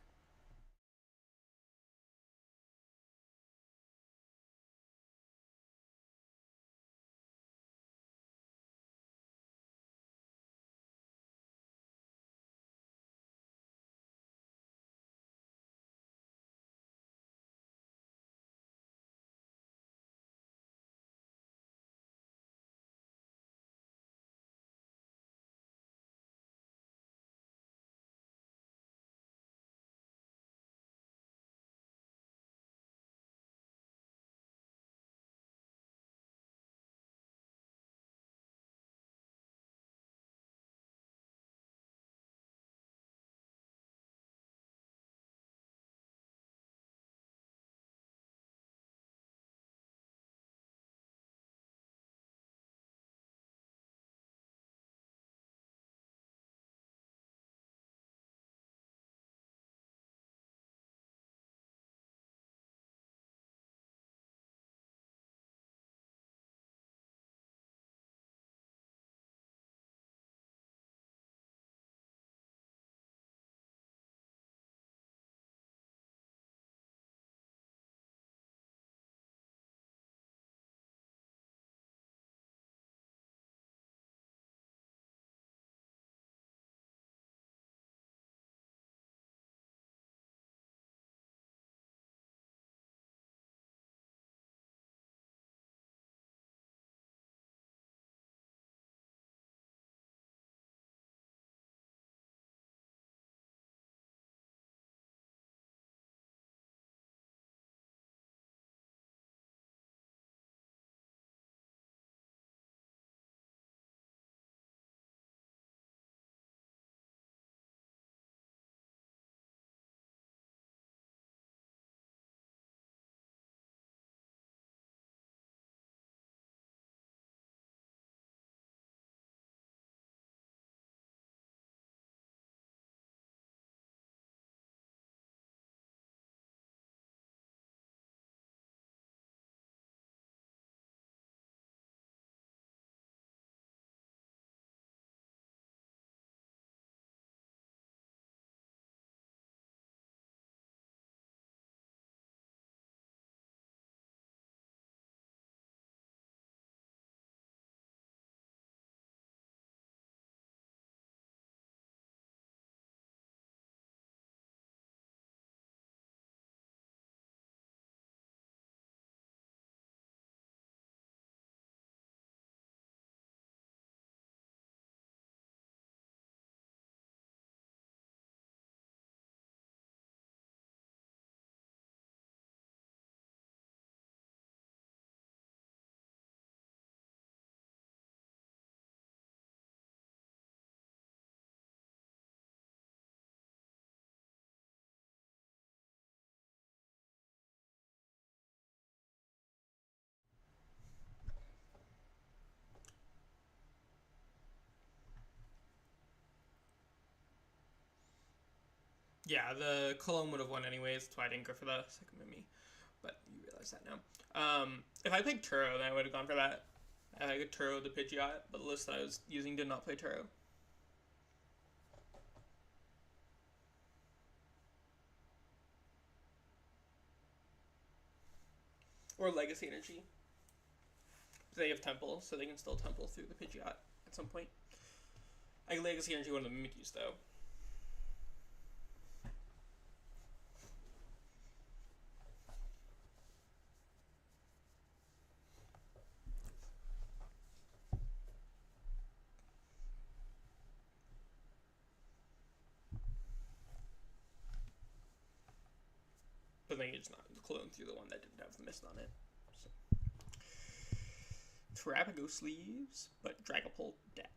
Yeah, the Cologne would have won anyways. That's why I didn't go for the second Mimi. But you realize that now. If I played Turo, then I would have gone for that. I could Turo the Pidgeot, but the list that I was using did not play Turo. Or Legacy Energy. They have Temple, so they can still Temple through the Pidgeot at some point. I can Legacy Energy one of the Mimikyus, though. But then you just not clone through the one that didn't have the mist on it. So. Terrapago sleeves, but Dragapult deck.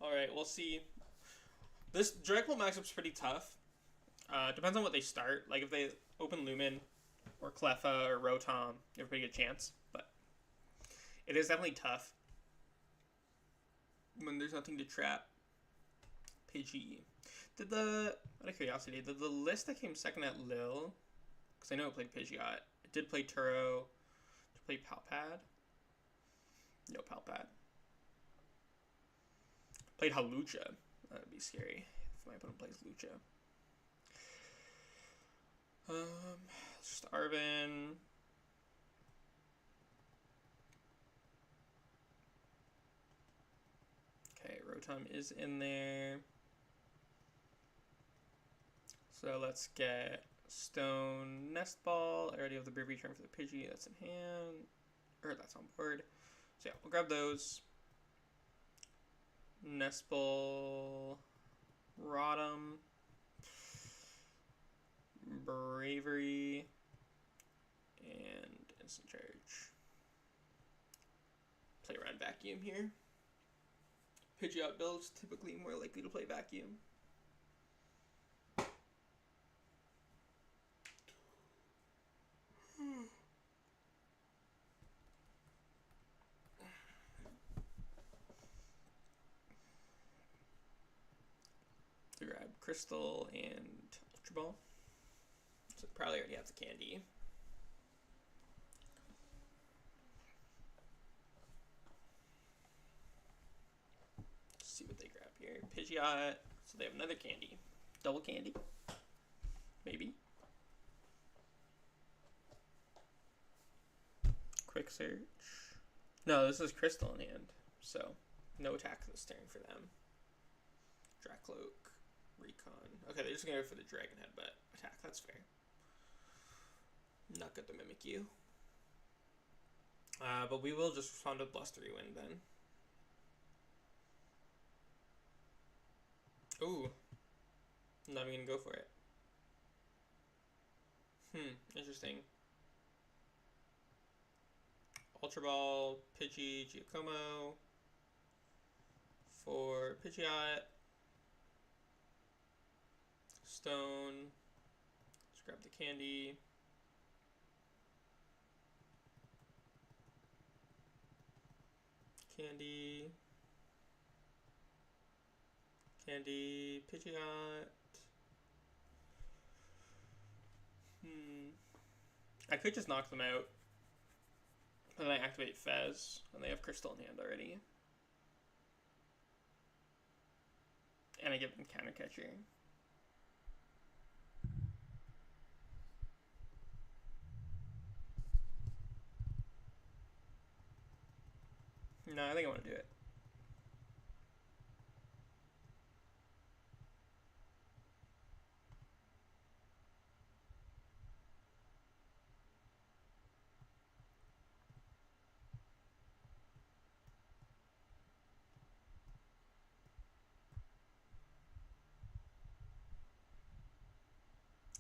Alright, we'll see. This Dragapult matchup's pretty tough. Depends on what they start. Like, if they open Lumen, or Cleffa, or Rotom, you have a pretty good chance. But it is definitely tough when there's nothing to trap. Pidgey. Out of curiosity, did the list that came second at Lille, because I know it played Pidgeot, it did play Turo, to play Pal Pad? No Pal Pad. Played Hawlucha. That would be scary if my opponent plays Lucha. Just Arven. Okay, Rotom is in there. So let's get Stone Nest Ball. I already have the Brave Return for the Pidgey. That's in hand. Or that's on board. So yeah, we'll grab those. Nest Ball. Rotom. Bravery. And Instant Charge. Play around Vacuum here. Pidgeot builds typically more likely to play Vacuum. To grab Crystal and Ultra Ball. So probably already have the candy. Let's see what they grab here. Pidgeot. So they have another candy. Double candy. Maybe. Quick search. No, this is Crystal in hand. So no attack this turn for them. Dracloak. Recon. Okay, they're just gonna go for the Dragon Head, but attack, that's fair. Not good to Mimikyu. But we will just respond with Blustery Wind then. Ooh. Not even gonna go for it. Interesting. Ultra Ball, Pidgey, Giacomo. For Pidgeot. Stone. Let's grab the candy. Candy. Candy. Pidgeot. I could just knock them out. And then I activate Fez. And they have Crystal in hand already. And I give them Counter Catcher. No, I think I want to do it.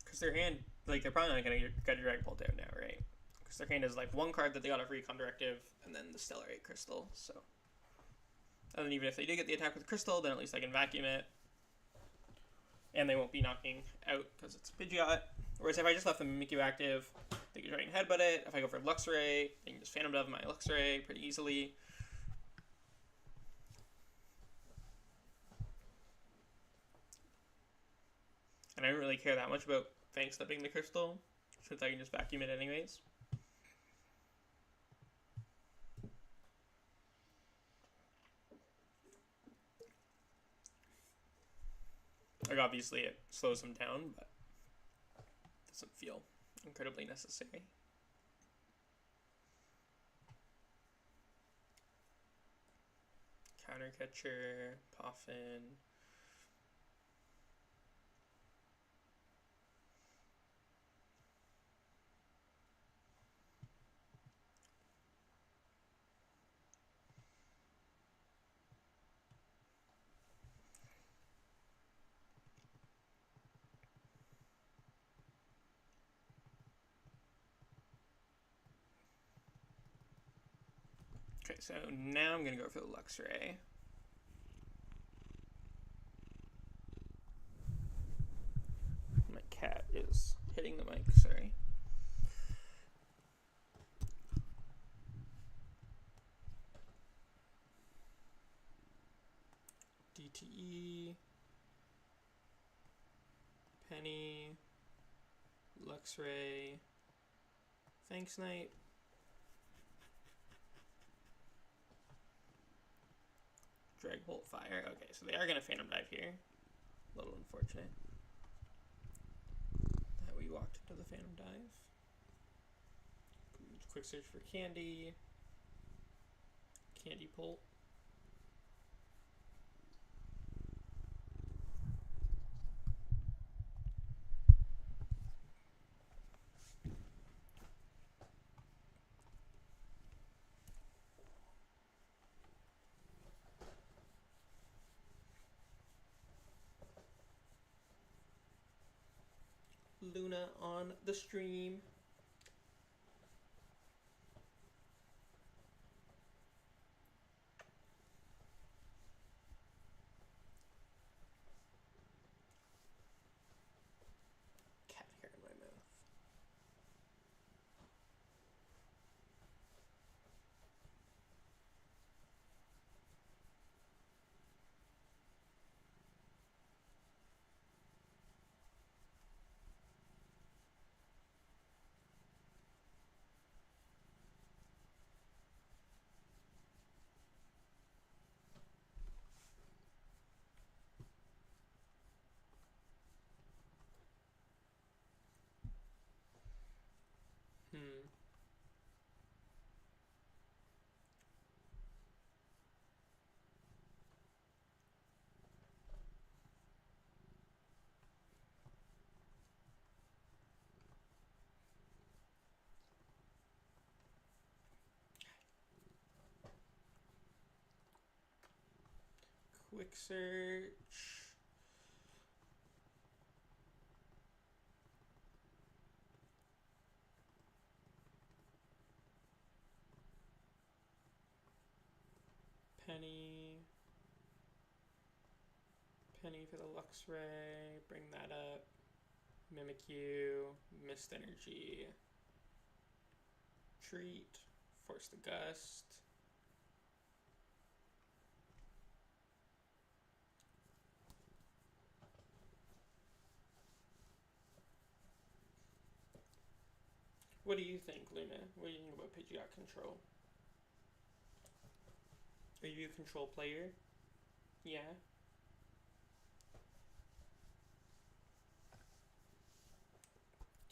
Because their hand, like, they're probably not going to get a Dragapult out now, right? Because their hand is, like, one card that they got off Recon Directive, and then the Stellarate Crystal, so. And then even if they do get the attack with Crystal, then at least I can vacuum it. And they won't be knocking out because it's a Pidgeot. Whereas if I just left the Mimikyu active, they can try and headbutt it. If I go for Luxray, they can just Phantom Dove my Luxray pretty easily. And I don't really care that much about Fang Slipping the crystal, since I can just vacuum it anyways. Like, obviously it slows them down, but it doesn't feel incredibly necessary. Counter Catcher, Poffin. Okay, so now I'm gonna go for the Luxray. My cat is hitting the mic, sorry. DTE, Penny, Luxray, Thanks Night. Dragapult Fire. Okay, so they are going to Phantom Dive here. A little unfortunate that we walked into the Phantom Dive. Quick search for Candy. Candy Pult. Luna on the stream. Cat hair in my mouth. Quick search. Penny. Penny for the Luxray. Bring that up. Mimikyu. Mist Energy. Treat. Force the Gust. What do you think, Luna? What do you think about Pidgeot control? Are you a control player? Yeah.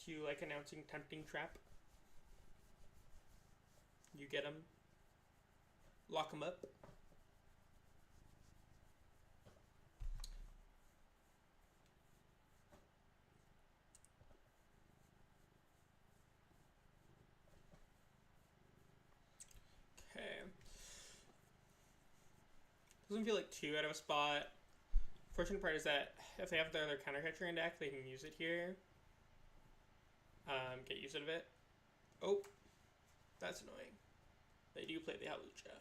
Do you like announcing Tempting Trap? You get them. Lock them up. Doesn't feel like too out of a spot. Fortunate part is that if they have their other counter catcher in deck, they can use it here. Get use out of it. Oh, that's annoying. They do play the Halucha.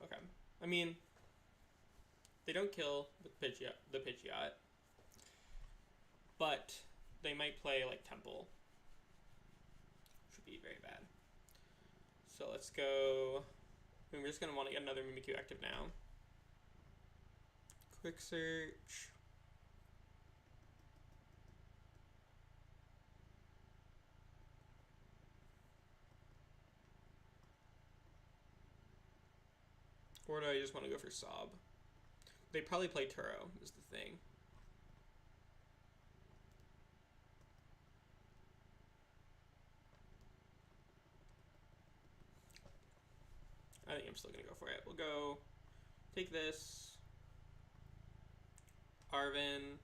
Okay. I mean, they don't kill with the Pidgeot, but they might play like Temple. Should be very bad. So let's go. We're just going to want to get another Mimikyu active now. Quick search. Or do I just want to go for Sob? They probably play Turo, is the thing. I think I'm still going to go for it. We'll go take this. Arven.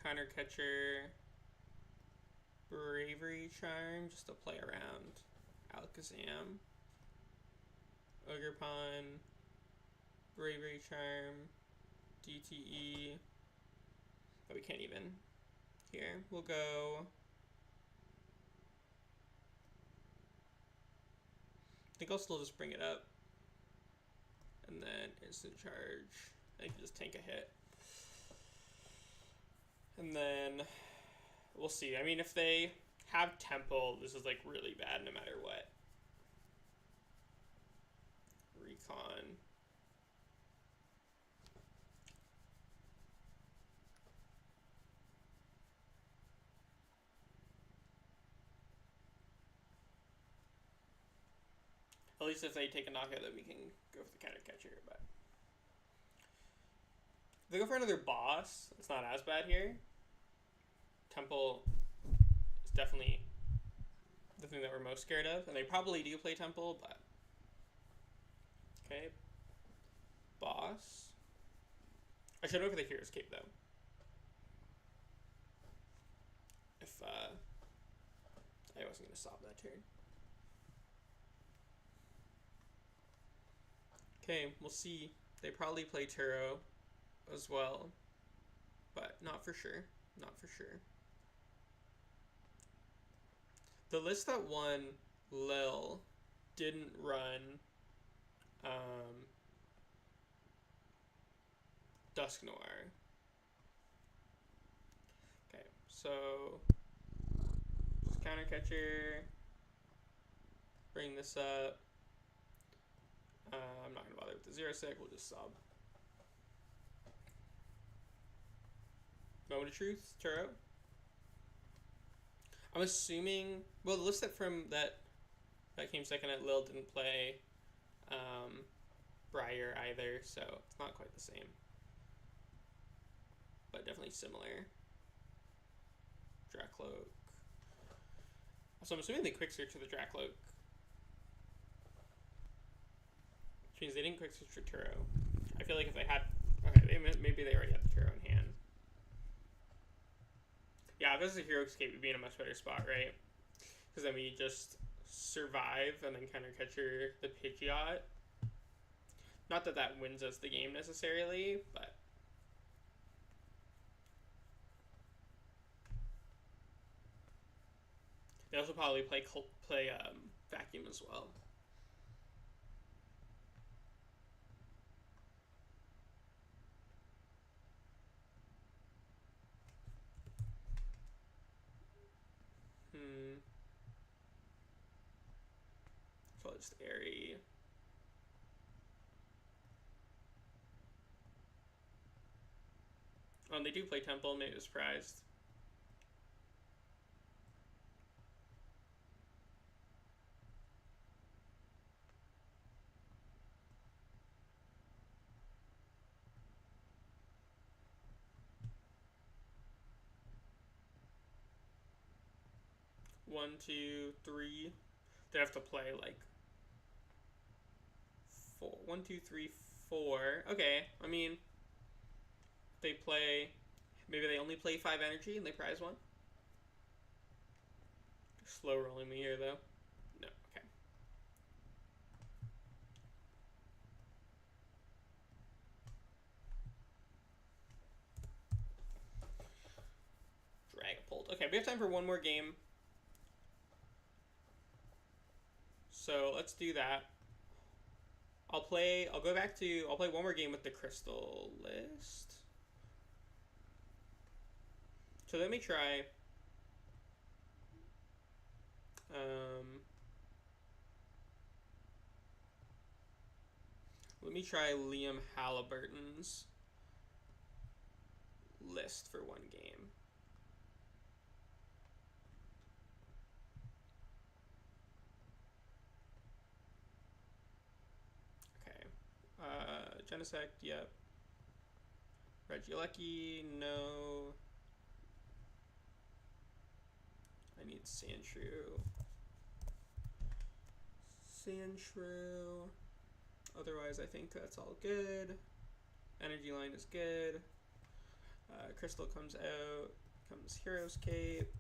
Counter Catcher. Bravery Charm, just to play around. Alakazam. Ogerpon. Bravery Charm. DTE. Oh, we can't even. Here, we'll go. I think I'll still just bring it up. And then instant charge. I can just tank a hit. And then we'll see. I mean, if they have Temple, this is like really bad no matter what. Recon. At least if they take a knockout, then we can go for the counter catcher. But if they go for another boss, it's not as bad here. Temple is definitely the thing that we're most scared of, and they probably do play Temple, but okay. Boss. I should go for the Hero's Cape though. If I wasn't gonna stop that turn. Okay, we'll see. They probably play Turo as well, but not for sure. Not for sure. The list that won Lil didn't run Dusk Noir. Okay, so just counter catcher. Bring this up. I'm not going to bother with the 0-sec, we'll just sub. Moment of Truth, Turo. I'm assuming, well, the list that came second at Lil didn't play Briar either, so it's not quite the same. But definitely similar. Dracloak. So I'm assuming they quick search for the Dracloak. Which means they didn't quick search for Turo. I feel like if they had, okay, maybe they already had the Turo in hand. Yeah, if this is a Hero Escape, we'd be in a much better spot, right? Because then we just survive and then counter catcher the Pidgeot. Not that that wins us the game necessarily, but they also probably play Vacuum as well. So just Airy. Oh, and they do play Temple, maybe surprised. One, two, three. They have to play like 4. 1, 2, 3, 4. Okay, I mean, they play. Maybe they only play 5 energy and they prize 1. Slow rolling me here though. No, okay. Dragapult. Okay, we have time for one more game. So let's do that. I'll play one more game with the Crystal list. So let me try. Let me try Liam Halliburton's list for one game. Genesect, yep. Regieleki, no. I need Sandshrew. Sandshrew. Otherwise, I think that's all good. Energy line is good. Crystal comes out. Comes Hero's Cape.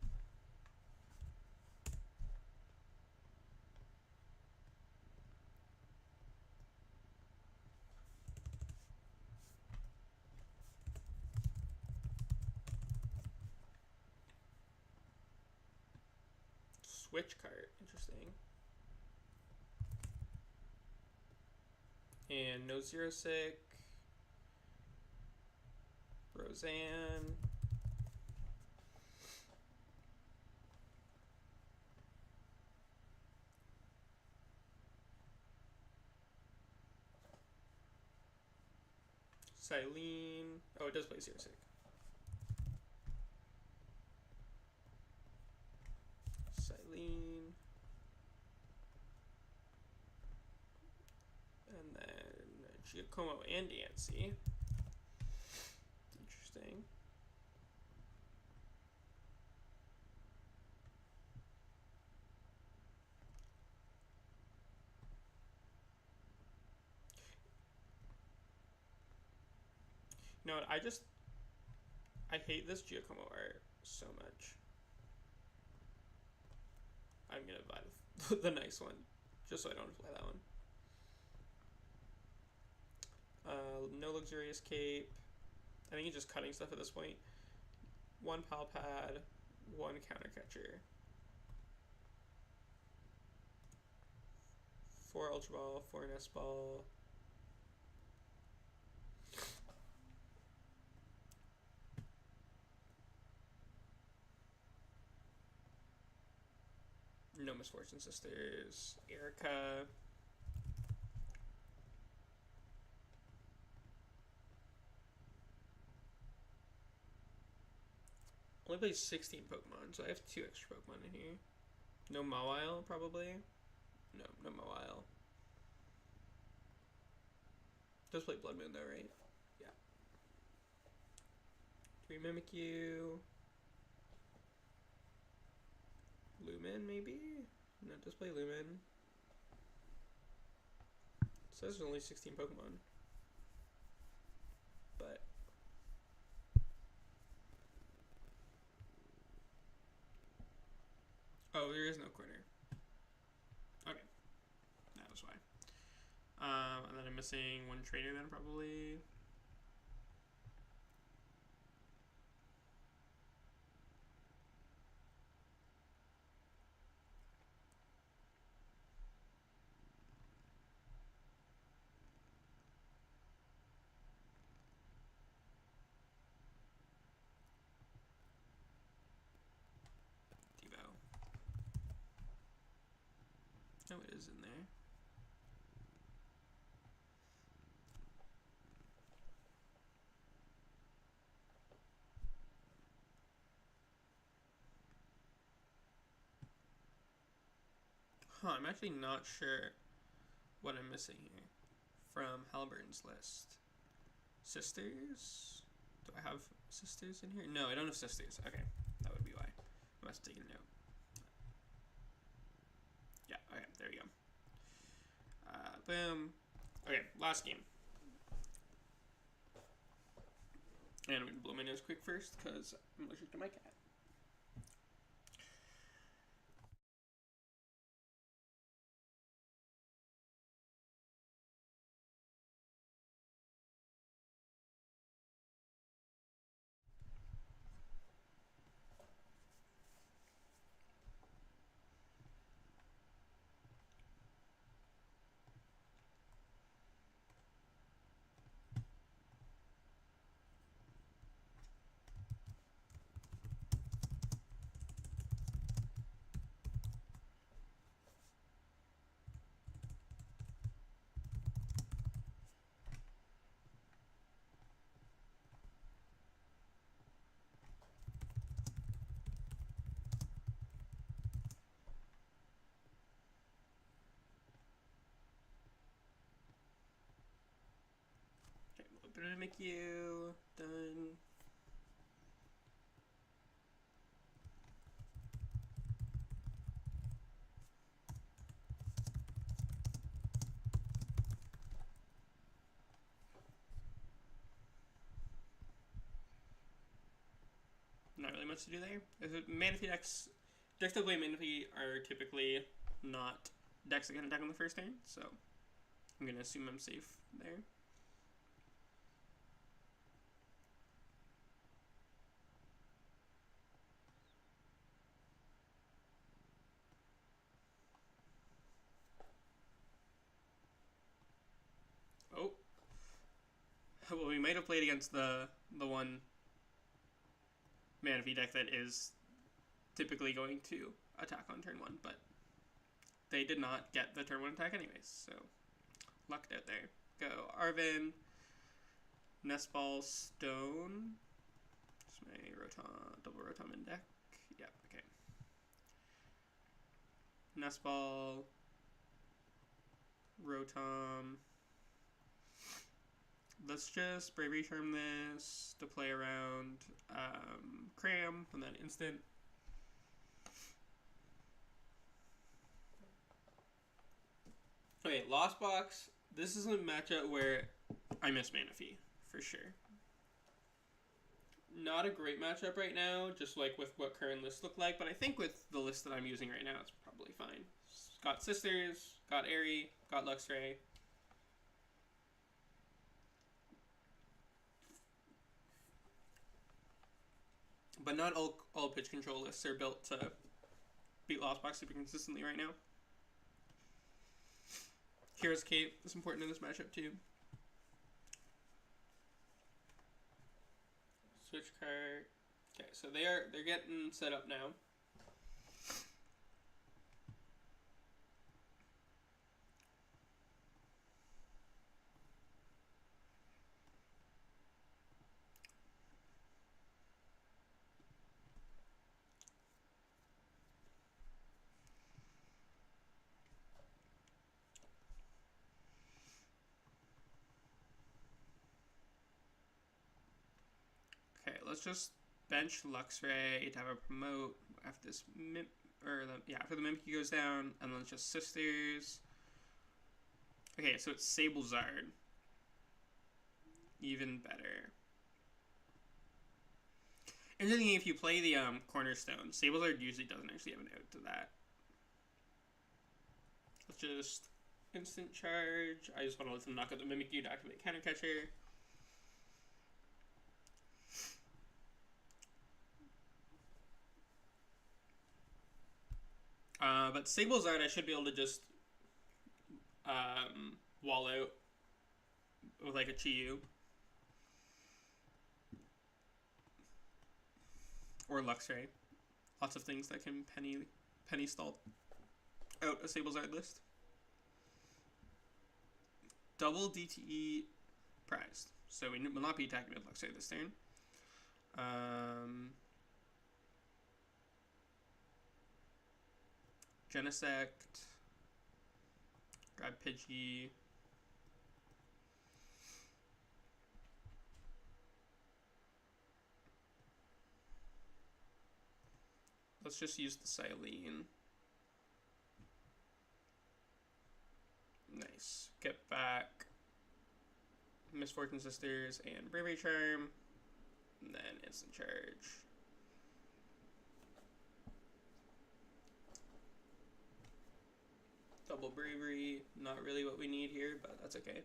Switch card, interesting. And no Zero Sick. Roseanne. Silene. Oh, it does play Zero Sick. Silene. And then Giacomo and Diancie. Interesting. You know what, I hate this Giacomo art so much. I'm gonna buy the nice one, just so I don't play that one. No Luxurious Cape. I think he's just cutting stuff at this point. 1 Pal Pad, 1 Counter Catcher. 4 Ultra Ball, 4 Nest Ball. No Misfortune Sisters. Erica. Only plays 16 Pokemon, so I have 2 extra Pokemon in here. No Mawile, probably. No Mawile. Does play Bloodmoon though, right? Yeah. 3 Mimikyu. Lumen, maybe? No, it does play Lumen. It says there's only 16 Pokemon. But oh, there is no corner. Okay. That was why. And then I'm missing 1 trainer then, probably. No, it is in there. Huh, I'm actually not sure what I'm missing here from Halburn's list. Sisters? Do I have sisters in here? No, I don't have sisters. Okay, that would be why. I must have taken a note. Yeah, okay, there we go. Boom. Okay, last game. And I'm going to blow my nose quick first because I'm allergic to my cat. Mimikyu. Done. Not really much to do there. Manaphy decks that play Manaphy are typically not decks that can attack on the first turn, so I'm gonna assume I'm safe there. Oh. Well, we might have played against the one Manaphy deck that is typically going to attack on turn 1, but they did not get the turn 1 attack anyways, so lucked out there. Go Arven, Nest Ball Stone. It's my Rotom, double Rotom in deck. Yep, okay. Nest Ball, Rotom. Let's just Bravery Charm this to play around Cram and then instant. Okay, Lost Box. This is a matchup where I miss Manaphy, for sure. Not a great matchup right now, just like with what current lists look like, but I think with the list that I'm using right now, it's probably fine. Got Sisters, got Airy, got Luxray. But not all pitch control lists are built to beat Lost Box super consistently right now. Hero's Cape is important in this matchup too. Switch card. Okay, so they're getting set up now. Okay, let's just bench Luxray to have a promote after this after the Mimikyu goes down, and then it's just Sisters. Okay, so it's Sablezard. Even better. And then if you play the Cornerstone, Sablezard usually doesn't actually have an out to that. Let's just instant charge. I just want to let them knock out the Mimikyu to activate Counter Catcher. But Sablezard, I should be able to just wall out with like a Chi-Yu. Or Luxray. Lots of things that can penny stall out a Sablezard list. Double DTE prized. So we will not be attacking with Luxray this turn. Genesect. Grab Pidgey. Let's just use the Silene. Nice. Get back Misfortune Sisters and Bravery Charm. And then instant charge. Double Bravery. Not really what we need here, but that's okay.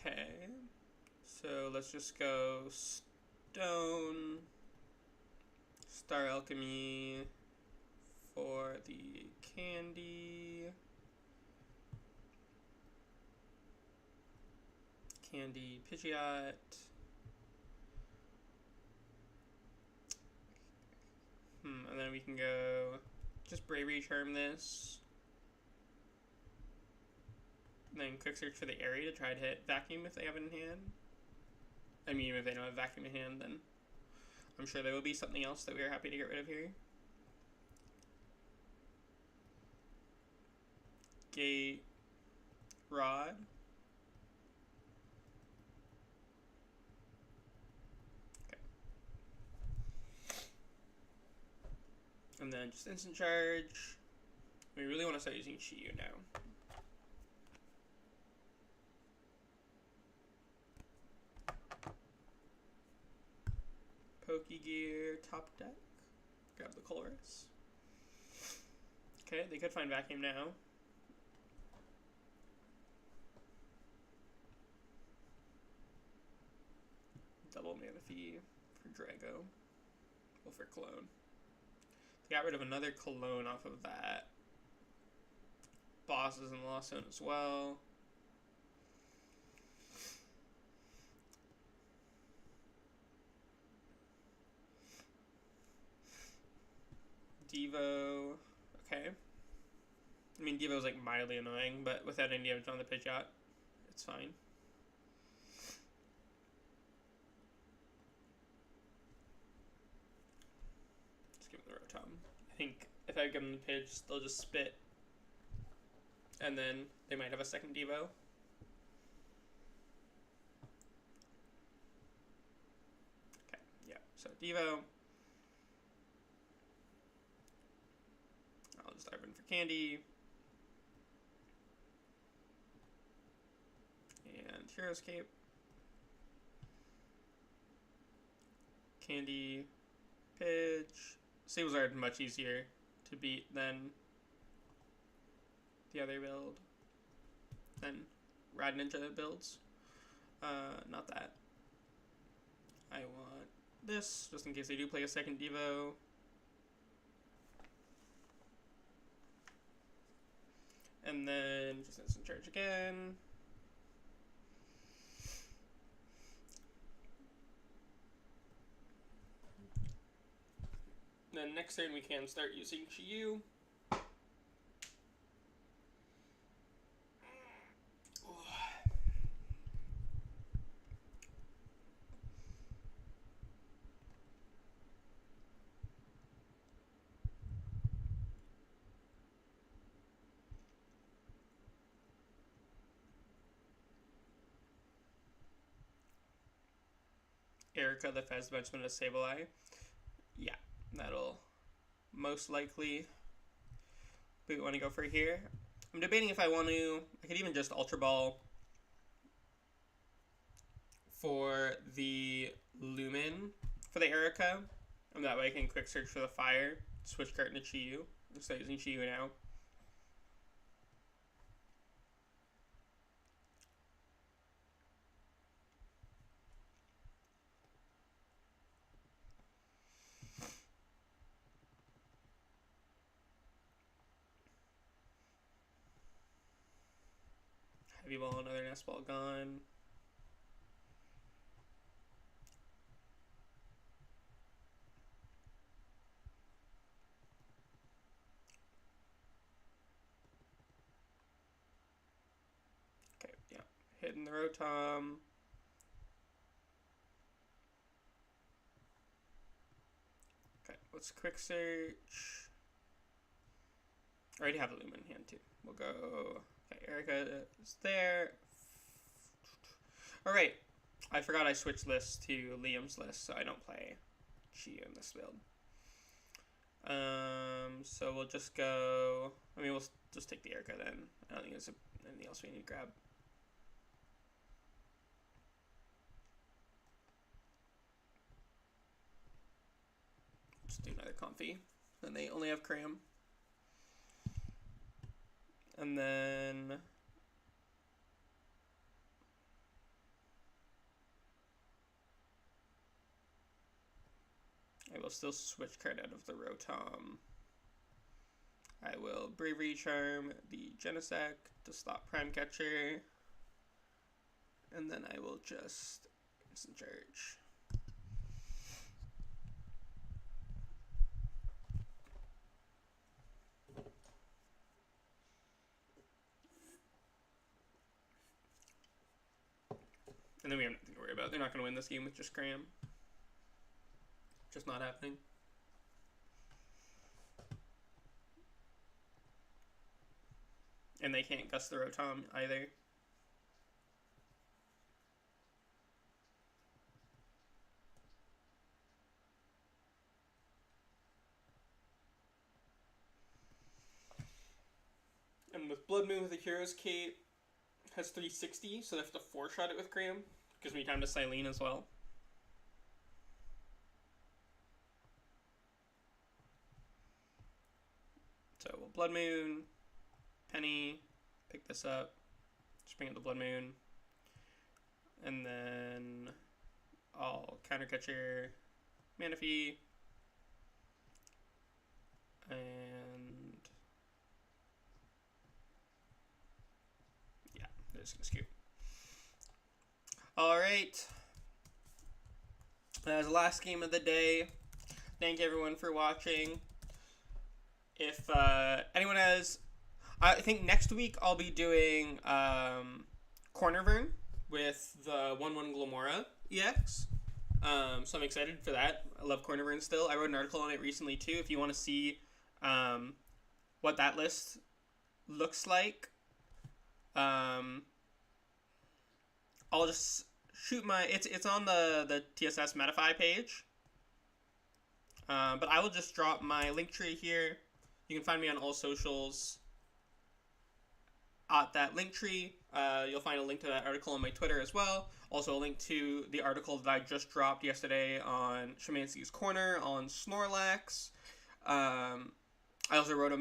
Okay, so let's just go Stone, Star Alchemy for the Candy, Pidgeot, and then we can go just Bravery Charm this. Then quick search for the area to try to hit Vacuum if they have it in hand. I mean, if they don't have Vacuum in hand, then I'm sure there will be something else that we are happy to get rid of here. Gate, Rod. Okay. And then just instant charge. We really want to start using Chi-Yu now. Pokegear, top deck. Grab the Colress. Okay, they could find Vacuum now. Double mana fee for Drago. Well, for Cologne. They got rid of another Cologne off of that. Boss is in the Lost Zone as well. Devo. Okay. I mean, Devo's like mildly annoying, but without any damage on the Pidgeot, it's fine. Just give them the Rotom. I think if I give them the Pidge, they'll just spit. And then they might have a second Devo. Okay, yeah. So Devo. I'll just Arven for Candy. And Hero's Cape. Candy. Pidge. Sables are much easier to beat than the other build. Than Rad Ninja builds. Not that. I want this, just in case they do play a second Devo. And then just instant charge again. Then next turn we can start using Chi-Yu. Erica, the fast benchman of Sableye. Yeah, that'll most likely be what we want to go for here. I'm debating if I want to. I could even just Ultra Ball for the Lumen for the Erica. And that way I can quick search for the fire, switch card into Chi-Yu. I'll start using Chi-Yu now. Heavy Ball, another Nest Ball gone. Okay, yeah. Hitting the Rotom. Okay, let's quick search. I already have a Lumen in hand too. We'll go. Okay, Erica is there. Alright. I forgot I switched lists to Liam's list, so I don't play Chi-Yu in this build. So we'll just go. I mean, we'll just take the Erica then. I don't think there's anything else we need to grab. Just do another Comfy. Then they only have Cram. And then I will still switch card out of the Rotom. I will Bravery Charm the Genesect to stop Prime Catcher. And then I will just instant charge. And then we have nothing to worry about. They're not going to win this game with just Cram. Just not happening. And they can't Gus the Rotom either. And with Bloodmoon with the Hero's Cape, has 360, so they have to 4-shot it with Cram. Gives me time to Silene as well. So we'll Bloodmoon, Penny, pick this up, just bring up the Bloodmoon, and then I'll Countercatcher, Manaphy, and yeah, they're just gonna scoop. Alright, that was the last game of the day. Thank everyone for watching. If anyone has, I think next week I'll be doing Cornervern with the 1/1 Glamora EX. So I'm excited for that. I love Cornervern still. I wrote an article on it recently too. If you want to see what that list looks like, I'll just shoot my. It's on the TSS Metafy page. But I will just drop my link tree here. You can find me on all socials at that link tree. You'll find a link to that article on my Twitter as well. Also a link to the article that I just dropped yesterday on Shemansky's Corner on Snorlax. I also wrote a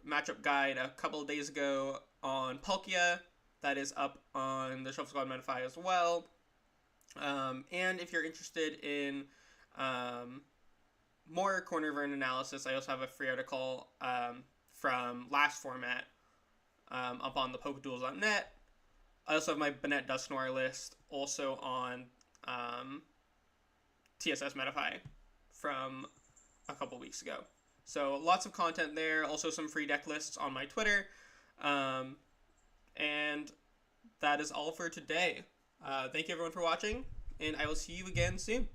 matchup guide a couple of days ago on Palkia. That is up on the Shuffle Squad Metafy as well. And if you're interested in more Cornervern analysis, I also have a free article from last format up on the Pokeduels.net. I also have my Banette Dusknoir list also on TSS Metafy from a couple weeks ago. So lots of content there. Also some free deck lists on my Twitter. And that is all for today. Thank you everyone for watching, and I will see you again soon.